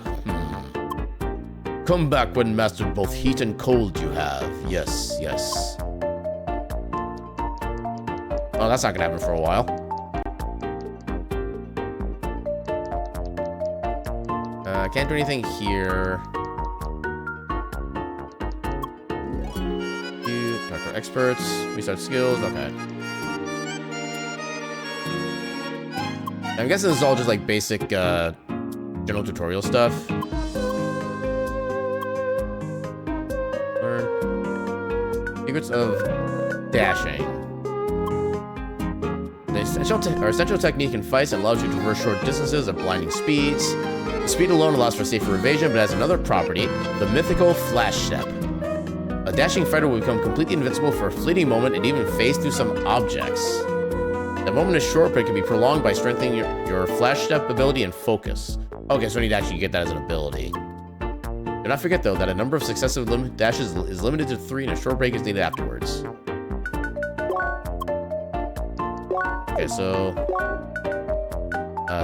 Come back when mastered both heat and cold you have. Yes, yes. Oh, that's not gonna happen for a while. Can't do anything here. Talk to experts. Restart skills. Okay. I'm guessing this is all just like basic general tutorial stuff. Learn secrets of dashing. The essential technique in fights that allows you to traverse short distances at blinding speeds. The speed alone allows for safer evasion, but has another property, the mythical flash step. A dashing fighter will become completely invincible for a fleeting moment and even phase through some objects. The moment is short, but it can be prolonged by strengthening your flash step ability and focus. Okay, so I need to actually get that as an ability. Do not forget, though, that a number of successive dashes is limited to 3 and a short break is needed afterwards. Okay, so...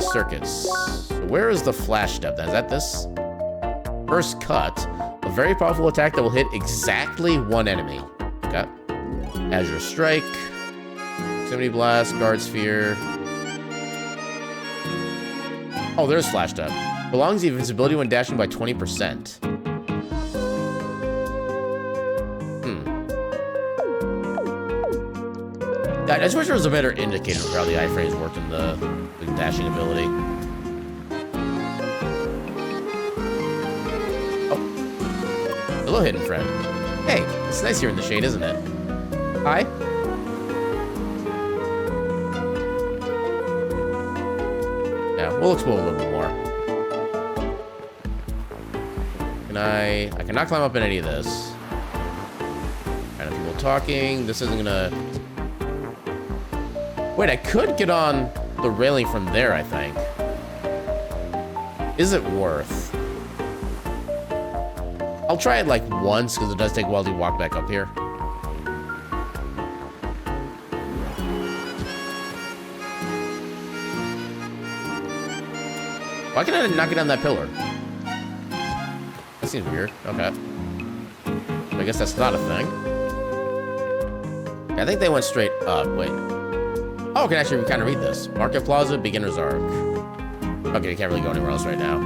circuits. So where is the flash step then? Is that this? First cut. A very powerful attack that will hit exactly one enemy. Okay. Azure Strike. Proximity Blast. Guard Sphere. Oh, there's flash step. Prolongs the invincibility when dashing by 20%. I just wish there was a better indicator of how the iframes worked in the dashing ability. Oh. Hello, hidden friend. Hey, it's nice here in the shade, isn't it? Hi. Yeah, we'll explore a little bit more. I cannot climb up in any of this. Random people talking. This isn't gonna... Wait, I could get on the railing from there, I think. Is it worth? I'll try it like once, because it does take a while to walk back up here. Why can I not get on that pillar? That seems weird. Okay. I guess that's not a thing. I think they went straight up. Wait. Oh, I can actually kind of read this. Market Plaza, Beginner's Arc. Okay, you can't really go anywhere else right now.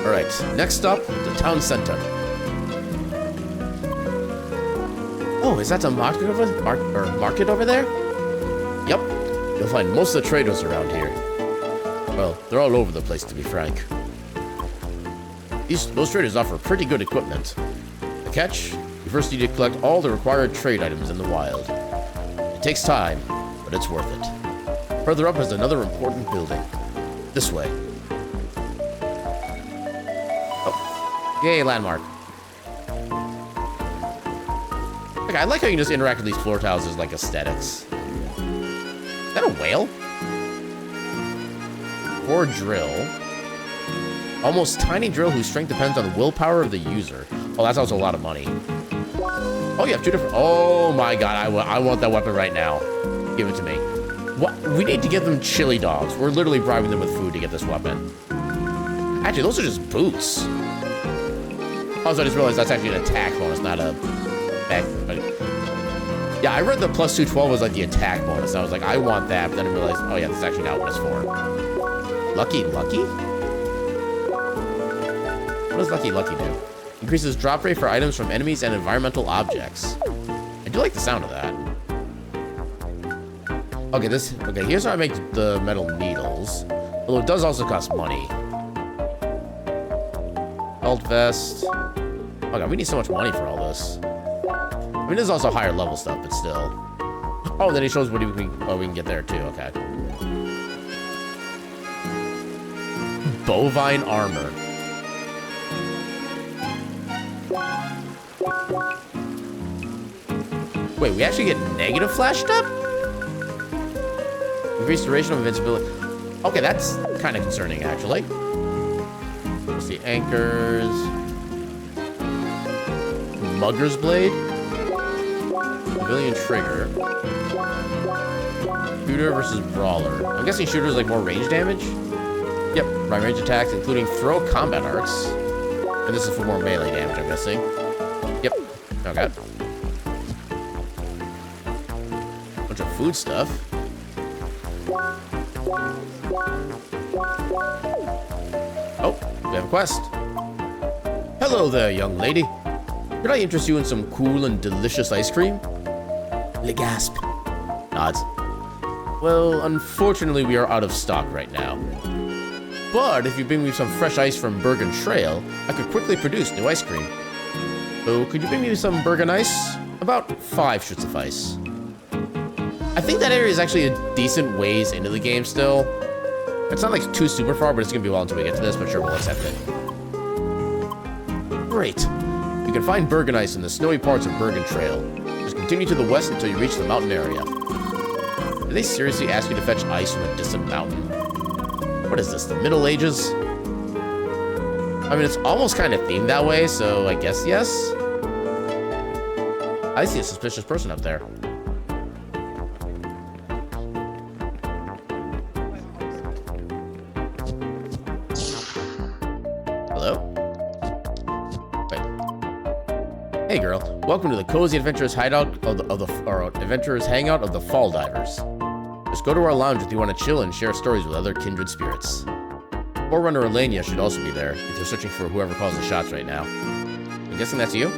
Alright, next up, the town center. Oh, is that the market over there? Yep. You'll find most of the traders around here. Well, they're all over the place, to be frank. Those traders offer pretty good equipment. The catch? You first need to collect all the required trade items in the wild. It takes time, but it's worth it. Further up is another important building. This way. Oh. Yay, landmark. Okay, I like how you can just interact with these floor tiles as like aesthetics. Is that a whale? Or drill. Almost tiny drill whose strength depends on the willpower of the user. Oh, that's also a lot of money. Oh, you have two different... Oh my god, I want that weapon right now. Give it to me. What? We need to give them chili dogs. We're literally bribing them with food to get this weapon. Actually, those are just boots. Also, I just realized that's actually an attack bonus, not a... Yeah, I read the plus 212 was like the attack bonus. And I was like, I want that, but then I realized, oh yeah, that's actually not what it's for. Lucky? What does Lucky do? Increases drop rate for items from enemies and environmental objects. I do like the sound of that. Okay, here's how I make the metal needles. Although it does also cost money. Belt vest. Oh god, we need so much money for all this. I mean, there's also higher level stuff, but still. Oh, then he shows what we can get there too. Okay. Bovine armor. Wait, we actually get negative flash step? Increased duration of invincibility. Okay, that's kind of concerning, actually. Let's see, anchors. Mugger's blade. Pavilion trigger. Shooter versus brawler. I'm guessing shooter is like more range damage. Yep, by range attacks, including throw combat arcs. And this is for more melee damage, I'm guessing. Yep. Okay. Bunch of food stuff. Oh, we have a quest. Hello there, young lady. Could I interest you in some cool and delicious ice cream? Gasp. Nods. Well, unfortunately, we are out of stock right now. But if you bring me some fresh ice from Bergen Trail, I could quickly produce new ice cream. So, could you bring me some Bergen ice? About 5 should suffice. I think that area is actually a decent ways into the game still. It's not like too super far, but it's gonna be a while until we get to this, but sure, we'll accept it. Great. You can find Bergen ice in the snowy parts of Bergen Trail. Just continue to the west until you reach the mountain area. Did they seriously ask you to fetch ice from a distant mountain? What is this, the Middle Ages? I mean, it's almost kind of themed that way, so I guess yes. I see a suspicious person up there. Hello? Wait. Hey girl, welcome to the cozy adventurous hideout adventurous hangout of the Fall Divers. Just go to our lounge if you want to chill and share stories with other kindred spirits. Forerunner Elenia should also be there if you're searching for whoever calls the shots right now. I'm guessing that's you?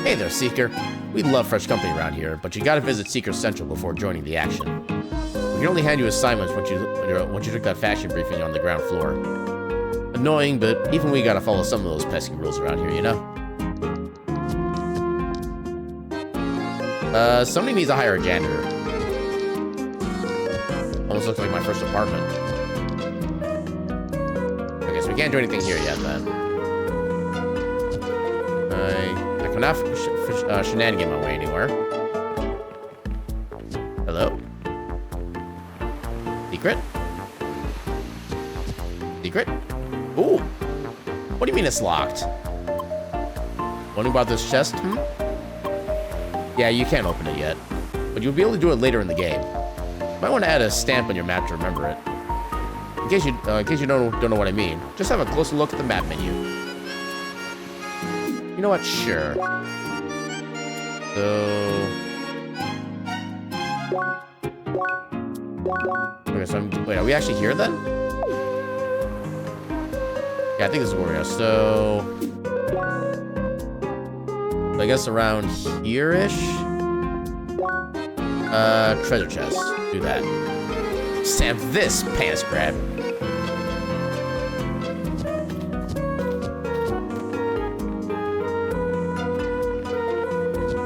Hey there, Seeker. We love fresh company around here, but you gotta visit Seeker Central before joining the action. We can only hand you assignments once you took that fashion briefing on the ground floor. Annoying, but even we gotta follow some of those pesky rules around here, you know? Somebody needs to hire a janitor. Almost looks like my first apartment. Okay, so we can't do anything here yet, then. I cannot shenanigan my way anywhere. Hello? Secret? Secret? Ooh! What do you mean it's locked? Wondering about this chest? Yeah, you can't open it yet. But you'll be able to do it later in the game. Might want to add a stamp on your map to remember it. In case you don't know what I mean, just have a closer look at the map menu. You know what? Sure. So... Okay, so wait, are we actually here then? Yeah, I think this is where we are. So I guess around here-ish? Treasure chest. Do that. Stamp this, pants grab.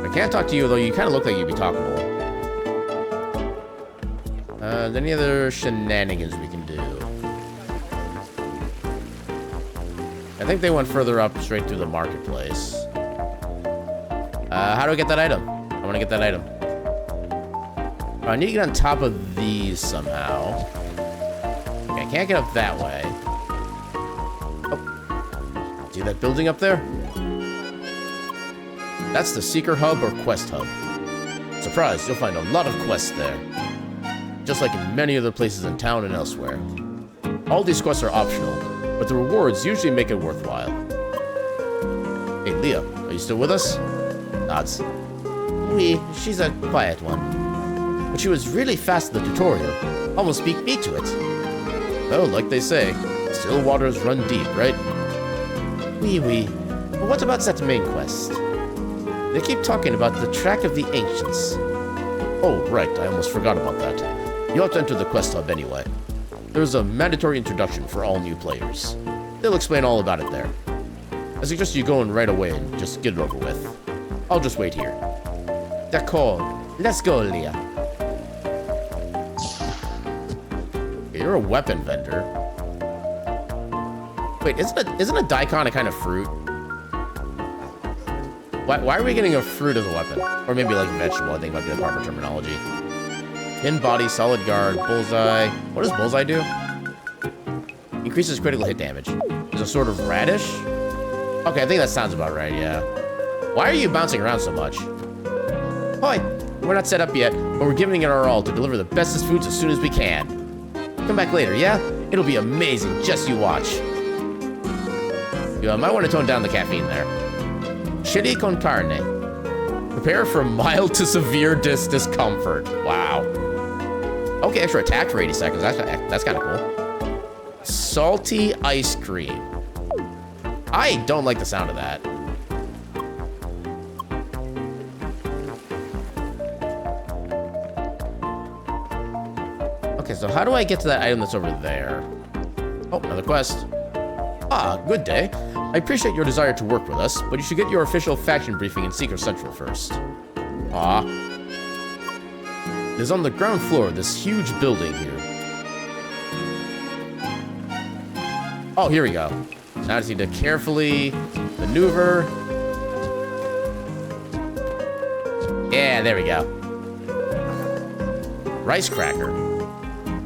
I can't talk to you, though you kind of look like you'd be talkable. Any other shenanigans we can do? I think they went further up straight through the marketplace. How do I get that item? I want to get that item. I need to get on top of these somehow. Okay, I can't get up that way. Oh. See that building up there? That's the Seeker Hub or Quest Hub. Surprise, you'll find a lot of quests there. Just like in many other places in town and elsewhere. All these quests are optional, but the rewards usually make it worthwhile. Hey, Leah, are you still with us? Nods. Oui, she's a quiet one. But she was really fast at the tutorial. Almost beat me to it. Oh, like they say, still waters run deep, right? Oui, oui. But what about that main quest? They keep talking about the Track of the Ancients. Oh, right, I almost forgot about that. You'll have to enter the quest hub anyway. There's a mandatory introduction for all new players. They'll explain all about it there. I suggest you go in right away and just get it over with. I'll just wait here. D'accord. Let's go, Leah. Okay, you're a weapon vendor. Wait, isn't a daikon a kind of fruit? Why are we getting a fruit as a weapon? Or maybe like a vegetable, I think might be the proper terminology. Pin body, solid guard, bullseye. What does bullseye do? Increases critical hit damage. Is a sort of radish? Okay, I think that sounds about right, yeah. Why are you bouncing around so much? Hoi! We're not set up yet, but we're giving it our all to deliver the bestest foods as soon as we can. Come back later, yeah? It'll be amazing, just you watch. You might want to tone down the caffeine there. Chili con carne. Prepare for mild to severe discomfort. Wow. Okay, extra attack for 80 seconds. That's kind of cool. Salty ice cream. I don't like the sound of that. Okay, so how do I get to that item that's over there? Oh, another quest. Ah, good day. I appreciate your desire to work with us, but you should get your official faction briefing in Seeker Central first. Ah. It is on the ground floor of this huge building here. Oh, here we go. Now I just need to carefully maneuver. Yeah, there we go. Rice cracker.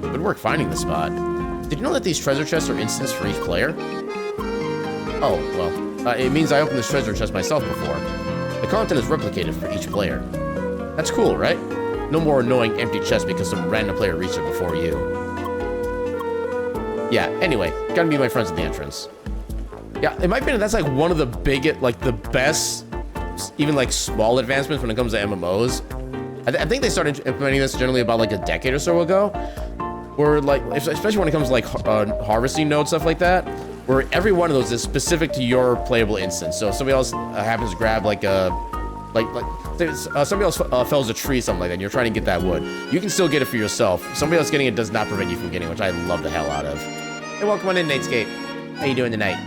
Good work finding the spot. Did you know that these treasure chests are instants for each player? Oh, well, it means I opened this treasure chest myself before. The content is replicated for each player. That's cool, right? No more annoying empty chests because some random player reached it before you. Yeah, anyway, gotta meet my friends at the entrance. Yeah, in my opinion, that's like one of the biggest, like the best, even like small advancements when it comes to MMOs. I think they started implementing this generally about like a decade or so ago. Where like, especially when it comes to like harvesting nodes, stuff like that. Where every one of those is specific to your playable instance. So if somebody else happens to grab like a, somebody else fells a tree, something like that, and you're trying to get that wood, you can still get it for yourself. Somebody else getting it does not prevent you from getting it, which I love the hell out of. Hey, welcome on in, Natescape. How you doing tonight?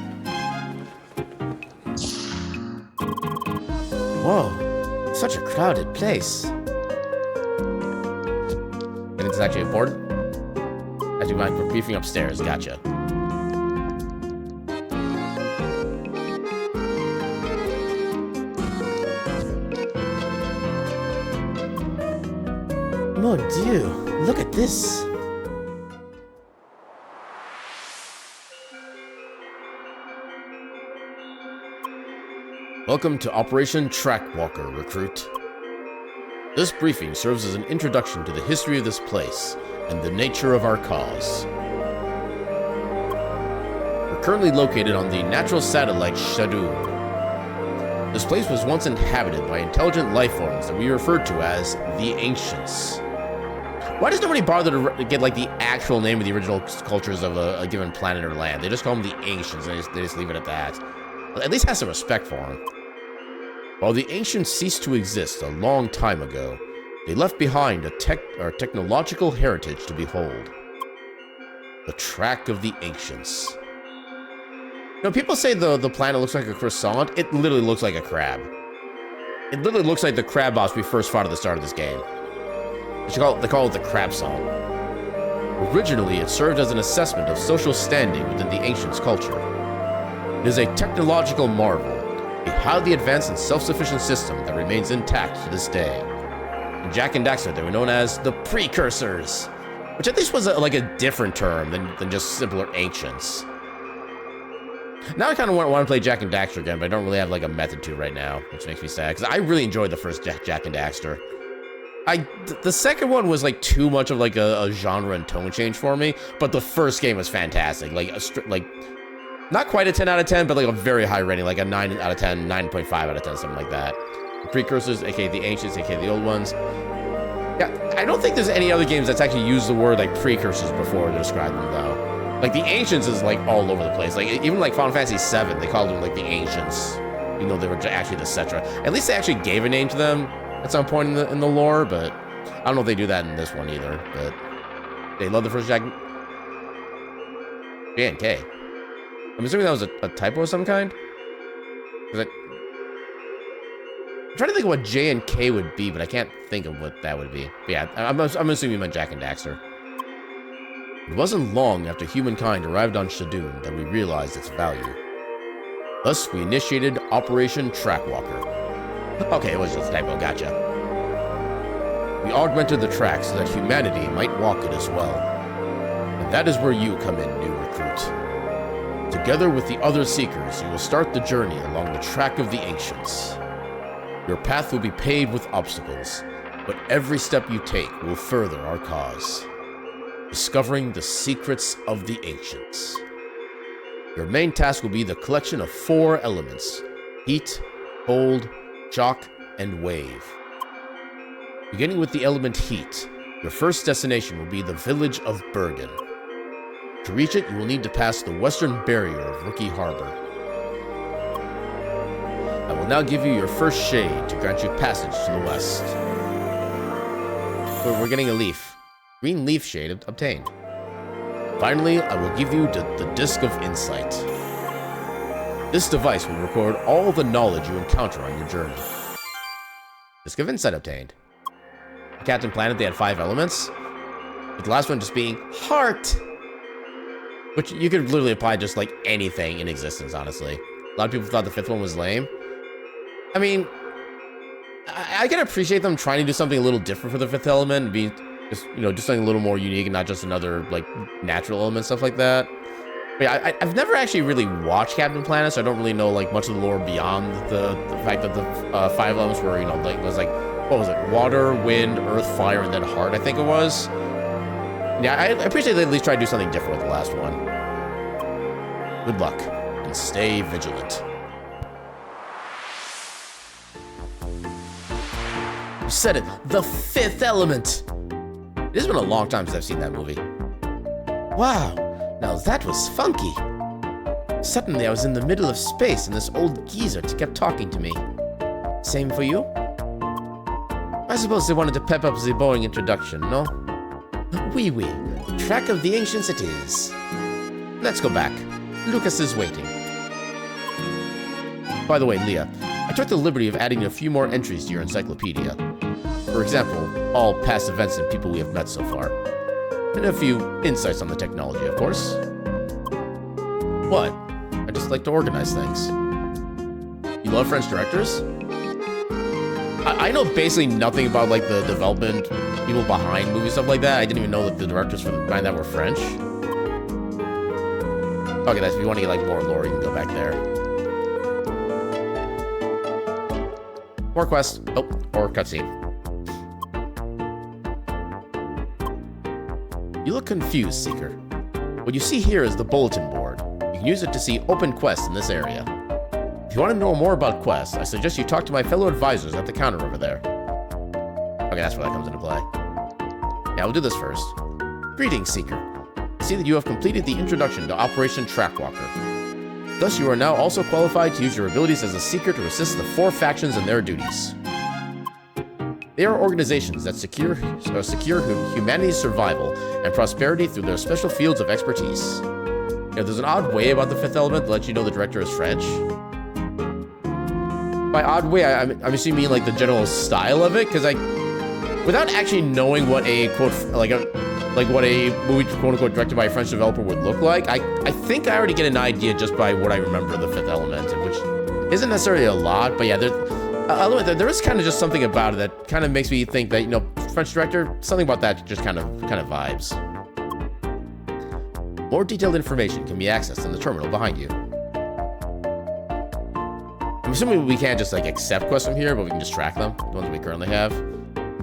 Whoa, such a crowded place. And it's actually important? As you mind, we're briefing upstairs, gotcha. Mon Dieu, look at this. Welcome to Operation Trackwalker, recruit. This briefing serves as an introduction to the history of this place and the nature of our cause. We're currently located on the natural satellite Shadoon. This place was once inhabited by intelligent life forms that we refer to as the Ancients. Why does nobody bother to get like the actual name of the original cultures of a given planet or land? They just call them the Ancients, and they just leave it at that. At least have some respect for them. While the Ancients ceased to exist a long time ago, they left behind a technological heritage to behold. The Track of the Ancients. You know, people say the planet looks like a croissant. It literally looks like a crab. It literally looks like the crab boss we first fought at the start of this game. They call it the crab song. Originally, it served as an assessment of social standing within the Ancients' culture. It is a technological marvel, a highly advanced and self-sufficient system that remains intact to this day. In Jak and Daxter, they were known as the Precursors, which at least was like a different term than just simpler Ancients. Now I kind of want to play Jak and Daxter again, but I don't really have like a method to right now, which makes me sad, because I really enjoyed the first Jak and Daxter. The second one was like too much of like a genre and tone change for me, but the first game was fantastic. Like not quite a 10 out of 10, but like a very high rating, like a 9 out of 10, 9.5 out of 10, something like that. The Precursors, aka the Ancients, aka the old ones. Yeah, I don't think there's any other games that's actually used the word like Precursors before to describe them though. Like the Ancients is like all over the place. Like even like Final Fantasy VII, they called them like the Ancients, even though they were actually the Cetra. At least they actually gave a name to them at some point in the lore, but I don't know if they do that in this one either. But they love the first Jak. J and K. I'm assuming that was a typo of some kind. I'm trying to think of what J and K would be, but I can't think of what that would be. But yeah, I'm assuming you meant Jak and Daxter. It wasn't long after humankind arrived on Shadoon that we realized its value. Thus, we initiated Operation Trackwalker. Okay, it was just a typo, gotcha. We augmented the track so that humanity might walk it as well. And that is where you come in, new recruit. Together with the other seekers, you will start the journey along the Track of the Ancients. Your path will be paved with obstacles, but every step you take will further our cause. Discovering the secrets of the Ancients. Your main task will be the collection of 4 elements: heat, cold, shock, and wave. Beginning with the element heat, your first destination will be the village of Bergen. To reach it, you will need to pass the western barrier of Rookie Harbor. I will now give you your first shade to grant you passage to the west. We're getting a leaf. Green leaf shade obtained. Finally, I will give you the Disc of Insight. This device will record all the knowledge you encounter on your journey. Disc of Insight obtained. Captain Planet, they had 5 elements, with the last one just being heart, which you could literally apply just like anything in existence, honestly. A lot of people thought the 5th one was lame. I mean, I can appreciate them trying to do something a little different for the 5th element, be just, you know, just something a little more unique and not just another like natural element, stuff like that. But yeah, I've never actually really watched Captain Planet, so I don't really know like much of the lore beyond the fact that the 5 elements were, you know, like was like, what was it? Water, wind, earth, fire, and then heart, I think it was. Yeah, I appreciate they at least tried to do something different with the last one. Good luck, and stay vigilant. You said it, the 5th element! It has been a long time since I've seen that movie. Wow, now that was funky. Suddenly I was in the middle of space and this old geezer kept talking to me. Same for you? I suppose they wanted to pep up the boring introduction, no? Oui, Track of the Ancients it is. Let's go back. Lucas is waiting. By the way, Leah, I took the liberty of adding a few more entries to your encyclopedia. For example, all past events and people we have met so far. And a few insights on the technology, of course. What? I just like to organize things. You love French directors? I know basically nothing about like the development people behind movie stuff like that. I didn't even know that the directors behind that were French. Okay, that's if you want to get like more lore, you can go back there. More quest. Oh, or cutscene. look confused, Seeker. What you see here is the bulletin board. You can use it to see open quests in this area. If you want to know more about quests, I suggest you talk to my fellow advisors at the counter over there. Okay, that's where that comes into play. Yeah, we'll do this first. Greetings, Seeker. I see that you have completed the introduction to Operation Trackwalker. Thus, you are now also qualified to use your abilities as a Seeker to assist the 4 factions in their duties. They are organizations that secure humanity's survival and prosperity through their special fields of expertise. Yeah, there's an odd way about the Fifth Element that lets you know the director is French. By odd way, I'm assuming like the general style of it, because without actually knowing what a quote what a movie quote unquote directed by a French developer would look like, I think I already get an idea just by what I remember of the Fifth Element, which isn't necessarily a lot, but yeah, there is kind of just something about it that kind of makes me think that, you know, French director, something about that just kind of vibes. More detailed information can be accessed in the terminal behind you. I'm assuming we can't just like accept quests from here, but we can just track them, the ones we currently have.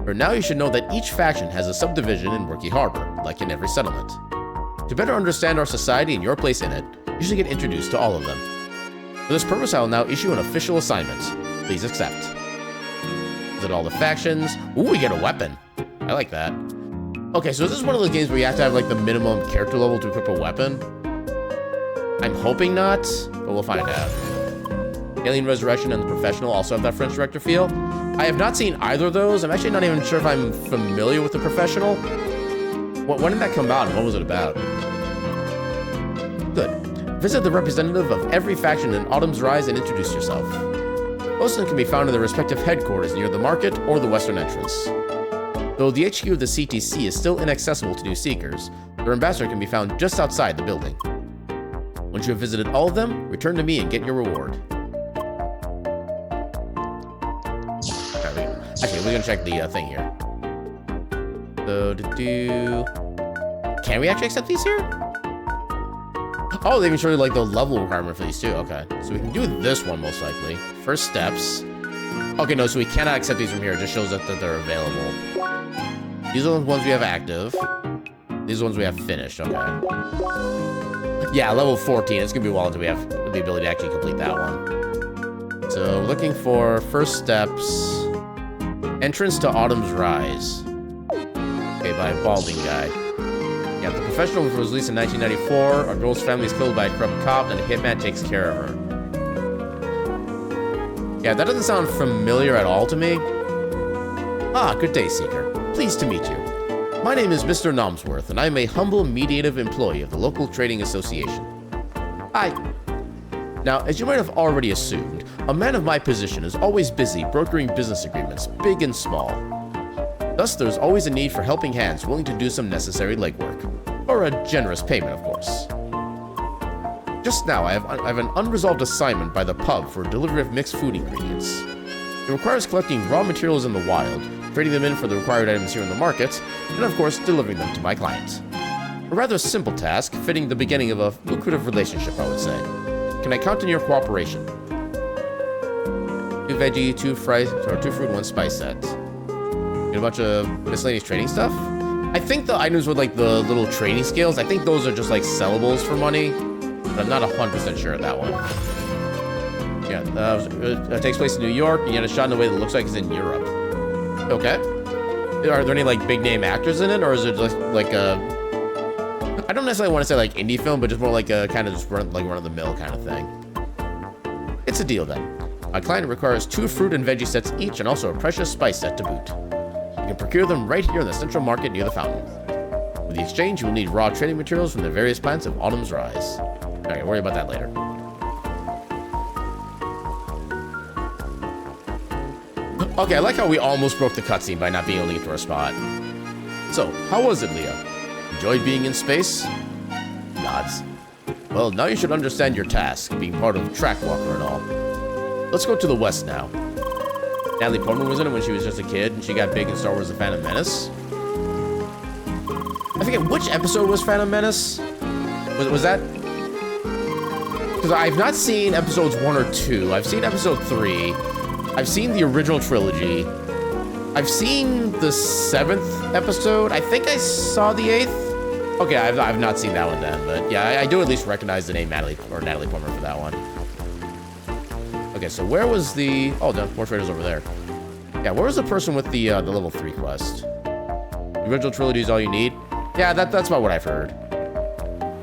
For now, you should know that each faction has a subdivision in Murky Harbor, like in every settlement. To better understand our society and your place in it, you should get introduced to all of them. For this purpose, I will now issue an official assignment. Please accept. Visit all the factions. Ooh, we get a weapon. I like that. Okay, so this is one of those games where you have to have like the minimum character level to equip a weapon. I'm hoping not, but we'll find out. Alien Resurrection and The Professional also have that French director feel. I have not seen either of those. I'm actually not even sure if I'm familiar with The Professional. When did that come out and what was it about? Good. Visit the representative of every faction in Autumn's Rise and introduce yourself. Most of them can be found in their respective headquarters near the market or the western entrance. Though the HQ of the CTC is still inaccessible to new seekers, their ambassador can be found just outside the building. Once you have visited all of them, return to me and get your reward. Actually, we're gonna check the thing here. Can we actually accept these here? Oh, they even show you like the level requirement for these too. Okay, so we can do this one most likely. First steps. Okay, no, so we cannot accept these from here. It just shows that they're available. These are the ones we have active. These are the ones we have finished. Okay. Yeah, level 14. It's gonna be a while until we have the ability to actually complete that one. So looking for first steps. Entrance to Autumn's Rise. Okay, by a balding guy. Yeah, The Professional was released in 1994. A girl's family is killed by a corrupt cop, and a hitman takes care of her. Yeah, that doesn't sound familiar at all to me. Ah, good day, Seeker. Pleased to meet you. My name is Mr. Nomsworth, and I am a humble mediative employee of the local trading association. Now, as you might have already assumed, a man of my position is always busy brokering business agreements, big and small. Thus, there's always a need for helping hands willing to do some necessary legwork. Or a generous payment, of course. Just now, I have an unresolved assignment by the pub for delivery of mixed food ingredients. It requires collecting raw materials in the wild, trading them in for the required items here in the market, and of course, delivering them to my client. A rather simple task, fitting the beginning of a lucrative relationship, I would say. Can I count on your cooperation? 2 veggie, 2 fries, or 2 fruit, 1 spice set. Get a bunch of miscellaneous trading stuff. I think the items with like the little trading scales, I think those are just like sellables for money, but I'm not 100% sure of that one. Yeah, it takes place in New York, and yet it's shot in a way that looks like it's in Europe. Okay. Are there any like big name actors in it, or is it just like a... I don't necessarily want to say like indie film, but just more like a kind of just run-of-the-mill kind of thing. It's a deal then. My client requires 2 fruit and veggie sets each, and also a precious spice set to boot. You can procure them right here in the central market near the fountain. With the exchange, you will need raw trading materials from the various plants of Autumn's Rise. Okay, worry about that later. Okay, I like how we almost broke the cutscene by not being able to get to our spot. So, how was it, Leah? Enjoyed being in space? Nods. Well, now you should understand your task, being part of Trackwalker and all. Let's go to the west now. Natalie Portman was in it when she was just a kid, and she got big in Star Wars The Phantom Menace. I forget, which episode was Phantom Menace? Was that... Because I've not seen episodes 1 or 2. I've seen episode 3. I've seen the original trilogy. I've seen the 7th episode. I think I saw the 8th. Okay, I've not seen that one then, but yeah, I do at least recognize the name Natalie Portman for that one. Okay, so where was the... Oh, the War Trader's over there. Yeah, where was the person with the level 3 quest? The original trilogy is all you need? Yeah, that's about what I've heard.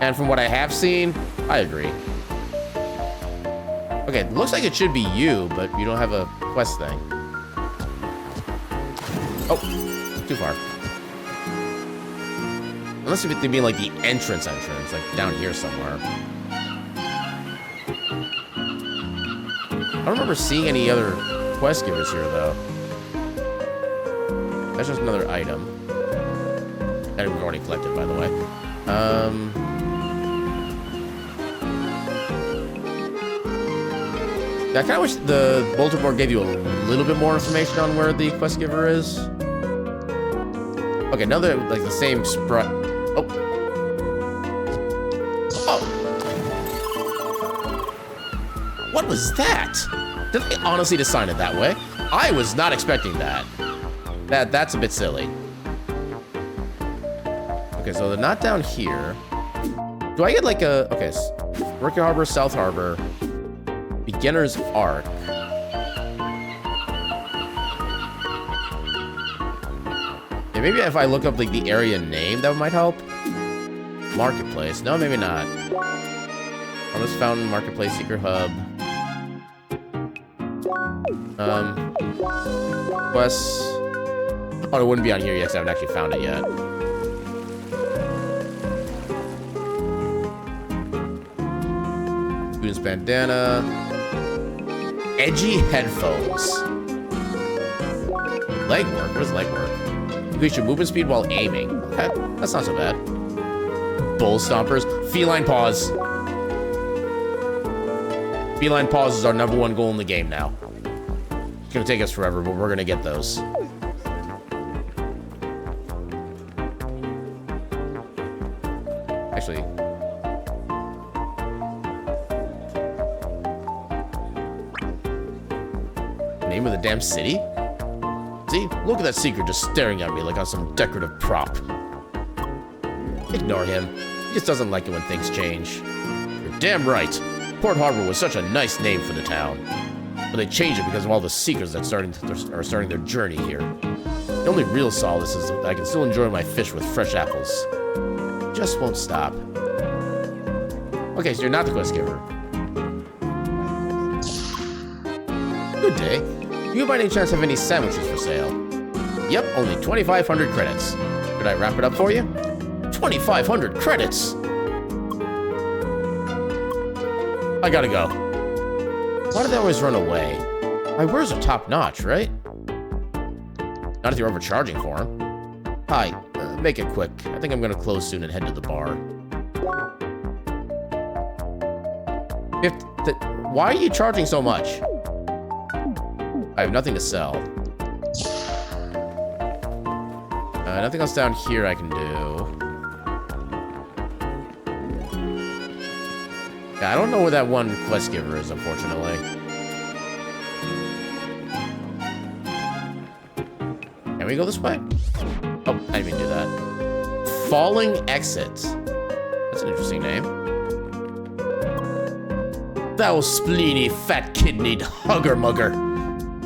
And from what I have seen, I agree. Okay, it looks like it should be you, but you don't have a quest thing. Oh, too far. Unless they mean like the entrance, like down here somewhere. I don't remember seeing any other quest givers here, though. That's just another item. That we've already collected, by the way. I kind of wish the bulletin board gave you a little bit more information on where the quest giver is. Okay, another, like, the same sprite. Oh. Oh. What was that? Did they honestly design it that way? I was not expecting that. That's a bit silly. Okay, so they're not down here. Do I get like a... Okay, Rookie Harbor, South Harbor, Beginner's Arc. Yeah, maybe if I look up like the area name, that might help. Marketplace. No, maybe not. Harvest Fountain, Marketplace, Secret Hub. Quests. Oh, it wouldn't be on here yet because I haven't actually found it yet. Student's bandana. Edgy headphones. Legwork? What is legwork? Increase your movement speed while aiming. Okay, that's not so bad. Bull stompers. Feline paws. Feline paws is our #1 goal in the game now. It's gonna take us forever, but we're gonna get those. Actually, name of the damn city? See? Look at that secret just staring at me like I'm some decorative prop. Ignore him. He just doesn't like it when things change. You're damn right. Port Harbor was such a nice name for the town. But they changed it because of all the seekers that are starting their journey here. The only real solace is that I can still enjoy my fish with fresh apples. Just won't stop. Okay, so you're not the quest giver. Good day. Do you by any chance have any sandwiches for sale? Yep, only 2,500 credits. Could I wrap it up for you? 2,500 credits! I gotta go. Why do they always run away? My wares are top-notch, right? Not if you're overcharging for them. Hi, make it quick. I think I'm gonna close soon and head to the bar. Why are you charging so much? I have nothing to sell. Nothing else down here I can do. Yeah, I don't know where that one quest giver is, unfortunately. Can we go this way? Oh, I didn't mean to do that. Falling Exit. That's an interesting name. Thou spleeny, fat-kidneyed hugger-mugger.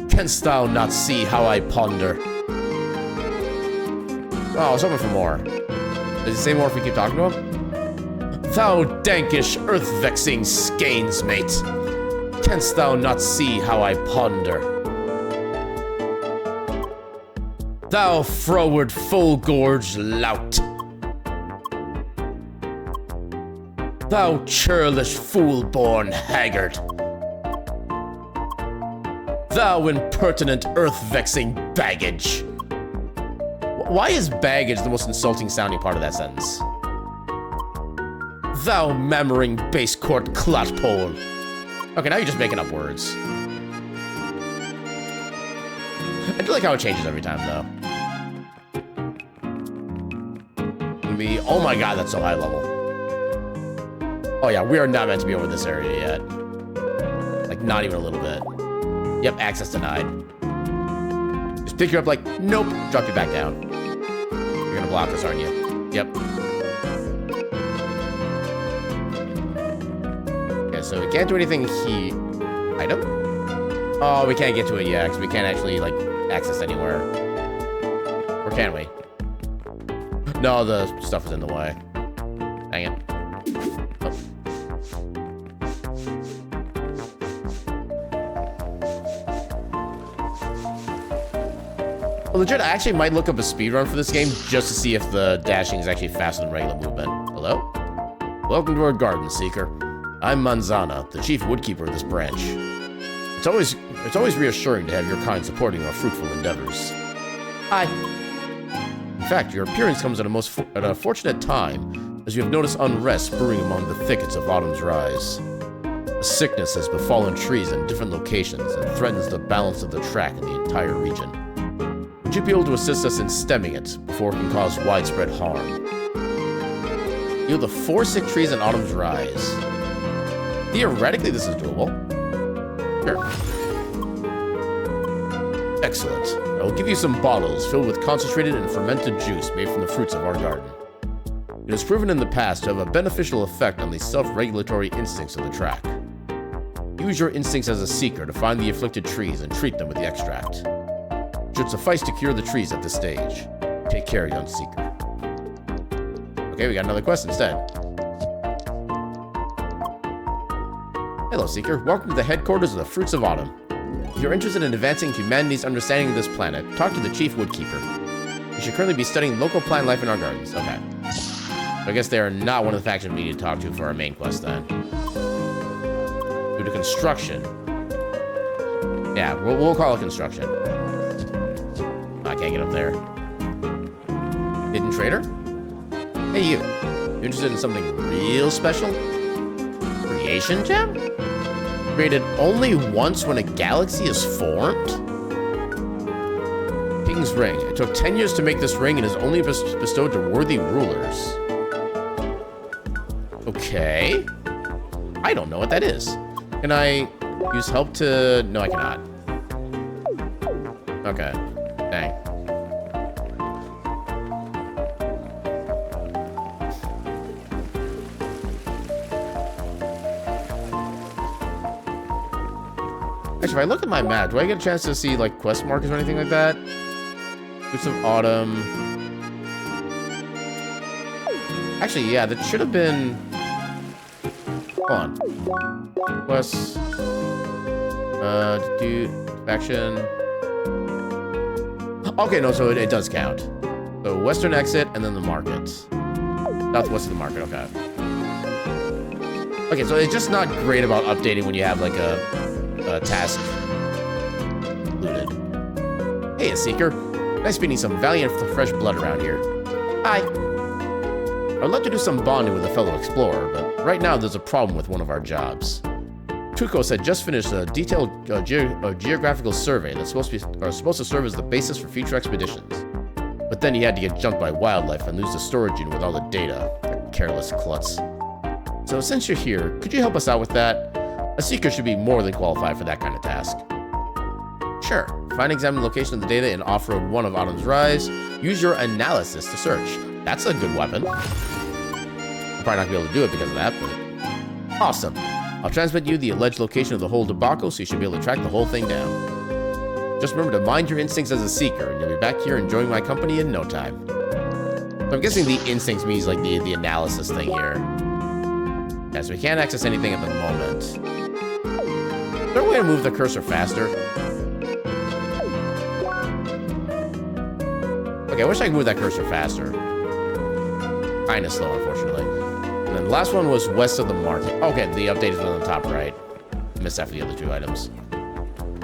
Canst thou not see how I ponder? Oh, I was hoping for more. Does he say more if we keep talking to him? Thou dankish, earth-vexing skeins, mate. Canst thou not see how I ponder? Thou froward, full-gorged lout. Thou churlish, fool-born haggard. Thou impertinent, earth-vexing baggage. Why is baggage the most insulting sounding part of that sentence? Thou mammering base court clotpole. Okay, now you're just making up words. I do like how it changes every time, though. Oh my god, that's so high level. Oh yeah, we are not meant to be over this area yet. Like, not even a little bit. Yep, access denied. Just pick you up like, nope, drop you back down. You're gonna block us, aren't you? Yep. so we can't do anything here. Item? Oh, we can't get to it yet, because we can't actually, like, access anywhere. Or can we? No, the stuff is in the way. Dang it. Oh. Well, legit, I actually might look up a speedrun for this game just to see if the dashing is actually faster than regular movement. Hello? Welcome to our garden, Seeker. I'm Manzana, the chief woodkeeper of this branch. It's always reassuring to have your kind supporting our fruitful endeavors. Hi. In fact, your appearance comes at a fortunate time, as you have noticed unrest brewing among the thickets of Autumn's Rise. A sickness has befallen trees in different locations and threatens the balance of the track in the entire region. Would you be able to assist us in stemming it before it can cause widespread harm? Heal the 4 sick trees in Autumn's Rise. Theoretically, this is doable. Sure. Excellent. I will give you some bottles filled with concentrated and fermented juice made from the fruits of our garden. It has proven in the past to have a beneficial effect on the self-regulatory instincts of the track. Use your instincts as a seeker to find the afflicted trees and treat them with the extract. It should suffice to cure the trees at this stage. Take care, young seeker. Okay, we got another quest instead. Hello, Seeker. Welcome to the headquarters of the Fruits of Autumn. If you're interested in advancing humanity's understanding of this planet, talk to the Chief Woodkeeper. You should currently be studying local plant life in our gardens. Okay. I guess they are not one of the factions we need to talk to for our main quest, then. Due to construction. Yeah, we'll call it construction. I can't get up there. Hidden Trader? Hey, you. You interested in something real special? Creation Gem? Created only once when a galaxy is formed? King's Ring. It took 10 years to make this ring and is only bestowed to worthy rulers. Okay. I don't know what that is. Can I use help to... No, I cannot. Okay. Dang. Actually, if I look at my map, do I get a chance to see, like, quest markers or anything like that? Fruits of Autumn. Actually, yeah, that should have been... Hold on. Quests. Faction. Okay, no, so it does count. So, western exit, and then the market. Southwest of the market, okay. Okay, so it's just not great about updating when you have, like, a task looted. Hey, a Seeker. Nice meeting some valiant fresh blood around here. Hi. I would love to do some bonding with a fellow explorer, but right now there's a problem with one of our jobs. Tukos had just finished a detailed geographical survey that's supposed to serve as the basis for future expeditions. But then he had to get jumped by wildlife and lose the storage unit with all the data. That careless klutz. So since you're here, could you help us out with that? A Seeker should be more than qualified for that kind of task. Sure. Find and examine the location of the data in Off-Road 1 of Autumn's Rise. Use your analysis to search. That's a good weapon. I'm probably not going to be able to do it because of that, but... Awesome. I'll transmit you the alleged location of the whole debacle so you should be able to track the whole thing down. Just remember to mind your instincts as a Seeker, and you'll be back here enjoying my company in no time. So I'm guessing the instincts means like the analysis thing here. Yeah, so we can't access anything at the moment. Is there a way to move the cursor faster? Okay, I wish I could move that cursor faster. Kinda slow, unfortunately. And then the last one was west of the market. Okay, the update is on the top right. Missed that for the other 2 items.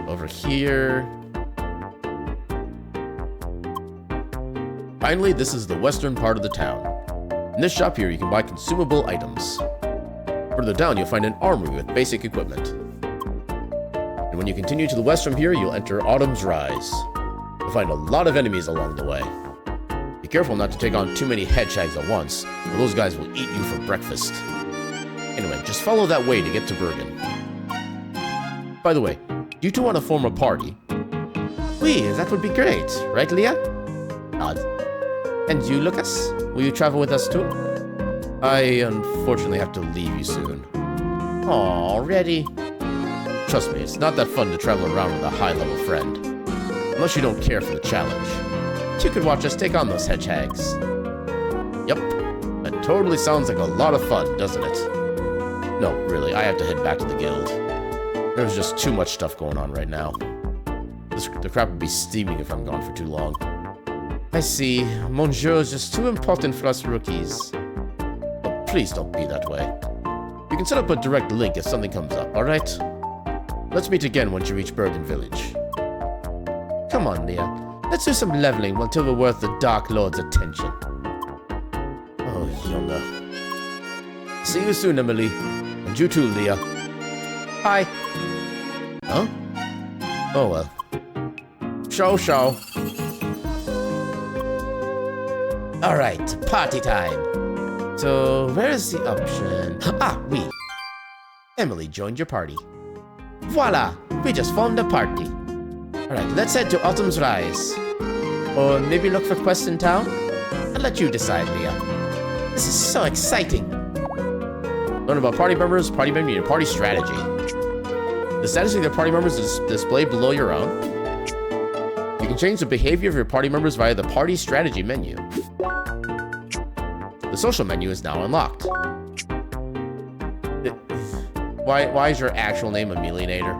Over here. Finally, this is the western part of the town. In this shop here, you can buy consumable items. Further down, you'll find an armory with basic equipment. And when you continue to the west from here, you'll enter Autumn's Rise. You'll find a lot of enemies along the way. Be careful not to take on too many headshags at once, or those guys will eat you for breakfast. Anyway, just follow that way to get to Bergen. By the way, do you two want to form a party? Oui, that would be great, right, Leah? Odd. And you, Lucas? Will you travel with us too? I unfortunately have to leave you soon. Already? Trust me, it's not that fun to travel around with a high-level friend. Unless you don't care for the challenge. You could watch us take on those hedgehogs. Yep. That totally sounds like a lot of fun, doesn't it? No, really, I have to head back to the guild. There's just too much stuff going on right now. The crap would be steaming if I'm gone for too long. I see. Monsieur is just too important for us rookies. Oh, please don't be that way. You can set up a direct link if something comes up, alright? Let's meet again once you reach Bergen Village. Come on, Leah. Let's do some leveling until we're worth the Dark Lord's attention. Oh, Younger. See you soon, Emily. And you too, Leah. Bye. Huh? Oh, well. Show. Alright, party time. So, where is the option? Ah, oui. Emily joined your party. Voila! We just formed a party. Alright, let's head to Autumn's Rise. Or maybe look for quests in town? I'll let you decide, Leah. This is so exciting. Learn about party members, party menu, and party strategy. The status of your party members is displayed below your own. You can change the behavior of your party members via the party strategy menu. The social menu is now unlocked. Why is your actual name Emilionator?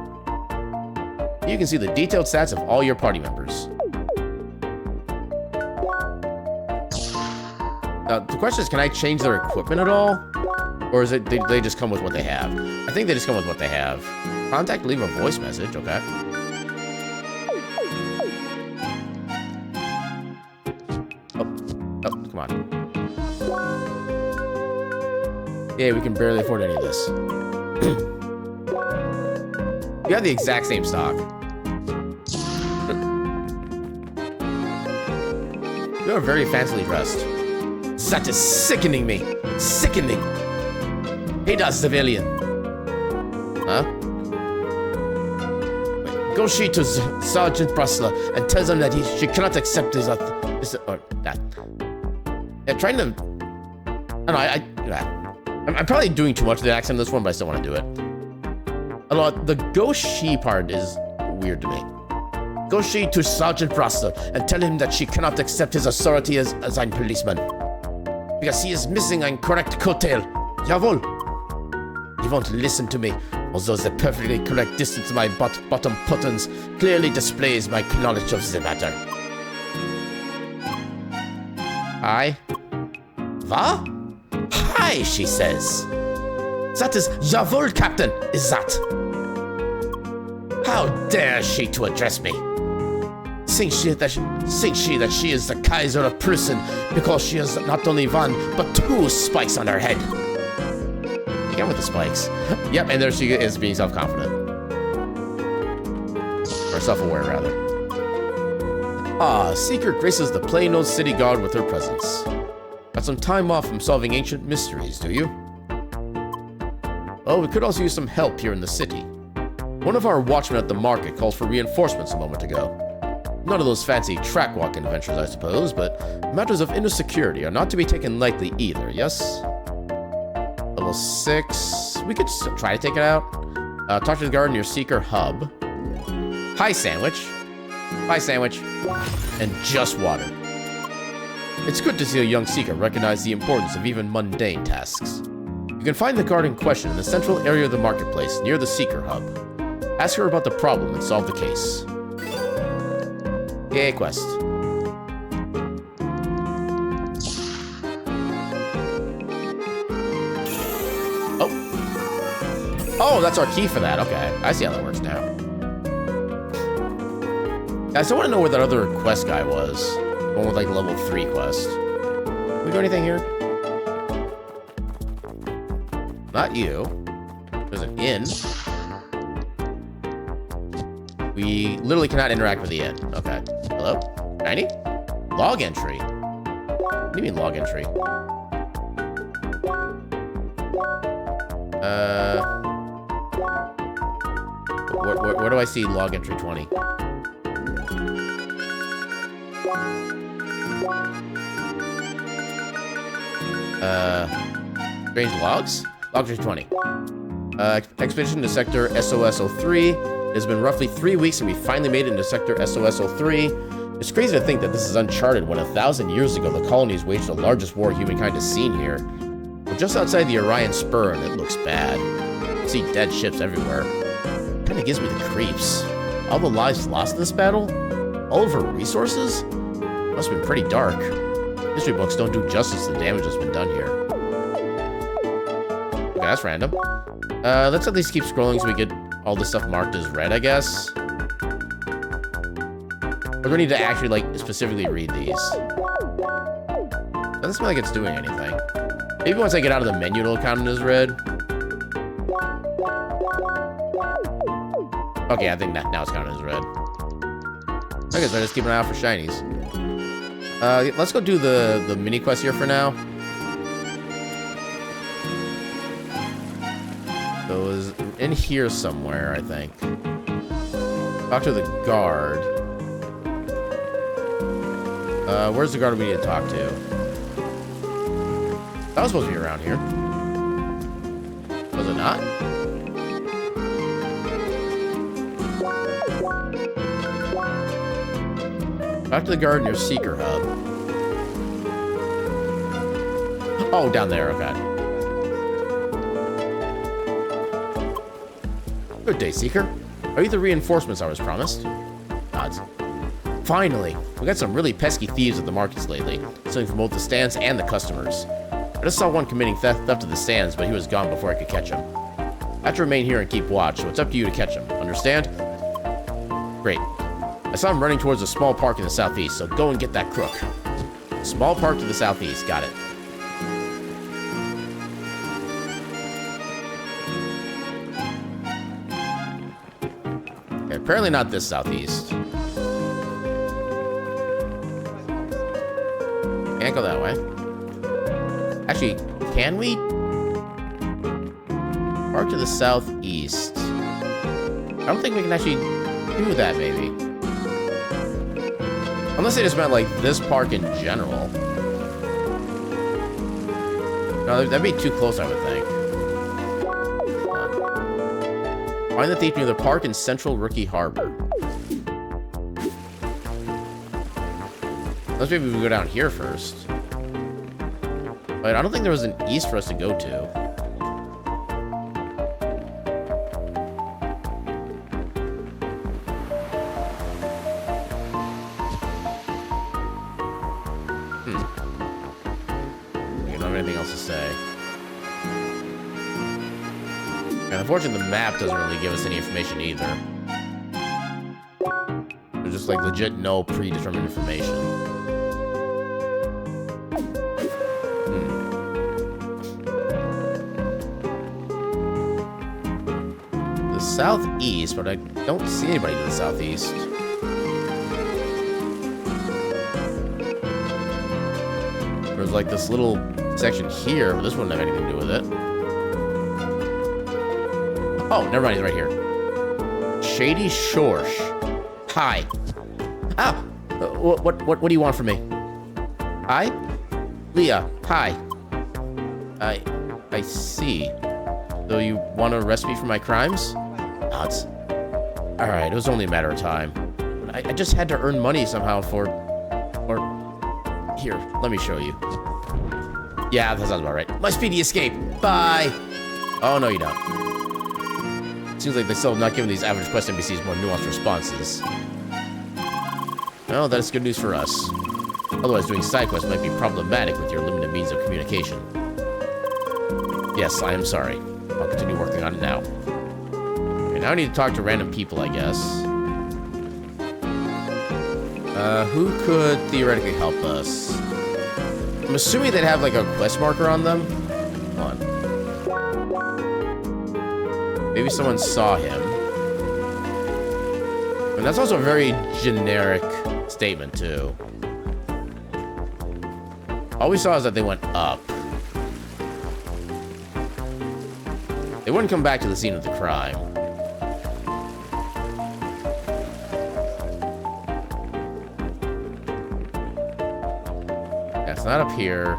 You can see the detailed stats of all your party members. Now, the question is, can I change their equipment at all? Or is it they just come with what they have? I think they just come with what they have. Contact, leave a voice message, okay. Oh, come on. Yeah, we can barely afford any of this. You have the exact same stock. You are very fancily dressed. That is sickening me. Sickening. Hey, da, civilian. Huh? Wait, go she to Sergeant Brusler and tells him that she cannot accept his or that. Yeah, trying to. I don't know. I'm probably doing too much of the accent in this one, but I still want to do it. Although the go she part is weird to me. Go she to Sergeant Brusler and tell him that she cannot accept his authority as a policeman. Because he is missing a correct coattail. Jawohl. He won't listen to me, although the perfectly correct distance of my bottom buttons clearly displays my knowledge of the matter. Hi. Va? Hi, she says. That is jawohl, Captain, is that? How dare she to address me? Thinks she that she is the Kaiser of Prussia because she has not only one, but 2 spikes on her head. Again with the spikes. Yep, and there she is being self-confident. Or self-aware, rather. Ah, Seeker graces the plain old city guard with her presence. Got some time off from solving ancient mysteries, do you? Well, we could also use some help here in the city. One of our watchmen at the market called for reinforcements a moment ago. None of those fancy track-walking adventures, I suppose, but matters of inner security are not to be taken lightly either, yes? Level 6. We could try to take it out. Talk to the guard in your Seeker hub. Hi, Sandwich. Bye, Sandwich. And just water. It's good to see a young Seeker recognize the importance of even mundane tasks. You can find the guard in question in the central area of the marketplace near the Seeker hub. Ask her about the problem and solve the case. Yay, quest. Oh, that's our key for that. Okay, I see how that works now. I still want to know where that other quest guy was. The one with like level 3 quest. Can we do anything here? Not you. There's an inn. We literally cannot interact with the inn. Okay. Hello? Shiny? Log entry? What do you mean log entry? Where do I see log entry 20? Strange logs? Log entry 20. Expedition to Sector SOS-03. It has been roughly 3 weeks and we finally made it into Sector SOS-03. It's crazy to think that this is uncharted when 1,000 years ago the colonies waged the largest war humankind has seen here. We're just outside the Orion Spur and it looks bad. I see dead ships everywhere. Kinda gives me the creeps. All the lives lost in this battle? All of our resources? Must have been pretty dark. History books don't do justice to the damage that's been done here. Okay, that's random. Let's at least keep scrolling so we get all this stuff marked as red, I guess. We're gonna need to actually, like, specifically read these. Doesn't seem like it's doing anything. Maybe once I get out of the menu, it'll count as red. Okay, I think now it's counted as red. Okay, so I just keep an eye out for shinies. Let's go do the mini quest here for now. So it was in here somewhere, I think. Talk to the guard. Where's the guard we need to talk to? That was supposed to be around here. Was it not? Talk to the guard in your seeker hub. Oh, down there, okay. Good day, Seeker. Are you the reinforcements I was promised? Nods. Finally! We got some really pesky thieves at the markets lately, stealing from both the stands and the customers. I just saw one committing theft of the stands, but he was gone before I could catch him. I have to remain here and keep watch, so it's up to you to catch him. Understand? Great. I saw him running towards a small park in the southeast, so go and get that crook. Small park to the southeast, got it. Okay, apparently not this southeast. Can't go that way. Actually, can we? Park to the southeast. I don't think we can actually do that, maybe. Unless they just meant, like, this park in general. No, that'd be too close, I would think. Find the thief near the park in Central Rookie Harbor. Unless maybe we go down here first. But I don't think there was an east for us to go to. Unfortunately, the map doesn't really give us any information either. There's just, like, legit no predetermined information. The southeast, but I don't see anybody to the southeast. There's, like, this little section here, but this wouldn't have anything to do with it. Oh, never mind, he's right here. Shady Shorsh. Hi. Ah! What do you want from me? Hi? Leah, hi. I see. So you want to arrest me for my crimes? Nods. Alright, it was only a matter of time. I just had to earn money somehow for... Or... Here, let me show you. Yeah, that sounds about right. My speedy escape! Bye! Oh, no you don't. Seems like they still have not given these average quest NPCs more nuanced responses. Well, that's good news for us. Otherwise, doing side quests might be problematic with your limited means of communication. Yes, I am sorry. I'll continue working on it now. Okay, now I need to talk to random people, I guess. Who could theoretically help us? I'm assuming they'd have, like, a quest marker on them. Hold on. Maybe someone saw him. And that's also a very generic statement, too. All we saw is that they went up. They wouldn't come back to the scene of the crime. Yeah, it's not up here.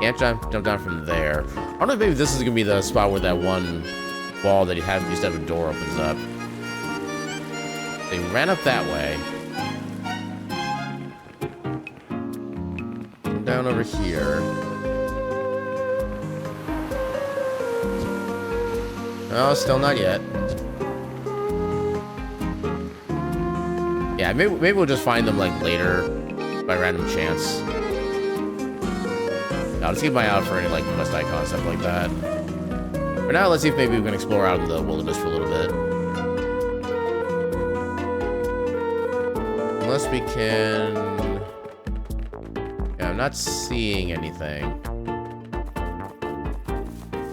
Can't jump down from there. I don't know if maybe this is gonna be the spot where that one wall that you used to have a door opens up. They ran up that way. Down over here. Oh, still not yet. Yeah, maybe we'll just find them like later by random chance. I'll just keep my eye out for any like quest icons, stuff like that. For now, let's see if maybe we can explore out in the wilderness for a little bit. Unless we can... Yeah, I'm not seeing anything.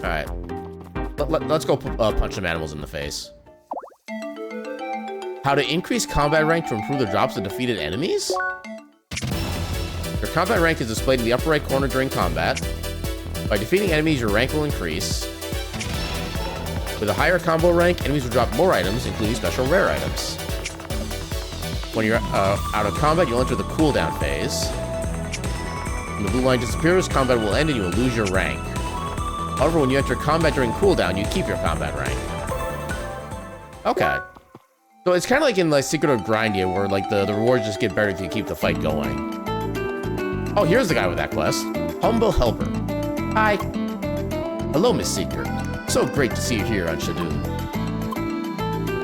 Alright. Let's go punch some animals in the face. How to increase combat rank to improve the drops of defeated enemies? Your combat rank is displayed in the upper right corner during combat. By defeating enemies, your rank will increase. With a higher combo rank, enemies will drop more items, including special rare items. When you're out of combat, you'll enter the cooldown phase. When the blue line disappears, combat will end and you will lose your rank. However, when you enter combat during cooldown, you keep your combat rank. Okay. So it's kind of like in like Secret of Grindia, where like the rewards just get better if you keep the fight going. Oh, here's the guy with that quest. Humble Helper. Hi. Hello, Miss Seeker. So great to see you here on Shadoon.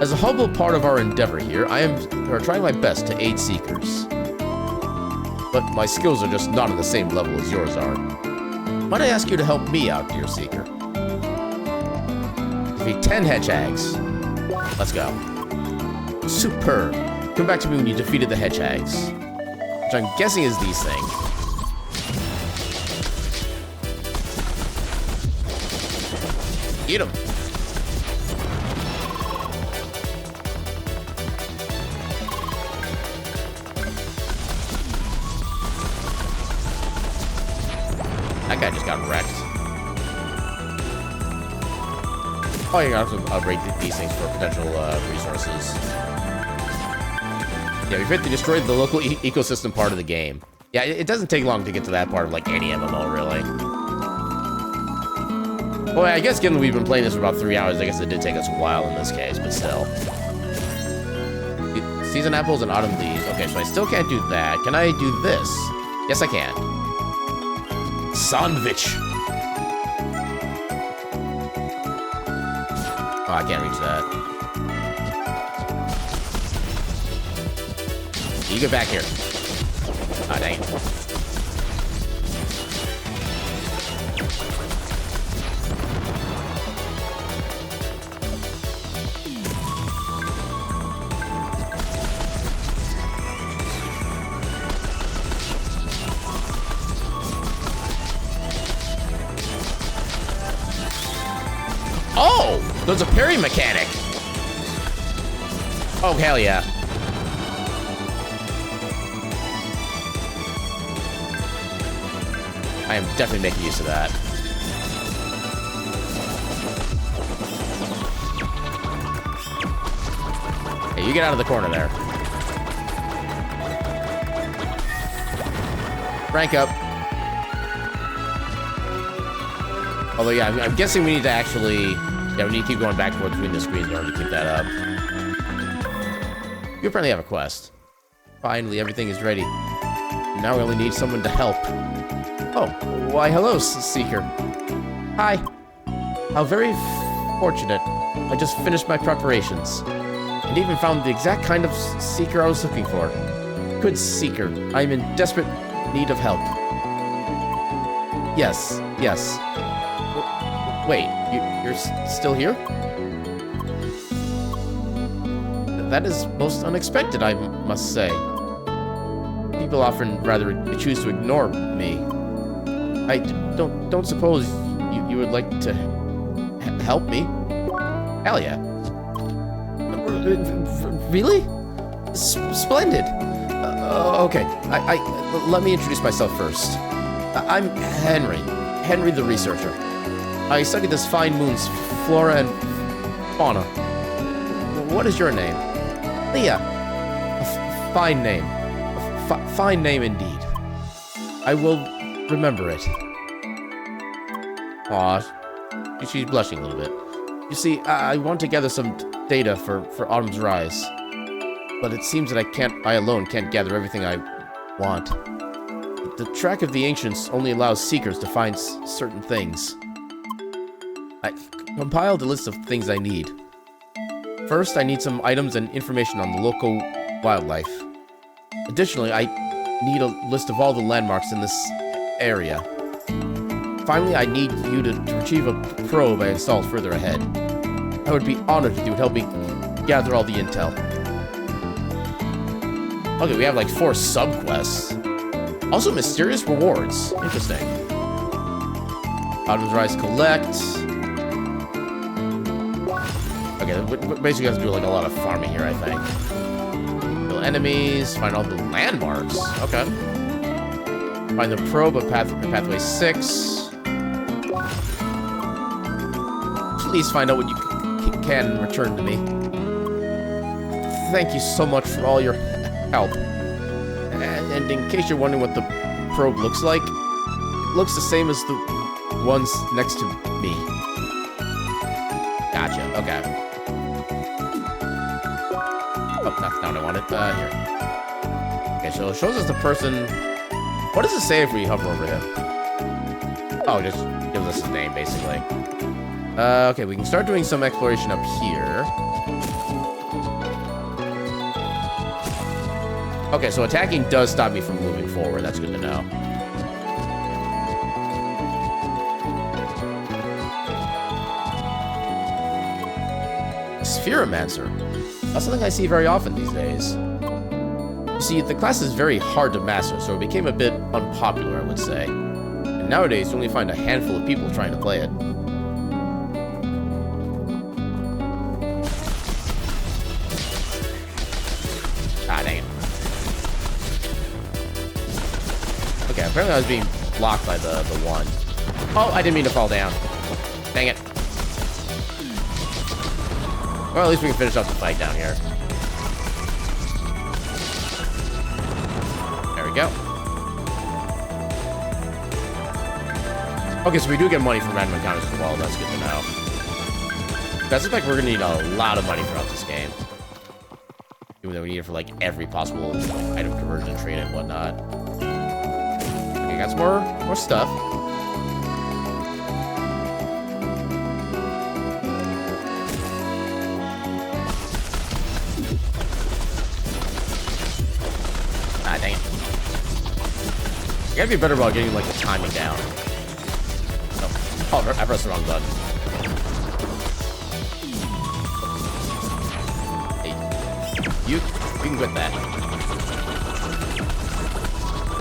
As a humble part of our endeavor here, I am trying my best to aid Seekers. But my skills are just not on the same level as yours are. Might I ask you to help me out, dear Seeker? Defeat 10 hedgehags. Let's go. Superb. Come back to me when you defeated the hedgehags. Which I'm guessing is these things. Eat them. That guy just got wrecked. Oh, you got to upgrade these things for potential resources. Yeah, we've hit destroyed the local ecosystem part of the game. Yeah, it doesn't take long to get to that part of like any MMO, really. Well, I guess given we've been playing this for about 3 hours, I guess it did take us a while in this case, but still. Season apples and autumn leaves. Okay, so I still can't do that. Can I do this? Yes, I can. Sandwich. Oh, I can't reach that. You get back here. Ah, dang it. Oh! There's a parry mechanic! Oh, hell yeah. I am definitely making use of that. Hey, you get out of the corner there. Rank up. Although, yeah, I'm guessing we need to actually... Yeah, we need to keep going back and forth between the screens in order to keep that up. You apparently have a quest. Finally, everything is ready. Now we only need someone to help. Oh, why hello, Seeker. Hi. How very fortunate. I just finished my preparations. And even found the exact kind of Seeker I was looking for. Good Seeker, I am in desperate need of help. Yes, yes. Wait, you're still here? That is most unexpected, I must say. People often rather choose to ignore me. I don't suppose you would like to help me? Hell yeah. Really? Splendid. Okay, let me introduce myself first. I'm Henry the researcher. I study this fine moon's flora and fauna. What is your name? Leah. A fine name. Fine name indeed. I will remember it. Aw, she's blushing a little bit. You see, I want to gather some data for Autumn's Rise, but it seems that I alone can't gather everything I want. The track of the ancients only allows seekers to find certain things. I compiled a list of things I need. First, I need some items and information on the local wildlife. Additionally, I need a list of all the landmarks in this area. Finally, I need you to retrieve a probe I installed further ahead. I would be honored if you would help me gather all the intel. Okay, we have like 4 sub-quests. Also, mysterious rewards. Interesting. Autumn's Rise collect. Okay, we basically have to do like a lot of farming here, I think. Kill enemies, find all the landmarks. Okay. Find the probe of pathway 6. Please find out what you can and return to me. Thank you so much for all your help. And in case you're wondering what the probe looks like, it looks the same as the ones next to me. Gotcha, okay. Oh, that's not what I wanted. Here. Okay, so it shows us the person. What does it say if we hover over him? Oh, it just gives us his name, basically. Okay, we can start doing some exploration up here. Okay, so attacking does stop me from moving forward. That's good to know. Spheromancer. That's something I see very often these days. You see, the class is very hard to master, so it became a bit unpopular, I would say. And nowadays, you only find a handful of people trying to play it. Ah, dang it. Okay, apparently I was being blocked by the one. Oh, I didn't mean to fall down. Dang it. Well, at least we can finish up the fight down here. There we go. Okay, so we do get money from random encounters as well. That's good to know. That's like we're gonna need a lot of money throughout this game. Even though we need it for like every possible item conversion trade and whatnot. Okay, got some more stuff. Ah, dang it. You gotta be better about getting like the timing down. Oh, I pressed the wrong button. Hey, you can quit that.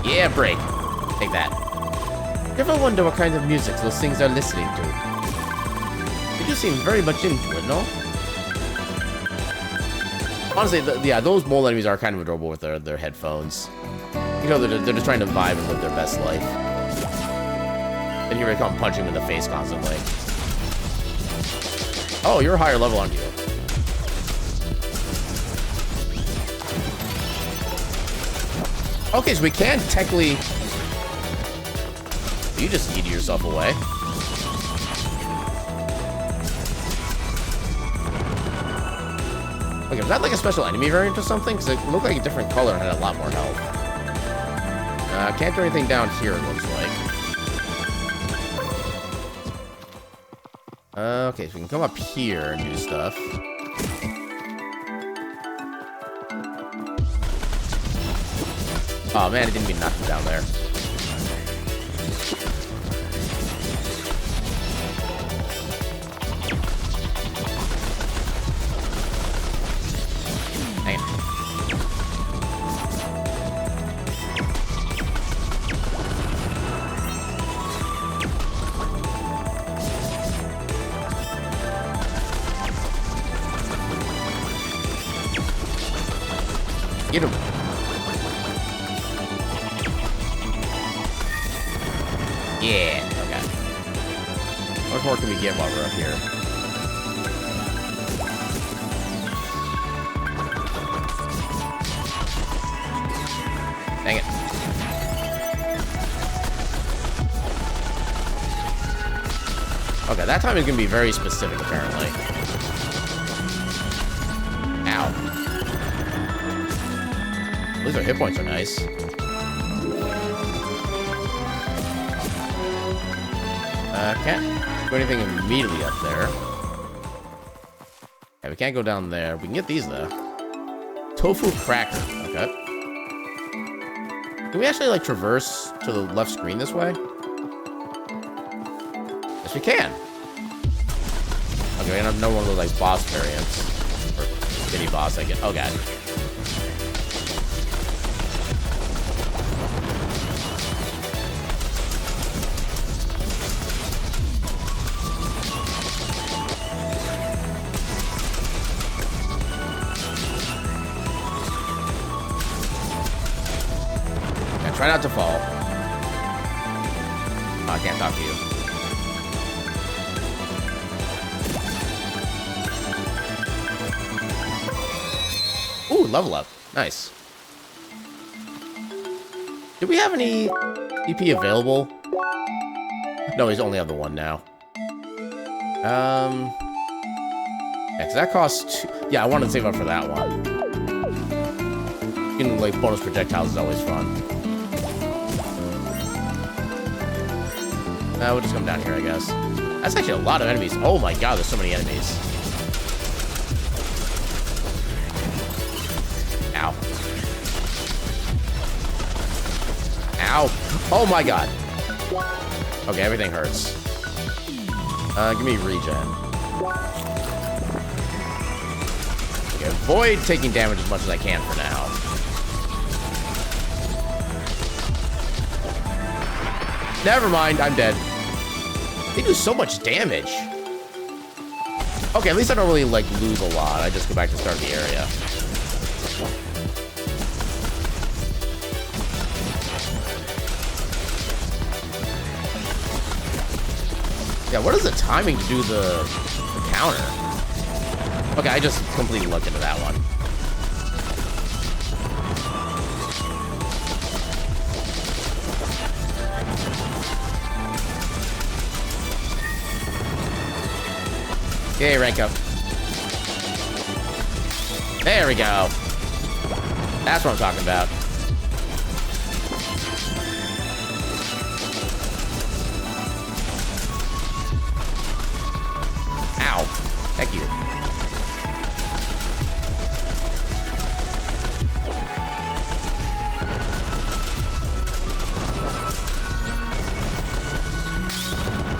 Yeah, break. Take that. Never wonder what kind of music those things are listening to. They do seem very much into it, no? Honestly, yeah, those mole enemies are kind of adorable with their headphones. You know, they're just trying to vibe and live their best life. And here I come punching him in the face constantly. Oh, you're a higher level, aren't you? Okay, so we can technically... You just yeeted yourself away. Okay, was that like a special enemy variant or something? Because it looked like a different color and had a lot more health. Can't do anything down here, it looks like. Okay, so we can come up here and do stuff. Oh man, I didn't mean to knock him down there. Dang it. Get him. Yeah, okay. How much more can we get while we're up here? Dang it. Okay, that time is gonna be very specific, apparently. Ow. At least our hit points are nice. Can't do anything immediately up there. Yeah, we can't go down there. We can get these, though. Tofu cracker. Okay. Can we actually, like, traverse to the left screen this way? Yes, we can. Okay, we have no one of those, like, boss variants. Or mini boss, I get. Oh, God. Try not to fall. Oh, I can't talk to you. Ooh, level up. Nice. Do we have any EP available? No, we only have the one now. Yeah, cause that costs... Yeah, I wanted to save up for that one. Getting, like, bonus projectiles is always fun. We'll just come down here, I guess. That's actually a lot of enemies. Oh my god, there's so many enemies. Ow. Ow. Oh my god. Okay, everything hurts. Give me regen. Okay, avoid taking damage as much as I can for now. Never mind, I'm dead. They do so much damage. Okay, at least I don't really, like, lose a lot. I just go back to start the area. Yeah, what is the timing to do the counter? Okay, I just completely looked into that one. Okay, rank up. There we go. That's what I'm talking about. Ow. Thank you.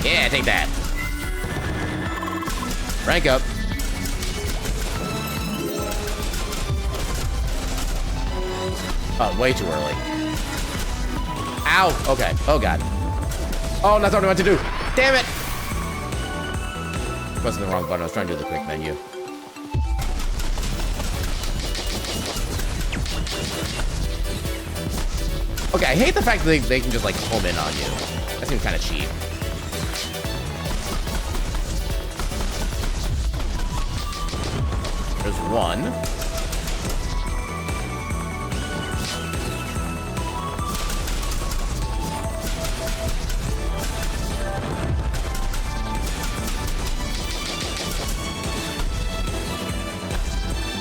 Yeah, take that. Rank up. Oh, way too early. Ow. Okay. Oh, God. Oh, that's what I meant to do. Damn it. Pressing the wrong button. I was trying to do the quick menu. Okay, I hate the fact that they can just, like, home in on you. That seems kind of cheap. There's one.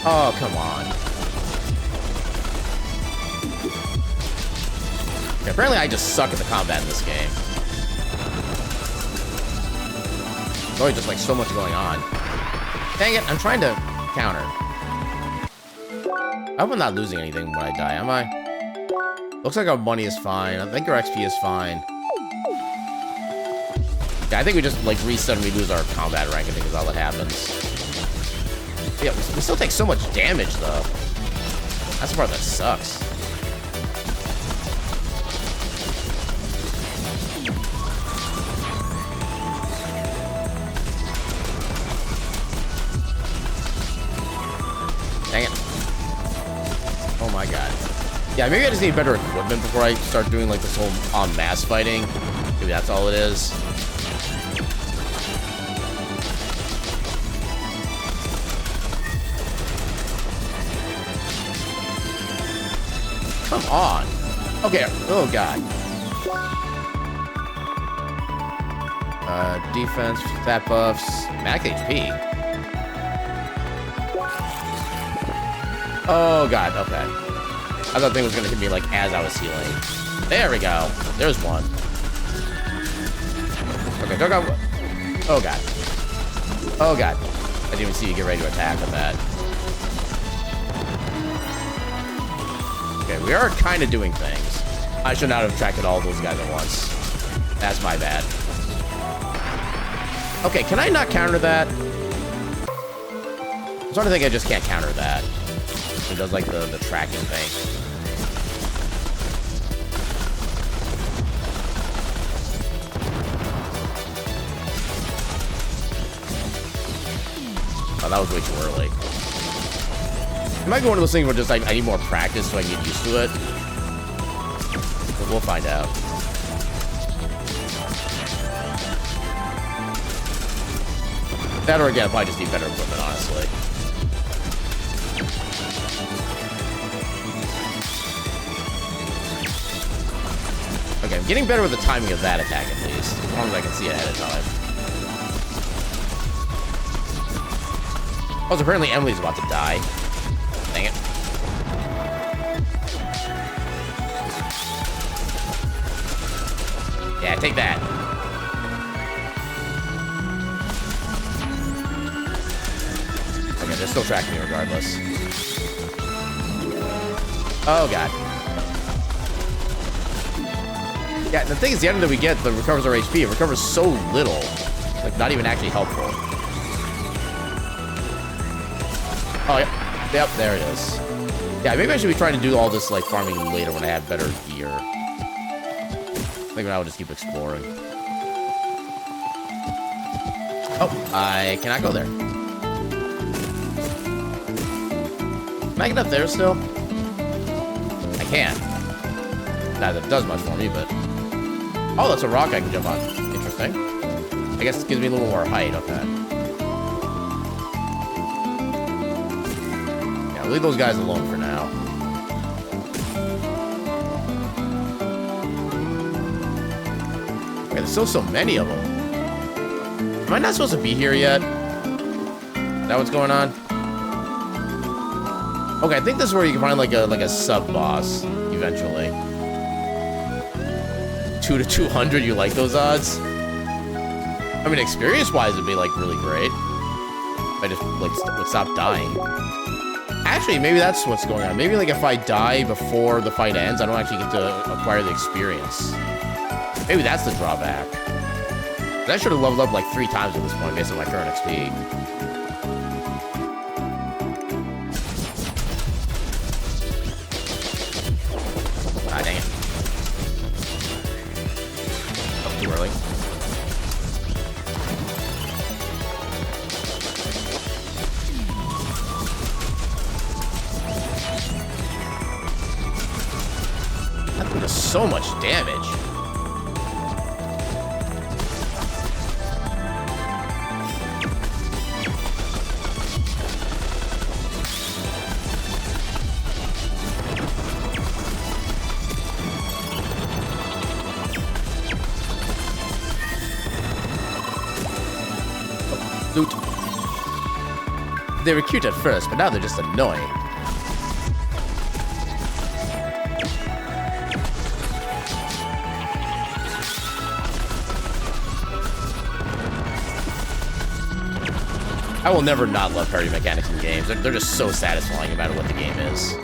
Oh, come on. Okay, apparently I just suck at the combat in this game. There's always just, like, so much going on. Dang it, I'm trying to counter. I hope I'm not losing anything when I die, am I? Looks like our money is fine. I think our XP is fine. Yeah, I think we just, like, reset and we lose our combat rank. I think is all that happens. Yeah, we still take so much damage, though. That's the part that sucks. Dang it. Oh my god. Yeah, maybe I just need better equipment before I start doing, like, this whole en masse fighting. Maybe that's all it is. Come on. Okay. Oh god. Defense, stat buffs, max HP. Oh god, okay. I thought the thing was gonna hit me like as I was healing. There we go. There's one. Okay, go, go. Oh god. Oh god. I didn't even see you get ready to attack with that. Okay, we are kind of doing things. I should not have attracted all those guys at once. That's my bad. Okay, can I not counter that? I'm starting to think I just can't counter that. It does like the tracking thing. Oh, that was way too early. It might be one of those things where just like I need more practice so I can get used to it. But we'll find out. That or again, I probably just need better equipment, honestly. Okay, I'm getting better with the timing of that attack at least. As long as I can see ahead of time. Oh, so apparently Emily's about to die. Dang it. Yeah, take that. Okay, they're still tracking me regardless. Oh, God. Yeah, the thing is, the item that we get that recovers our HP, it recovers so little. Like, not even actually helpful. Oh, yep. Yep, there it is. Yeah, maybe I should be trying to do all this, like, farming later when I have better gear. I think I would just keep exploring. Oh, I cannot go there. Can I get up there still? I can. Not that it does much for me, but... Oh, that's a rock I can jump on. Interesting. I guess it gives me a little more height. Okay. Yeah, leave those guys alone for now. Okay, there's still so many of them. Am I not supposed to be here yet? Is that what's going on? Okay, I think this is where you can find like a sub-boss eventually. 2 to 200, you like those odds? I mean, experience-wise, it'd be like really great. If I just like would stop dying. Actually, maybe that's what's going on. Maybe like if I die before the fight ends, I don't actually get to acquire the experience. Maybe that's the drawback. I should have leveled up like 3 times at this point based on my current XP. Ah, dang it. Oh, too early. That thing does so much damage. Loot. They were cute at first, but now they're just annoying. I will never not love parry mechanics in games. They're just so satisfying no matter what the game is.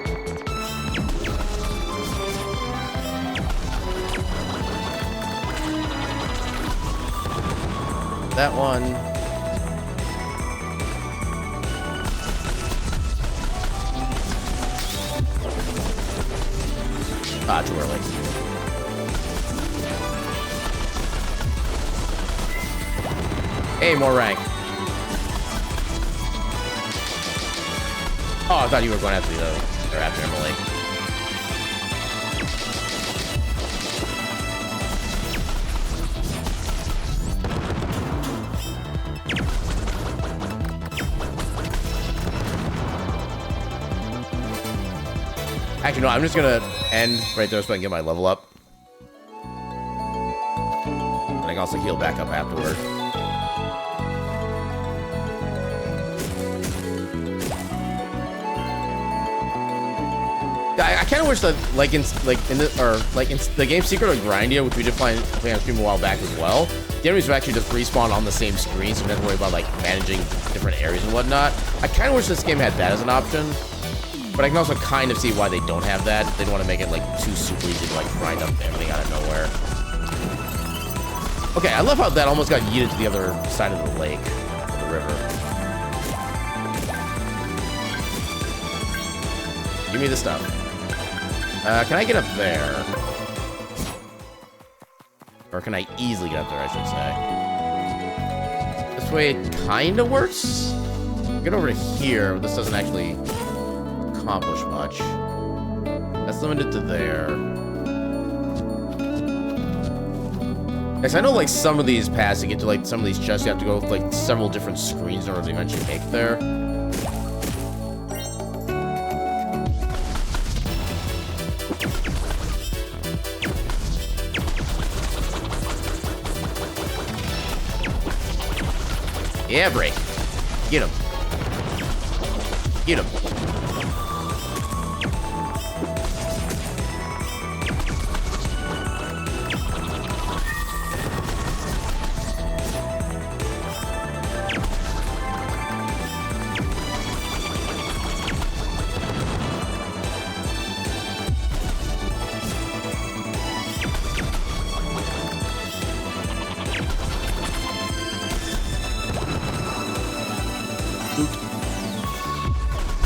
That one. Ah, too early. Hey, more rank. Oh, I thought you were going after the other, or after Emily. Actually, no, I'm just gonna end right there so I can get my level up. And I can also heal back up afterward. I kind of wish that, like in the game Secret of Grindia, which we did play on stream a while back as well, the enemies would actually just respawn on the same screen, so you don't have to worry about like managing different areas and whatnot. I kind of wish this game had that as an option, but I can also kind of see why they don't have that. They don't want to make it like too super easy to like grind up everything out of nowhere. Okay, I love how that almost got yeeted to the other side of the lake, or the river. Give me the stuff. Can I get up there? Or can I easily get up there, I should say. This way it kind of works. Get over to here, but this doesn't actually accomplish much. That's limited to there. Yes, I know like some of these paths to get to like some of these chests, you have to go with like several different screens in order to eventually make there. Yeah, break. Get him. Get him.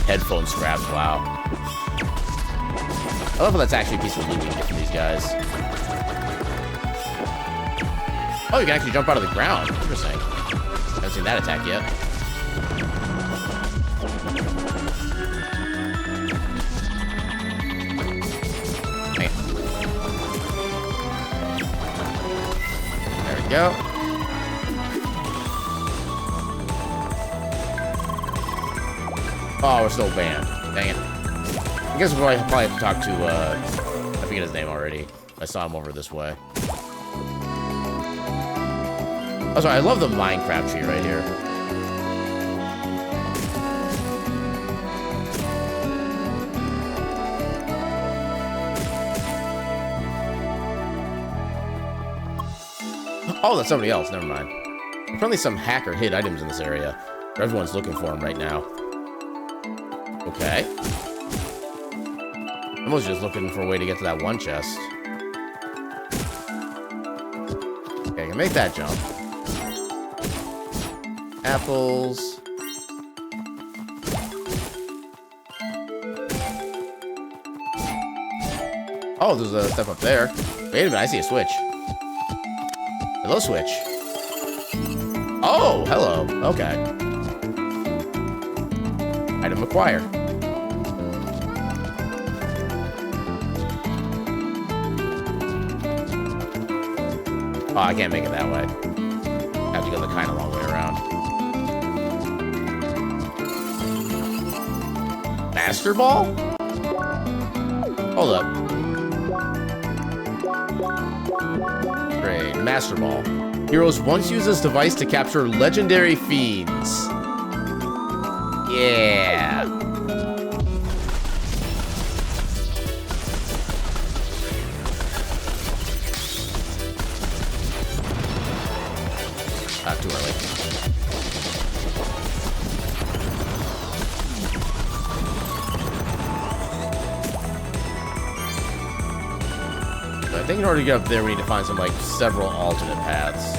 Headphone straps, wow. I love how that's actually a piece of loot we can get from these guys. Oh, you can actually jump out of the ground. Interesting. Haven't seen that attack yet. Man. There we go. Oh, we're still banned. Dang it. I guess we'll probably have to talk to, I forget his name already. I saw him over this way. Oh, sorry, I love the Minecraft tree right here. Oh, that's somebody else. Never mind. Apparently some hacker hid items in this area. Everyone's looking for them right now. Okay. I was just looking for a way to get to that one chest. Okay, I can make that jump. Apples. Oh, there's a step up there. Wait a minute, I see a switch. Hello, switch. Oh, hello. Okay. Item acquired. Oh, I can't make it that way. I have to go the kind of long way around. Master Ball? Hold up. Great. Master Ball. Heroes once use this device to capture legendary fiends. Yeah. Not too early. I think in order to get up there, we need to find some, like, several alternate paths.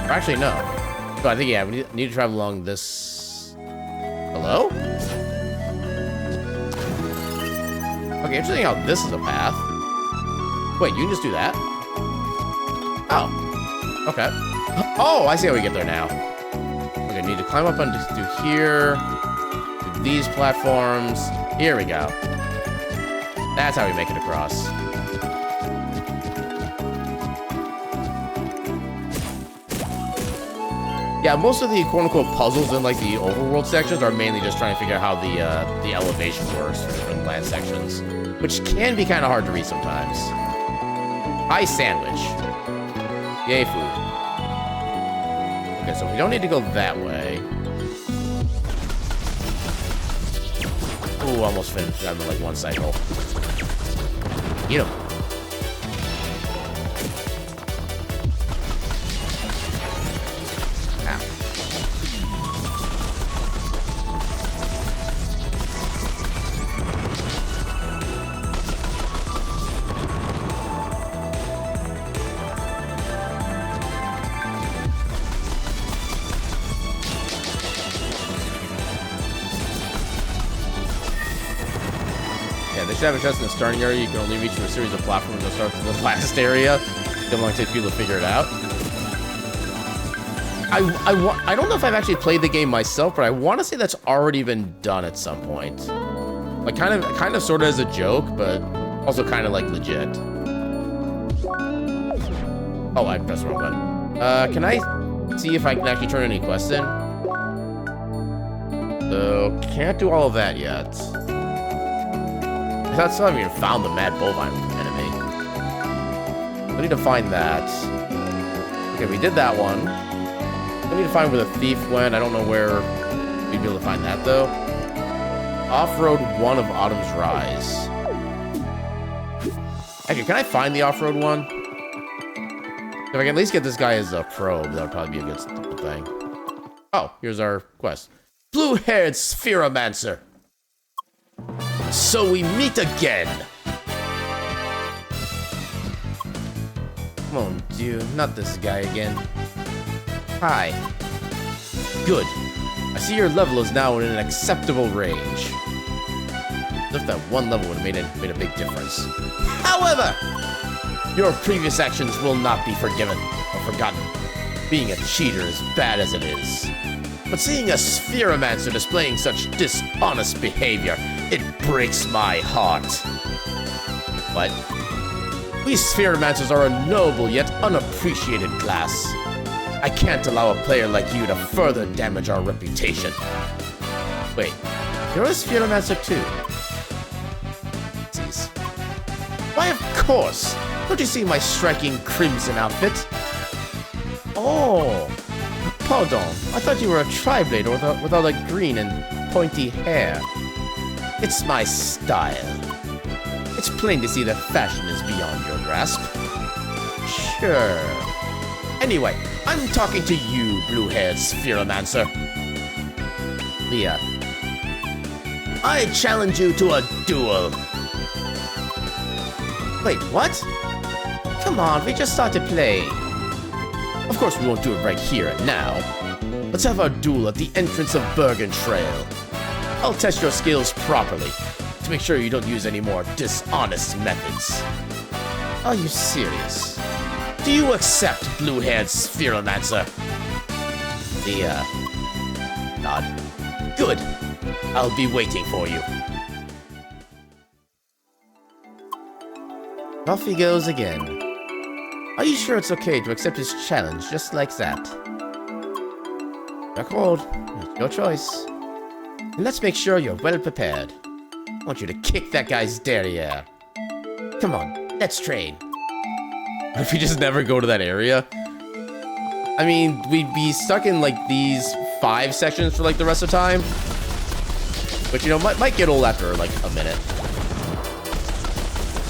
Or actually, no. So I think, yeah, we need to travel along this... Hello? Okay, interesting how this is a path. Wait, you can just do that? Oh. Okay. Oh, I see how we get there now. Okay, need to climb up onto here. To these platforms. Here we go. That's how we make it across. Yeah, most of the quote-unquote puzzles in like the overworld sections are mainly just trying to figure out how the elevation works for different land sections, which can be kind of hard to read sometimes. Pie sandwich. Yay, food. Okay, so we don't need to go that way. Ooh, almost finished that in like one cycle. Eat him. Have a chest in the starting area. You can only reach through a series of platforms that start from the last area. It only takes people to figure it out. I don't know if I've actually played the game myself, but I want to say that's already been done at some point. Like kind of sort of as a joke, but also kind of like legit. Oh, I pressed the wrong button. Can I see if I can actually turn any quests in? So can't do all of that yet. I still haven't even found the mad bovine enemy. I need to find that. Okay, we did that one. I need to find where the thief went. I don't know where we'd be able to find that, though. Off-road 1 of Autumn's Rise. Actually, can I find the off-road one? If I can at least get this guy as a probe, that would probably be a good thing. Oh, here's our quest. Blue-haired Spheromancer. So we meet again. Come on, dude. Not this guy again. Hi. Good. I see your level is now in an acceptable range. If that one level would have made a big difference. However, your previous actions will not be forgiven or forgotten. Being a cheater is bad as it is. But seeing a Spheromancer displaying such dishonest behavior, it breaks my heart. What? We Spheromancers are a noble yet unappreciated class. I can't allow a player like you to further damage our reputation. Wait, you're a Spheromancer too? Jeez. Why, of course! Don't you see my striking crimson outfit? Oh, pardon. I thought you were a Tri-Blade with all the green and pointy hair. It's my style. It's plain to see that fashion is beyond your grasp. Sure. Anyway, I'm talking to you, blue-haired Spheromancer. Leah. I challenge you to a duel. Wait, what? Come on, we just started playing. Of course we won't do it right here and now. Let's have our duel at the entrance of Bergen Trail. I'll test your skills properly, to make sure you don't use any more dishonest methods. Are you serious? Do you accept, blue-haired Spheromancer? The, nod. Good. I'll be waiting for you. Off he goes again. Are you sure it's okay to accept his challenge just like that? Record, it's your choice. And let's make sure you're well prepared. I want you to kick that guy's derriere. Come on, let's train. If we just never go to that area? I mean, we'd be stuck in like these 5 sections for like the rest of the time. Which, you know, might get old after like a minute.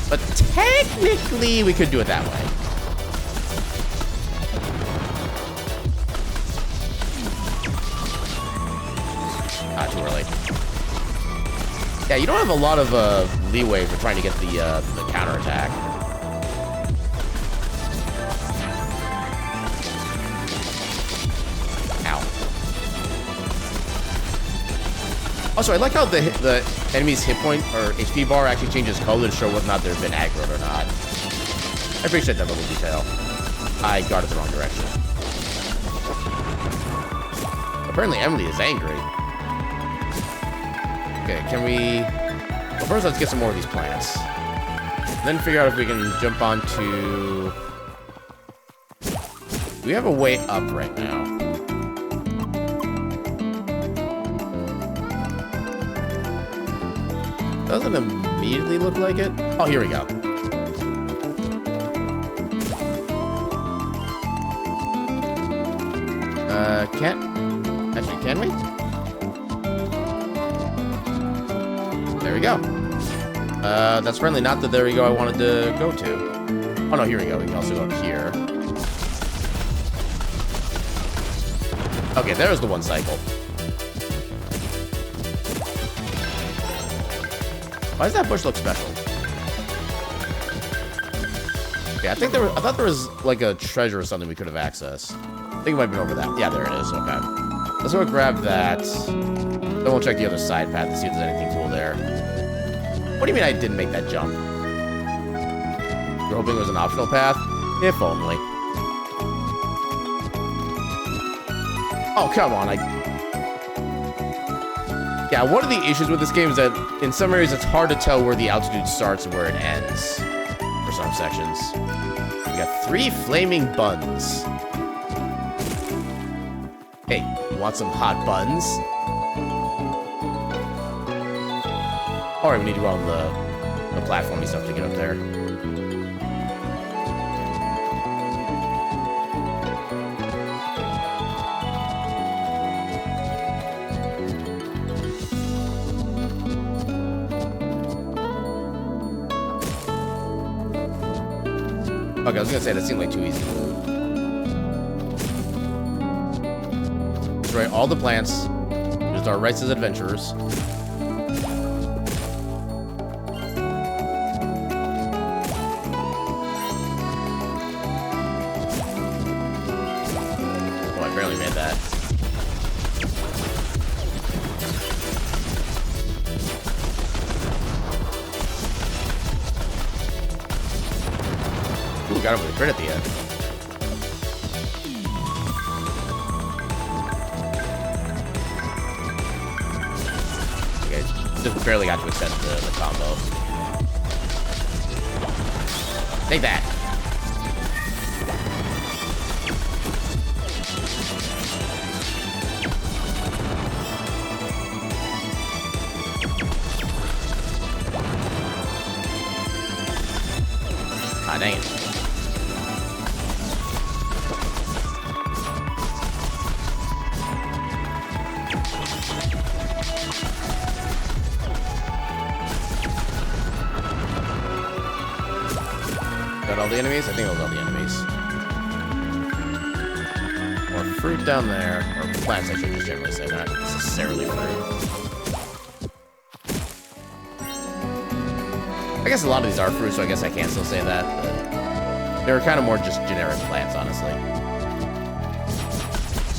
But technically, we could do it that way. Not too early. Yeah, you don't have a lot of leeway for trying to get the counterattack. Ow. Also, I like how the enemy's hit point or HP bar actually changes color to show whether or not they've been aggroed or not. I appreciate that little detail. I got it the wrong direction. Apparently Emily is angry. Okay, can we... Well, first let's get some more of these plants. Then figure out if we can jump onto... We have a way up right now. Doesn't immediately look like it. Oh, here we go. Can't... Actually, can we? There we go. That's apparently not the there we go I wanted to go to. Oh no, here we go. We can also go up here. Okay, there's the one cycle. Why does that bush look special? Okay, I thought there was like a treasure or something we could have accessed. I think it might have been over that. Yeah, there it is. Okay. Let's go grab that. Then we'll check the other side path to see if there's anything cool there. What do you mean I didn't make that jump? You're hoping it was an optional path? If only. Oh, come on. Yeah, one of the issues with this game is that in some areas it's hard to tell where the altitude starts and where it ends for some sections. We got 3 flaming buns. Hey, want some hot buns? Alright, we need to go on the platformy stuff to get up there. Okay, I was gonna say, that seemed like too easy to loot. Destroy all the plants. Use our rights as adventurers. Oh, I barely made that. Ooh, got him with a crit at the end. Okay, just barely got to extend the combo. Take that. Ah, dang it. Got all the enemies? I think that was all the enemies. More fruit down there. Or plants, I should just generally say, not necessarily fruit. I guess a lot of these are fruit, so I guess I can't still say that, but they're kind of more just generic plants, honestly.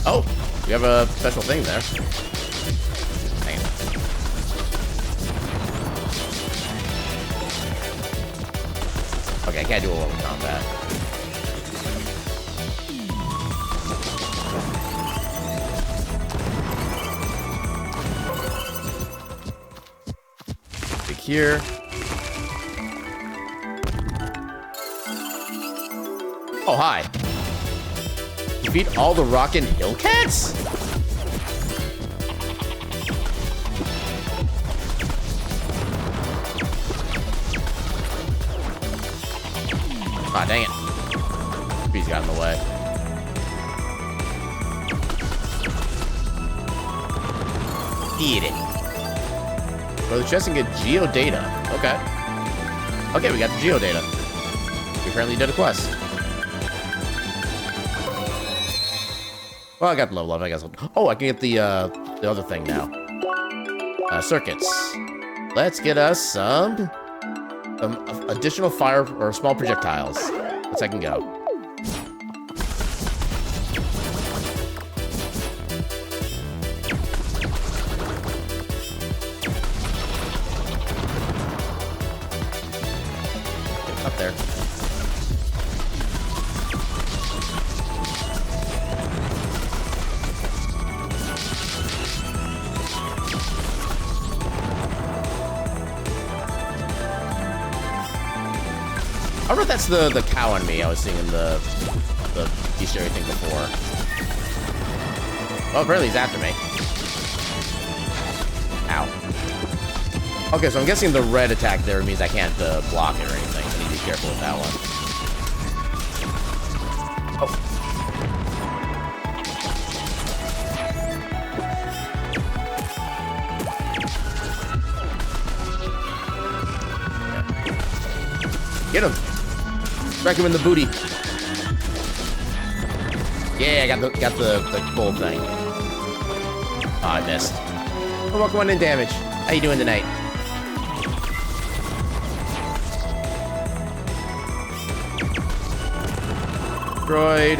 Oh! We have a special thing there. Dang it. Okay, I can't do a one with combat. Click here. Oh, hi. Defeat all the Rockin' Hill Cats? Ah, dang it. He's got in the way. Eat it. Go to the chest and get geodata. Okay. Okay, we got the geodata. We apparently did a quest. Well, I got the level up, I guess. Oh, I can get the other thing now. Circuits. Let's get us some additional fire or small projectiles. Let's I can go. Up there. I wonder if that's the cow on me I was seeing in the Easter egg thing before. Well, apparently he's after me. Ow. Okay, so I'm guessing the red attack there means I can't block it or anything. I need to be careful with that one. Oh. Get him. Strike him in the booty. Yeah, I got the bull thing. Oh, I missed. Oh, welcome on in damage. How you doing tonight? Droid.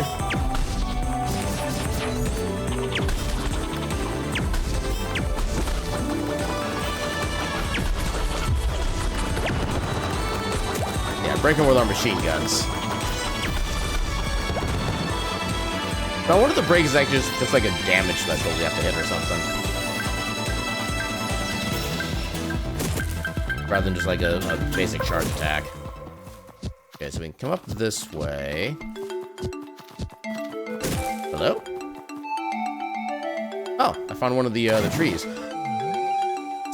Yeah, break them with our machine guns. But I wonder if the break is actually just like a damage threshold we have to hit or something. Rather than just like a basic charge attack. Okay, so we can come up this way. Hello? Oh, I found one of the trees.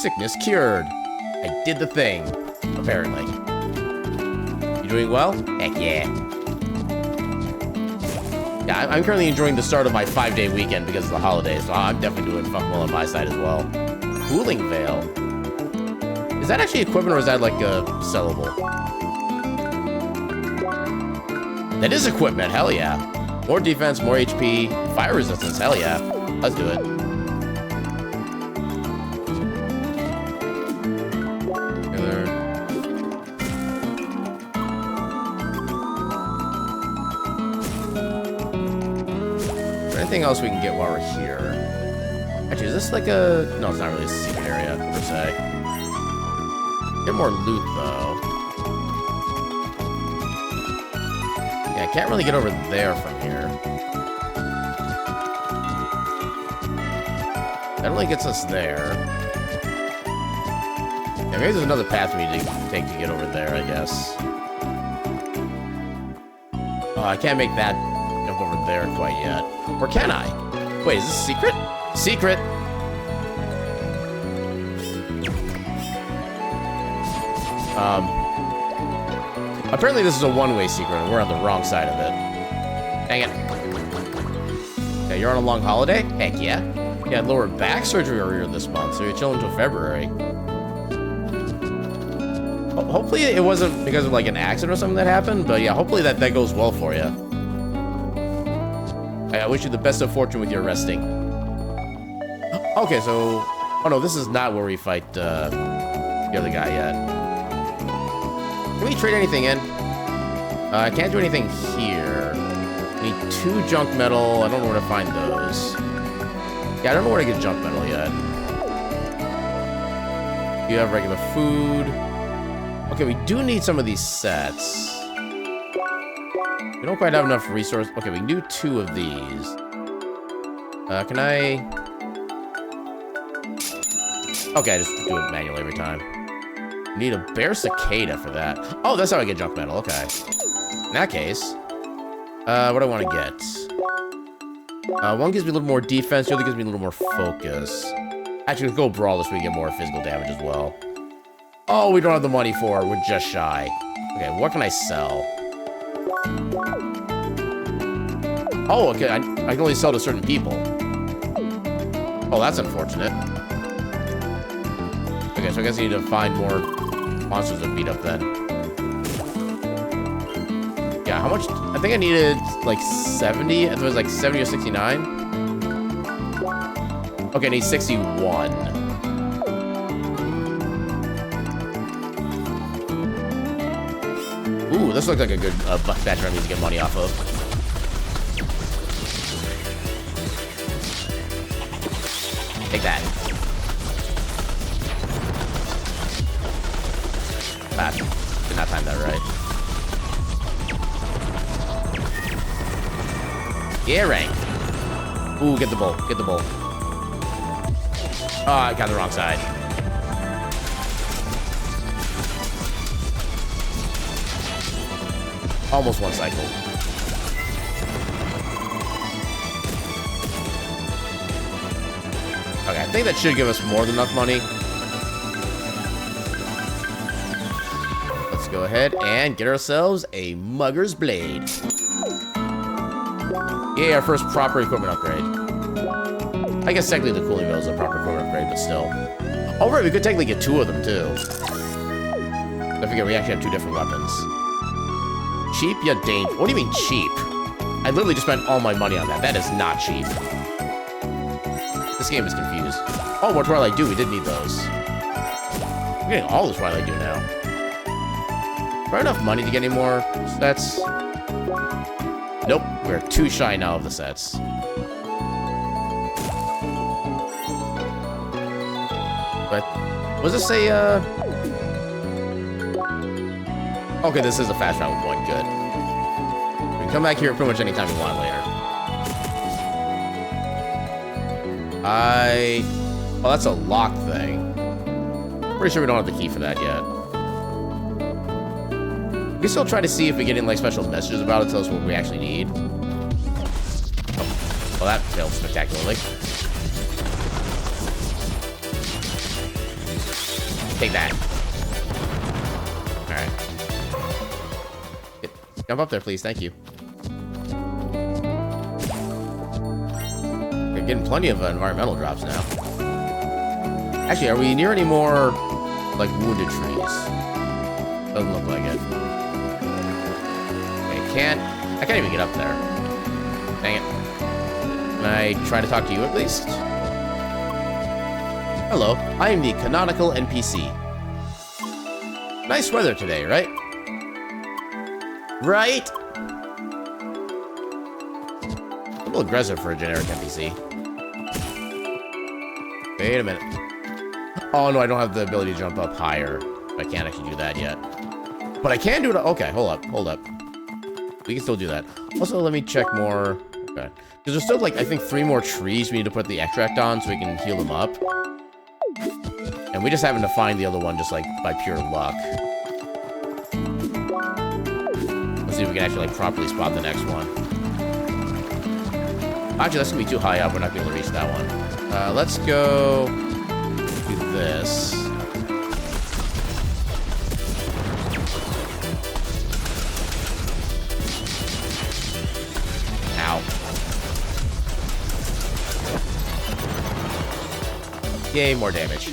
Sickness cured. I did the thing, apparently. You doing well? Heck yeah. Yeah, I'm currently enjoying the start of my 5-day weekend because of the holidays, so I'm definitely doing fuck well on my side as well. Cooling Veil. Is that actually equipment or is that like a sellable? That is equipment, hell yeah. More defense, more HP, fire resistance, hell yeah. Let's do it. Anything else we can get while we're here? Actually, is this like a... No, it's not really a secret area, per se. Get more loot, though. Yeah, I can't really get over there from here. That only gets us there. Yeah, maybe there's another path we need to take to get over there, I guess. Oh, I can't make that jump over there quite yet. Or can I? Wait, is this secret? Secret! Apparently this is a one-way secret, and we're on the wrong side of it. Dang it. Yeah, you're on a long holiday? Heck yeah. You had lower back surgery earlier this month, so you're chilling until February. Hopefully it wasn't because of like an accident or something that happened, but yeah, hopefully that goes well for you. I wish you the best of fortune with your resting. Okay, so... Oh no, this is not where we fight the other guy yet. Can we trade anything in? I can't do anything here. We need 2 junk metal. I don't know where to find those. Yeah, I don't know where to get junk metal yet. You have regular food. Okay, we do need some of these sets. We don't quite have enough resources. Okay, we can do 2 of these. Can I... Okay, I just do it manually every time. Need a bear cicada for that. Oh, that's how I get junk metal. Okay. In that case, what do I want to get? One gives me a little more defense. The other gives me a little more focus. Actually, let's go brawler so we get more physical damage as well. Oh, we don't have the money for it. We're just shy. Okay, what can I sell? Oh, okay. I can only sell to certain people. Oh, that's unfortunate. Okay, so I guess I need to find more monsters to beat up then. Yeah, how much? I think I needed like 70. I thought it was like 70 or 69. Okay, I need 61. Ooh, this looks like a good batch I need to get money off of. Take that. Ah, did not time that right. Yeah, rank. Ooh, get the bull. Get the bull. Oh, I got the wrong side. Almost one cycle. Okay, I think that should give us more than enough money. Let's go ahead and get ourselves a Mugger's Blade. Yeah, our first proper equipment upgrade. I guess technically the cooling veil is a proper equipment upgrade, but still. Oh, right, we could technically get 2 of them, too. I forget we actually have 2 different weapons. Cheap yet dangerous. What do you mean cheap? I literally just spent all my money on that. That is not cheap. This game is confused. Oh, what Twilight Dew? We did need those. We're getting all the Twilight Dew now. Do I have enough money to get any more sets? Nope. We're too shy now of the sets. But was this a okay, this is a fast travel point. Good. We can come back here pretty much anytime we want later. Oh, that's a lock thing. Pretty sure we don't have the key for that yet. We can still try to see if we get any like special messages about it, tell us what we actually need. Oh, well, that failed spectacularly. Take that. Alright. Jump up there, please. Thank you. We're getting plenty of environmental drops now. Actually, are we near any more, like, wounded trees? Doesn't look like it. I can't even get up there. Dang it. Can I try to talk to you at least? Hello, I am the canonical NPC. Nice weather today, right? Right? A little aggressive for a generic NPC. Wait a minute. Oh, no, I don't have the ability to jump up higher. I can't actually do that yet. But I can do it. Okay, hold up. We can still do that. Also, let me check more. Okay. Because there's still, like, I think 3 more trees we need to put the extract on so we can heal them up. And we just happen to find the other one just, like, by pure luck. Let's see if we can actually, like, properly spot the next one. Actually, that's gonna be too high up. We're not gonna be able to reach that one. Let's go do this. Ow. Yay, more damage.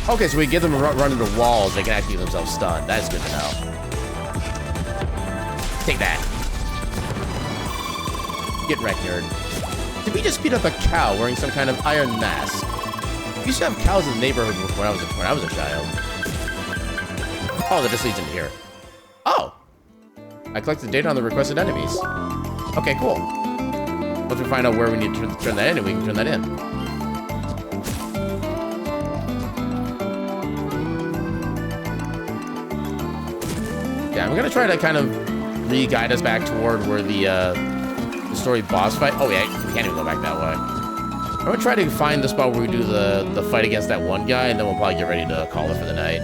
Okay, so we get them to run into walls, they can actually get themselves stunned. That's good to know. Take that. Get wrecked, nerd. Did we just beat up a cow wearing some kind of iron mask? We used to have cows in the neighborhood when I was a child. Oh, that just leads into here. Oh! I collected data on the requested enemies. Okay, cool. Once we find out where we need to turn that in, and we can turn that in. Yeah, I'm gonna try to kind of re-guide us back toward where the story boss fight. Oh yeah, we can't even go back that way. I'm gonna try to find the spot where we do the fight against that one guy, and then we'll probably get ready to call it for the night.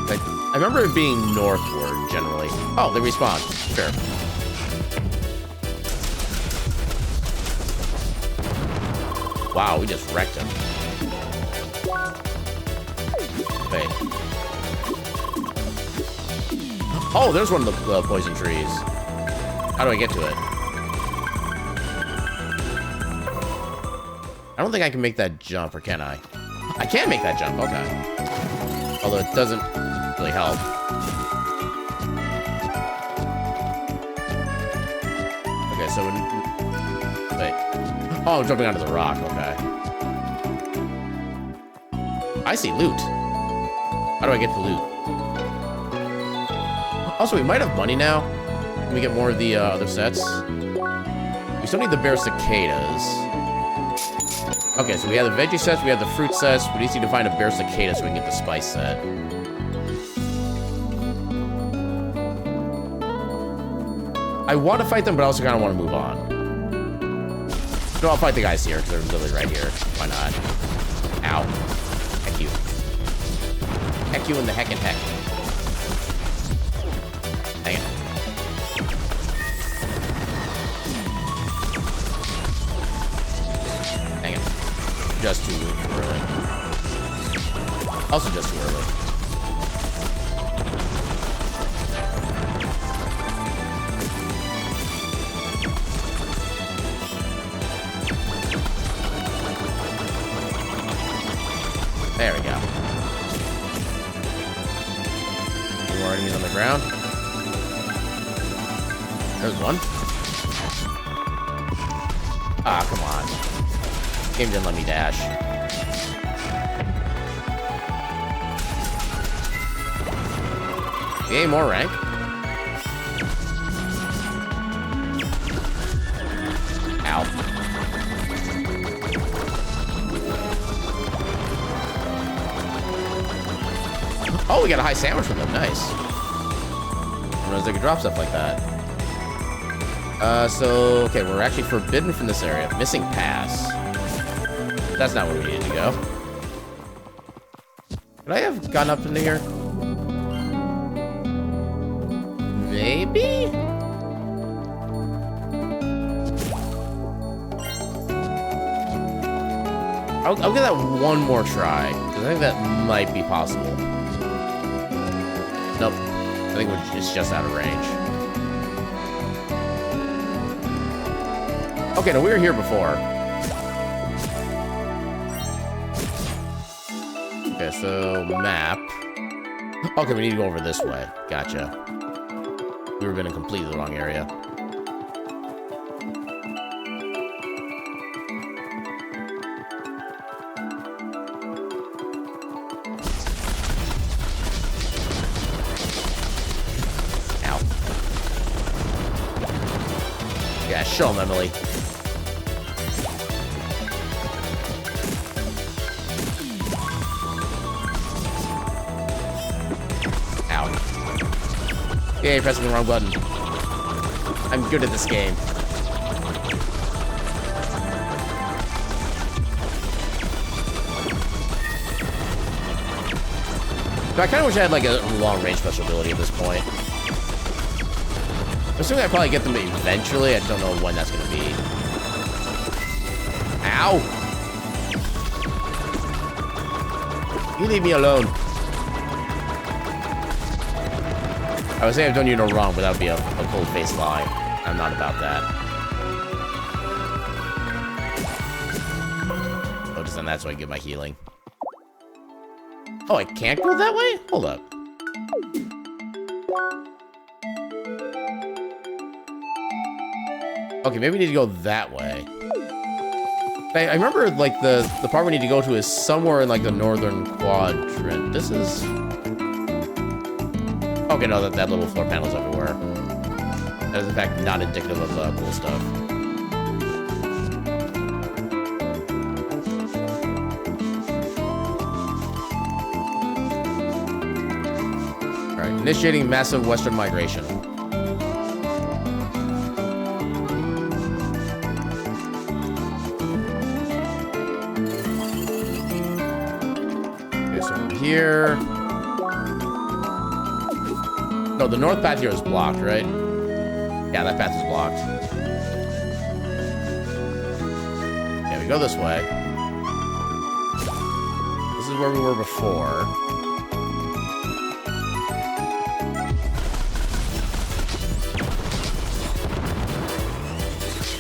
Like, I remember it being northward generally. Oh, they respawn. Sure. Wow, we just wrecked him. Wait. Oh, there's one of the poison trees. How do I get to it? I don't think I can make that jump, or can I? I can make that jump, okay. Although it doesn't really help. Okay, so when... Wait. Oh, I'm jumping onto the rock, okay. I see loot. How do I get the loot? Also, we might have money now. Can we get more of the other sets? We still need the bear cicadas. Okay, so we have the veggie sets, we have the fruit sets. We just need to find a bear cicada so we can get the spice set. I want to fight them, but I also kind of want to move on. No, I'll fight the guys here, because they're literally right here. Why not? Ow. Heck you. Heck you in the heck and heck. Dang it. Dang it. Just too early. Also just too early. ground. There's one. Ah, come on. Game didn't let me dash. Yay, more rank. Ow. Oh, we got a high sandwich from them. Nice. I didn't realize they could drop stuff like that. Okay, we're actually forbidden from this area. Missing pass. That's not where we needed to go. Could I have gotten up into here? Maybe? I'll give that one more try, because I think that might be possible. Nope. I think it's just out of range. Okay, no, we were here before. Okay, so map. Okay, we need to go over this way. Gotcha. We were in completely the wrong area. Ow. Yeah, show him, Emily. Yay, pressing the wrong button. I'm good at this game. But I kind of wish I had like a long-range special ability at this point. I'm assuming I'd probably get them eventually. I don't know when that's going to be. Ow! You leave me alone. I would say I've done you no wrong, but that would be a cold-faced lie. I'm not about that. Oh, just then that's why I get my healing. Oh, I can't go that way? Hold up. Okay, maybe we need to go that way. I remember, like, the part we need to go to is somewhere in, like, the northern quadrant. This is... Okay, no, that little floor panel's everywhere. That is, in fact, not indicative of cool stuff. Alright, initiating massive western migration. Okay, so from here... No, the north path here is blocked, right? Yeah, that path is blocked. Yeah, we go this way. This is where we were before.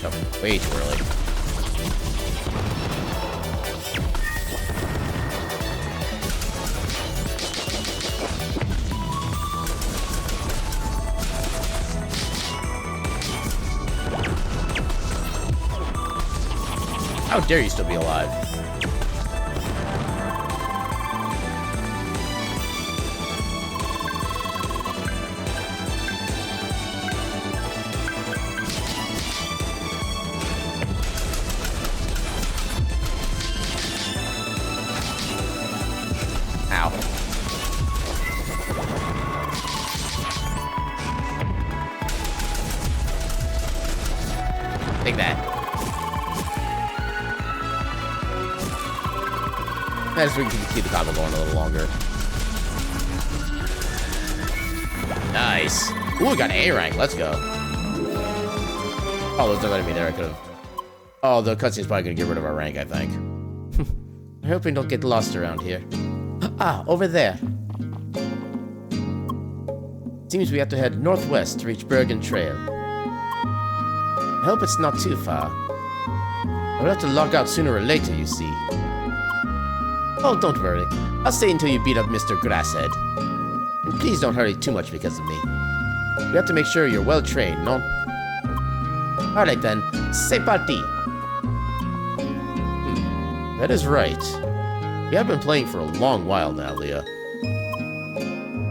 Oh, way too early. How dare you still be alive? Ow. Take that. I just we can keep the combo going a little longer. Nice. Ooh, we got A rank. Let's go. Oh, there's no enemy there. I could have. Oh, the cutscene's probably gonna get rid of our rank, I think. I hope we don't get lost around here. Ah, over there. Seems we have to head northwest to reach Bergen Trail. I hope it's not too far. I'll have to log out sooner or later, you see. Oh, don't worry. I'll stay until you beat up Mr. Grasshead. And Please don't hurry too much because of me. You have to make sure you're well trained, no? Alright then, c'est parti! That is right. We have been playing for a long while now, Leah.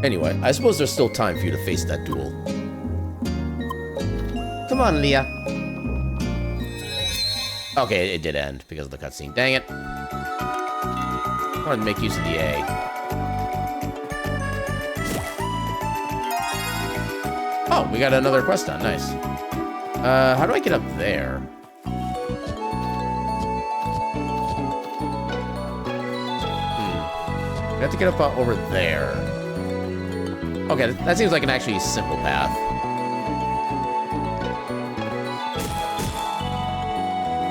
Anyway, I suppose there's still time for you to face that duel. Come on, Leah. Okay, it did end because of the cutscene. Dang it. I wanted to make use of the A. Oh, we got another quest done. Nice. How do I get up there? I have to get up over there. Okay, that seems like an actually simple path.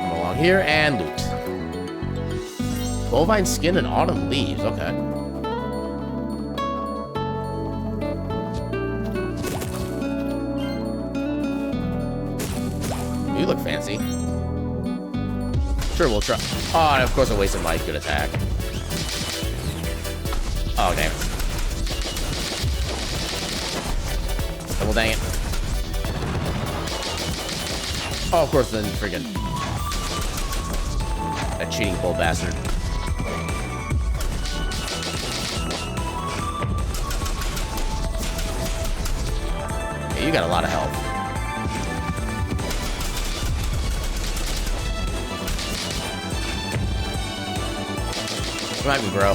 Come along here and loot. Bovine skin and autumn leaves. Okay. You look fancy. Sure, we'll try. Oh, and of course I wasted my good attack. Oh, damn it. Well, dang it. Oh, of course, then friggin' that cheating bull bastard. Yeah, you got a lot of health. Come at me, bro.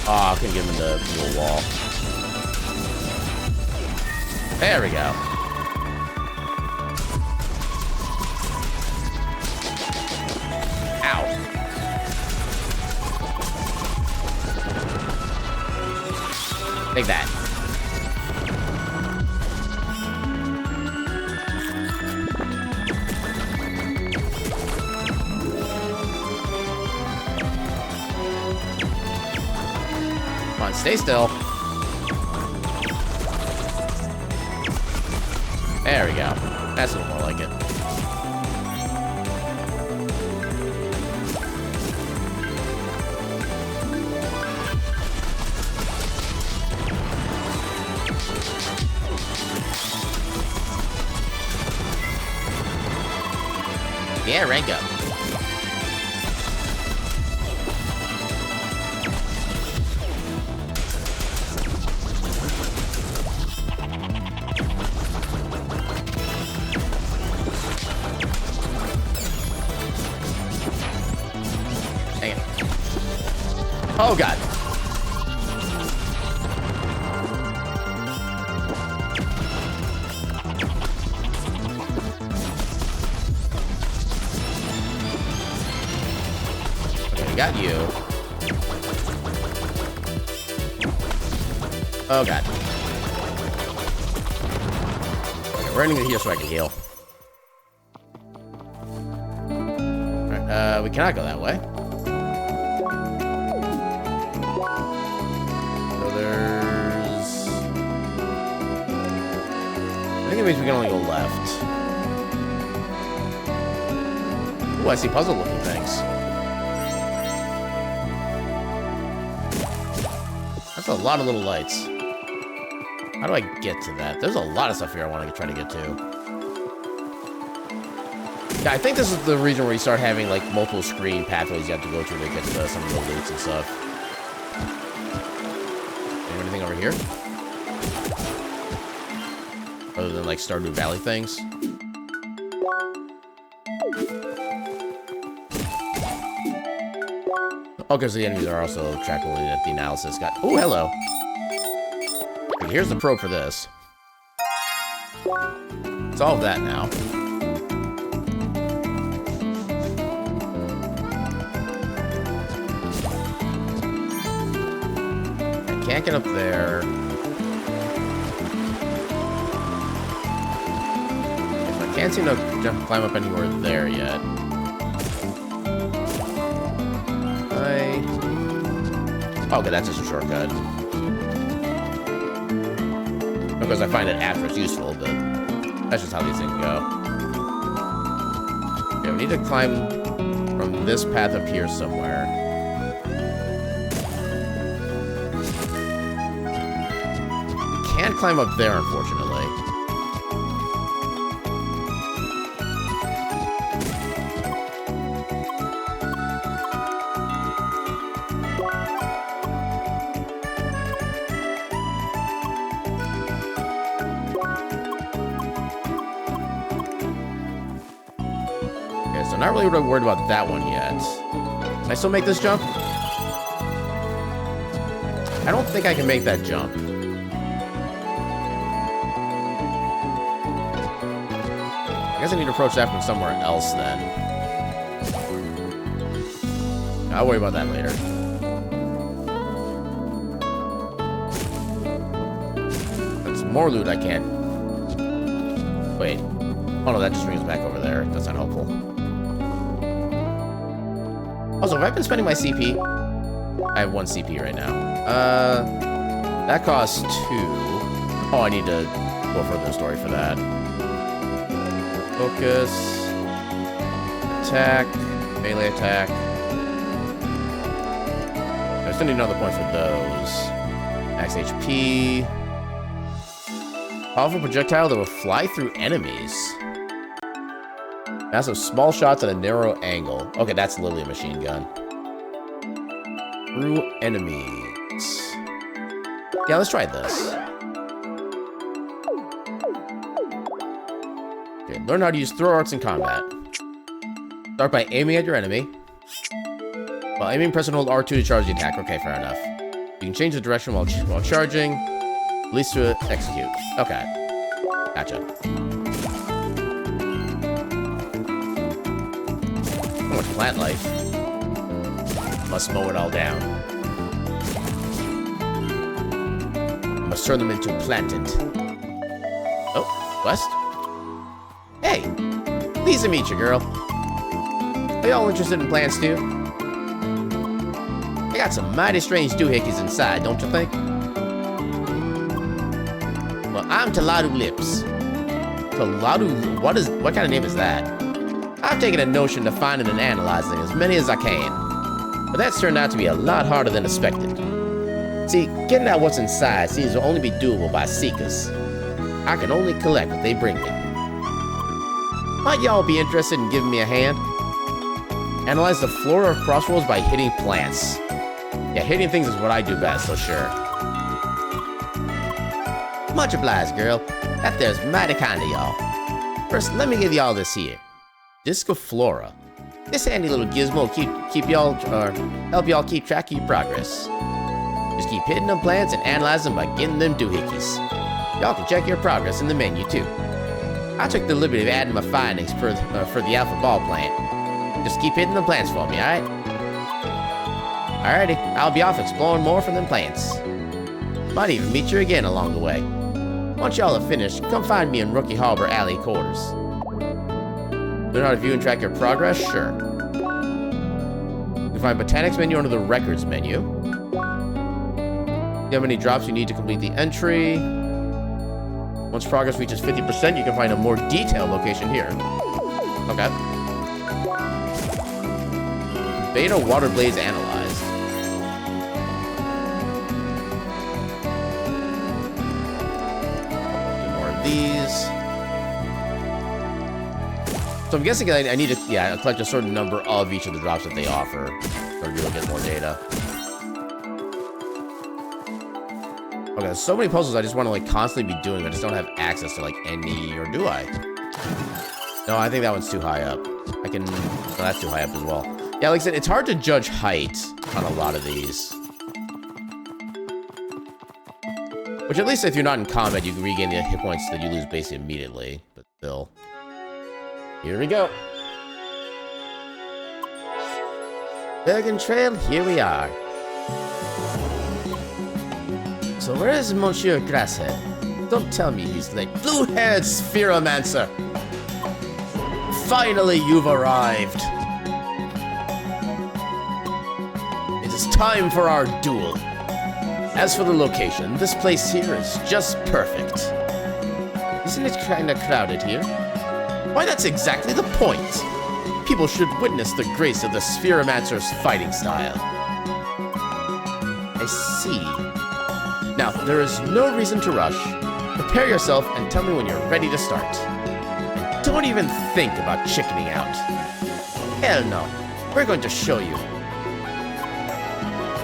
Oh, I couldn't get him in the little wall. There we go. Ow. Take that. Come on, stay still. There we go. That's a little more like it. Yeah, rank up. Oh, God. Okay, we got you. Oh, God. Okay, we're running here so I can heal. Alright, we cannot go that way. I think it means we can only go left. Ooh, I see puzzle-looking things. That's a lot of little lights. How do I get to that? There's a lot of stuff here I want to try to get to. Yeah, I think this is the region where you start having, like, multiple screen pathways you have to go through to get to some of the loots and stuff. Anything over here? Other than, like, Stardew Valley things. Oh, because the enemies are also trackable at the analysis. Oh, hello. Okay, here's the probe for this. Solve that now. I can't get up there. Can't seem to climb up anywhere there yet. Okay, that's just a shortcut. Because I find it after it's useful, but that's just how these things go. Okay, we need to climb from this path up here somewhere. can't climb up there, unfortunately. Okay, so not really worried about that one yet. Can I still make this jump? I don't think I can make that jump. I guess I need to approach that from somewhere else then. I'll worry about that later. That's more loot I can't... Wait. Oh no, that just brings back over there. That's not helpful. Also, have I been spending my CP? I have 1 CP right now. That costs 2. Oh, I need to go further in the story for that. Focus. Attack. Melee attack. I still need another point for those. Max HP. Powerful projectile that will fly through enemies. Massive small shots at a narrow angle. Okay, that's literally a machine gun. Through enemies. Yeah, let's try this. Okay, learn how to use throw arts in combat. Start by aiming at your enemy. While aiming, press and hold R2 to charge the attack. Okay, fair enough. You can change the direction while charging. Release to execute. Okay. Gotcha. So much plant life. Must mow it all down. Must turn them into plantant. Oh, quest? Hey, pleased to meet you, girl. Are y'all interested in plants too? I got some mighty strange doohickeys inside, don't you think? Well, I'm Taladu Lips. Taladu, what kind of name is that? I've taken a notion to finding and analyzing as many as I can. But that's turned out to be a lot harder than expected. See, getting at what's inside seems to only be doable by seekers. I can only collect what they bring me. Might y'all be interested in giving me a hand? Analyze the flora of Crossroads by hitting plants. Yeah, hitting things is what I do best, so sure. Much obliged, girl. That there's mighty kind of y'all. First, let me give y'all this here. Disc of Flora. This handy little gizmo will keep y'all, or help y'all keep track of your progress. Just keep hitting them plants and analyzing them by getting them doohickeys. Y'all can check your progress in the menu too. I took the liberty of adding my findings for the alpha ball plant. Just keep hitting the plants for me, alright? Alrighty, I'll be off exploring more for them plants. Might even meet you again along the way. Once y'all are finished, come find me in Rookie Harbor Alley quarters. Learn how to view and track your progress? Sure. You can find Botanics menu under the Records menu. If you have any drops you need to complete the entry. Once progress reaches 50%, you can find a more detailed location here. Okay. Beta water blades analyzed. Do more of these. So I'm guessing I need to, collect a certain number of each of the drops that they offer. Or you'll get more data. Okay, there's so many puzzles I just want to like constantly be doing. I just don't have access to like any, or do I? No, I think that one's too high up. I can, no, that's too high up as well. Yeah, like I said, it's hard to judge height on a lot of these. Which at least if you're not in combat, you can regain the hit points that you lose basically immediately. But still. Here we go. Bergen Trail, here we are. So where is Monsieur Grasshead? Don't tell me he's late. Blue-haired Spheromancer! Finally, you've arrived. It is time for our duel. As for the location, this place here is just perfect. Isn't it kinda crowded here? Why, that's exactly the point. People should witness the grace of the Spheromancer's fighting style. I see. Now, there is no reason to rush. Prepare yourself and tell me when you're ready to start. And don't even think about chickening out. Hell no. We're going to show you.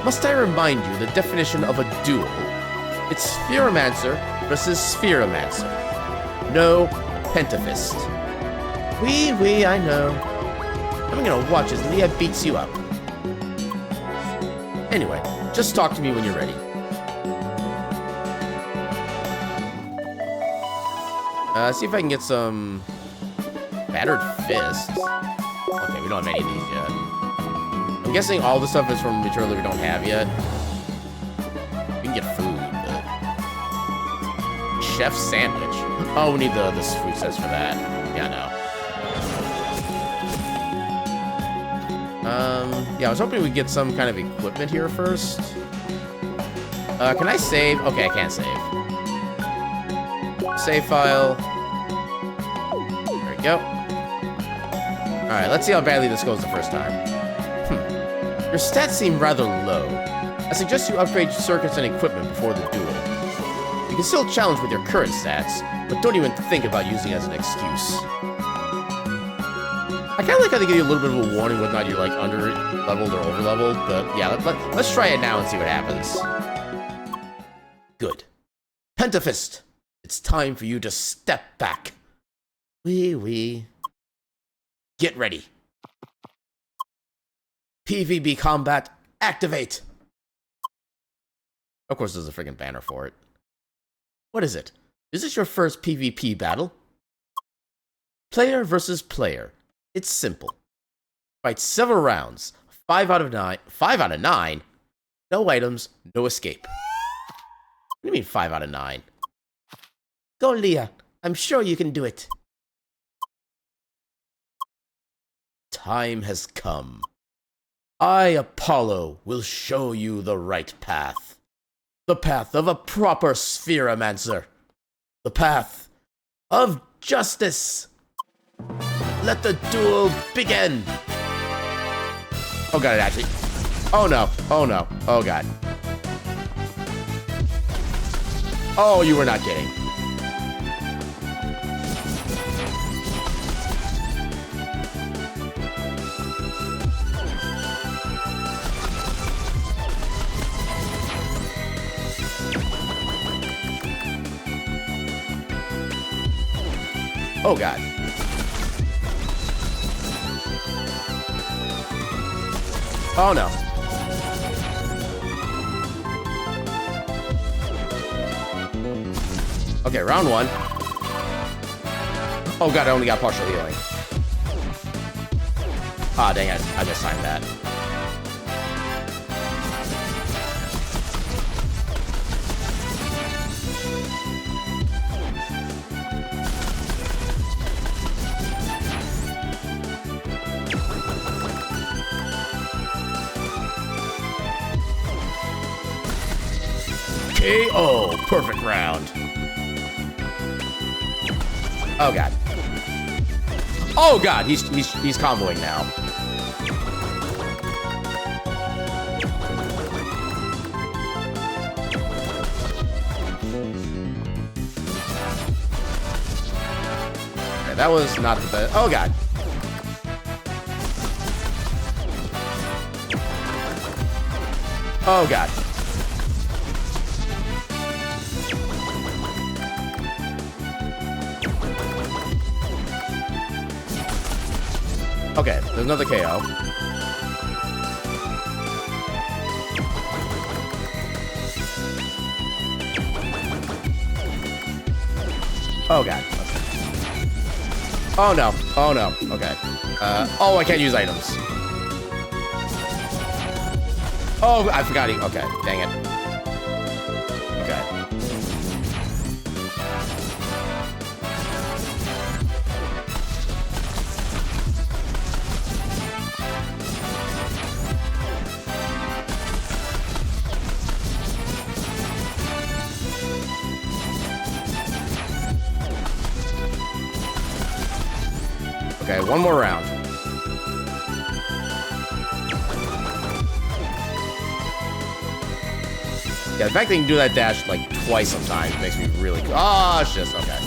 Must I remind you the definition of a duel? It's Spheromancer versus Spheromancer. No Pentafist. Oui, I know. I'm gonna watch as Leah beats you up. Anyway, just talk to me when you're ready. See if I can get some battered fists. Okay, we don't have any of these yet. I'm guessing all the stuff is from material that we don't have yet. We can get food, but... Chef's sandwich. Oh, we need the food sets for that. Yeah, no. Yeah, I was hoping we'd get some kind of equipment here first. Can I save? Okay, I can't save. Save file. There we go. Alright, let's see how badly this goes the first time. Your stats seem rather low. I suggest you upgrade circuits and equipment before the duel. You can still challenge with your current stats, but don't even think about using it as an excuse. I kind of like how they give you a little bit of a warning whether or not you're like under-leveled or over-leveled, but yeah, let's try it now and see what happens. Good. Pentafist, it's time for you to step back. Wee. Get ready. PvP combat, activate! Of course, there's a friggin' banner for it. What is it? Is this your first PvP battle? Player versus player. It's simple. Fight several rounds. 5 out of 9. 5 out of 9? No items, no escape. What do you mean 5 out of 9? Go, Leah. I'm sure you can do it. Time has come. I, Apollo, will show you the right path. The path of a proper Spheromancer. The path of justice. Let the duel begin. Oh god, it actually... Oh no, oh no, oh god. Oh, you were not kidding. Oh god. Oh no. Okay, round 1. Oh god, I only got partial healing. Ah, dang it. I mistimed that. KO! Perfect round. Oh god. Oh god, he's comboing now. Okay, that was not the best. Oh god. Oh god. Okay, there's another KO. Oh god. Okay. Oh no. Oh no. Okay. Oh, I can't use items. Oh, I forgot. Okay, dang it. Okay. Okay, one more round. Yeah, the fact that you can do that dash like twice sometimes makes me really cool. Oh, shit. Okay.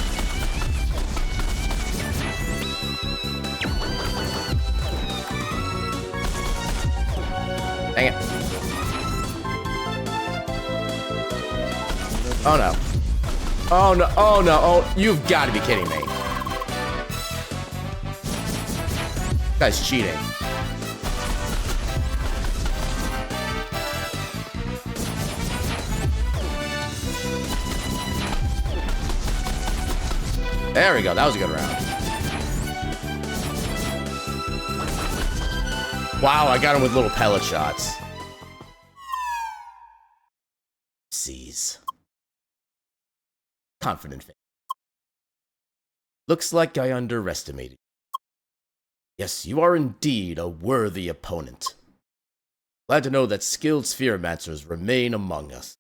Dang it. Oh no. Oh no. Oh no. Oh, you've got to be kidding me. This guy's cheating. There we go. That was a good round. Wow, I got him with little pellet shots. Seize. Confident face. Looks like I underestimated. Yes, you are indeed a worthy opponent. Glad to know that skilled spheromancers remain among us.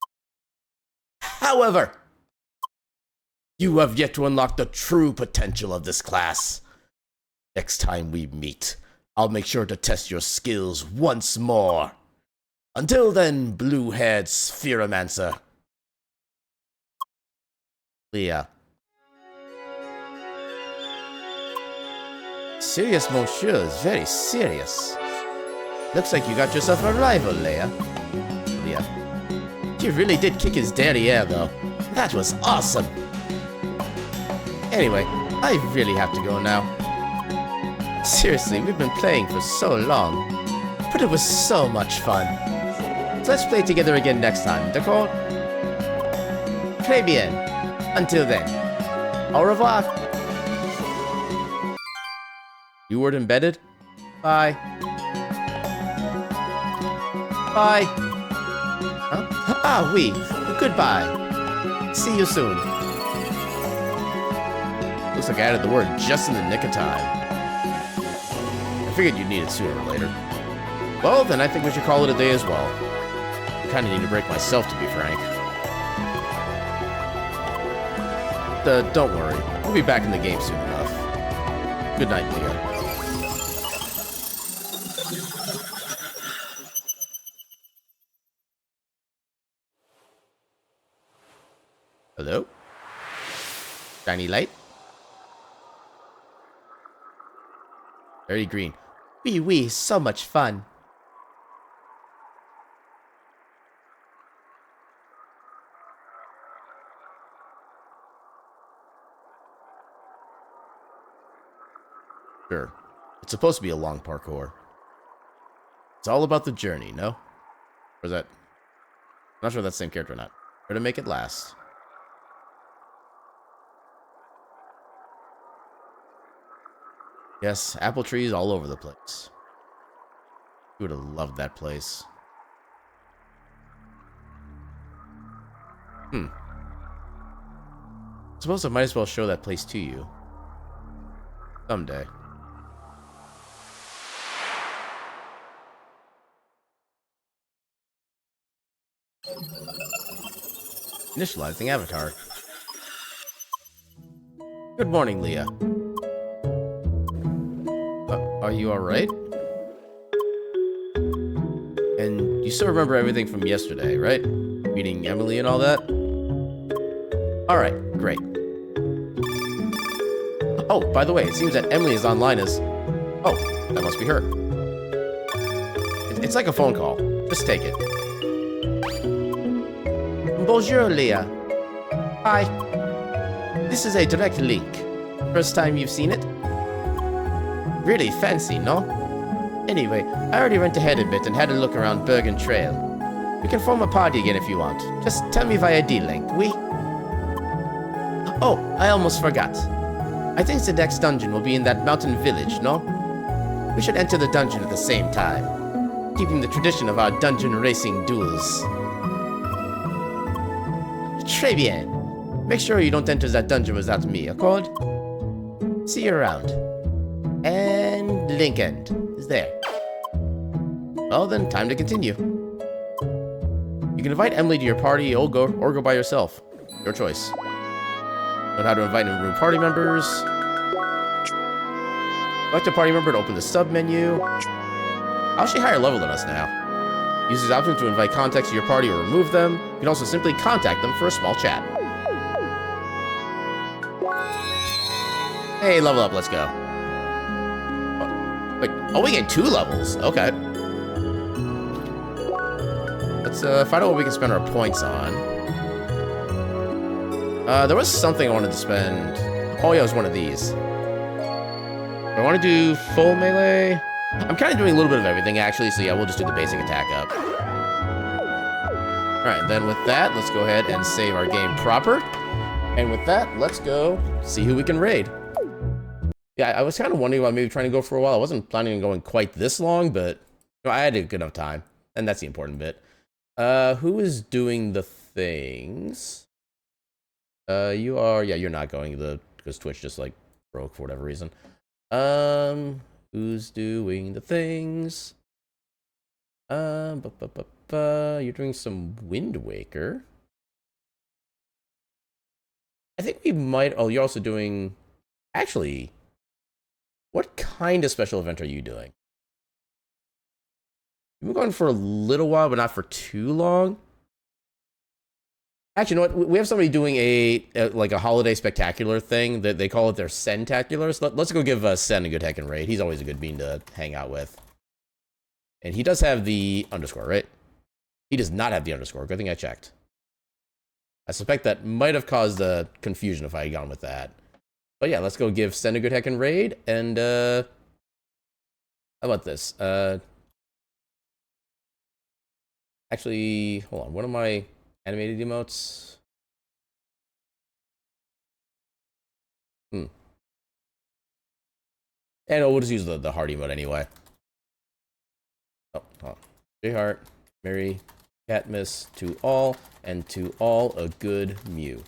However, you have yet to unlock the true potential of this class. Next time we meet, I'll make sure to test your skills once more. Until then, blue-haired spheromancer. Leah. Serious, monsieur. Very serious. Looks like you got yourself a rival, Leia. Leah. You really did kick his derriere, though. That was awesome. Anyway, I really have to go now. Seriously, we've been playing for so long. But it was so much fun. So let's play together again next time, d'accord? Très bien. Until then. Au revoir. You word embedded? Bye. Bye. Huh? Ah, oui. Goodbye. See you soon. Looks like I added the word just in the nick of time. I figured you'd need it sooner or later. Well, then I think we should call it a day as well. I kinda need a break myself, to be frank. Don't worry. We'll be back in the game soon enough. Good night, Leah. Hello? Shiny light? Very green. Wee wee, so much fun. Sure. It's supposed to be a long parkour. It's all about the journey, no? Or is that... I'm not sure if that's the same character or not. Try to make it last. Yes, apple trees all over the place. You would have loved that place. Suppose I might as well show that place to you. Someday. Initializing avatar. Good morning, Leah. Are you alright? And you still remember everything from yesterday, right? Meeting Emily and all that? Alright, great. Oh, by the way, it seems that Emily is online as... Oh, that must be her. It's like a phone call. Just take it. Bonjour, Leah. Hi. This is a direct link. First time you've seen it? Really fancy, no? Anyway, I already went ahead a bit and had a look around Bergen Trail. We can form a party again if you want. Just tell me via D-Link, oui? Oh, I almost forgot. I think the next dungeon will be in that mountain village, no? We should enter the dungeon at the same time, keeping the tradition of our dungeon racing duels. Très bien. Make sure you don't enter that dungeon without me, accord? See you around. And link end is there. Well then, time to continue. You can invite Emily to your party or go by yourself. Your choice. Learn how to invite in room party members. Select a party member to open the sub menu. How's she higher level than us now? Use these options to invite contacts to your party or remove them. You can also simply contact them for a small chat. Hey, level up, let's go. Oh, wait, oh, we get 2 levels. Okay. Let's find out what we can spend our points on. There was something I wanted to spend. Oh yeah, it was one of these. I want to do full melee. I'm kind of doing a little bit of everything, actually, so yeah, we'll just do the basic attack up. Alright, then with that, let's go ahead and save our game proper. And with that, let's go see who we can raid. Yeah, I was kind of wondering about maybe trying to go for a while. I wasn't planning on going quite this long, but you know, I had a good enough time. And that's the important bit. Who is doing the things? You are, yeah, you're not going because Twitch just like broke for whatever reason. Who's doing the things? You're doing some Wind Waker. I think we might, oh, you're also doing, actually, what kind of special event are you doing? You've been going for a little while, but not for too long. Actually, you know what? We have somebody doing like a holiday spectacular thing that they call it their Sentacular. So let's go give Sen a good heck and raid. He's always a good bean to hang out with. And he does have the underscore, right? He does not have the underscore. Good thing I checked. I suspect that might have caused confusion if I had gone with that. But yeah, let's go give Sen a good heck and raid. And how about this? Actually, hold on. What am I? Animated emotes. And we'll just use the heart emote anyway. Oh. J-Heart, Merry Catmas to all, and to all a good Mew.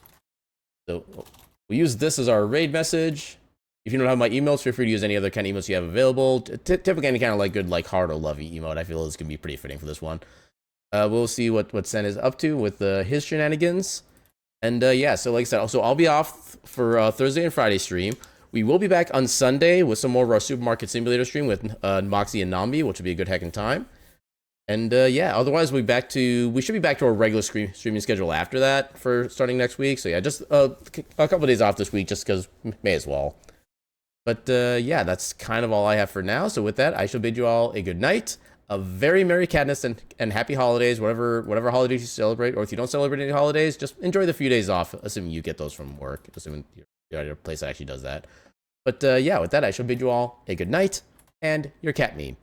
So we use this as our raid message. If you don't have my emails, feel free to use any other kind of emotes you have available. Typically any kind of like good like heart or lovey emote. I feel is gonna be pretty fitting for this one. We'll see what Sen is up to with his shenanigans. And yeah, so like I said, so I'll be off for Thursday and Friday stream. We will be back on Sunday with some more of our Supermarket Simulator stream with Moxie and Nambi, which will be a good heckin' time. And yeah, otherwise we should be back to our regular streaming schedule after that for starting next week. So yeah, just a couple of days off this week just because may as well. But yeah, that's kind of all I have for now. So with that, I shall bid you all a good night. A very Merry Catmas and happy holidays, whatever holidays you celebrate, or if you don't celebrate any holidays, just enjoy the few days off, assuming you get those from work, assuming you're at a place that actually does that. But yeah, with that, I shall bid you all a good night, and your cat meme.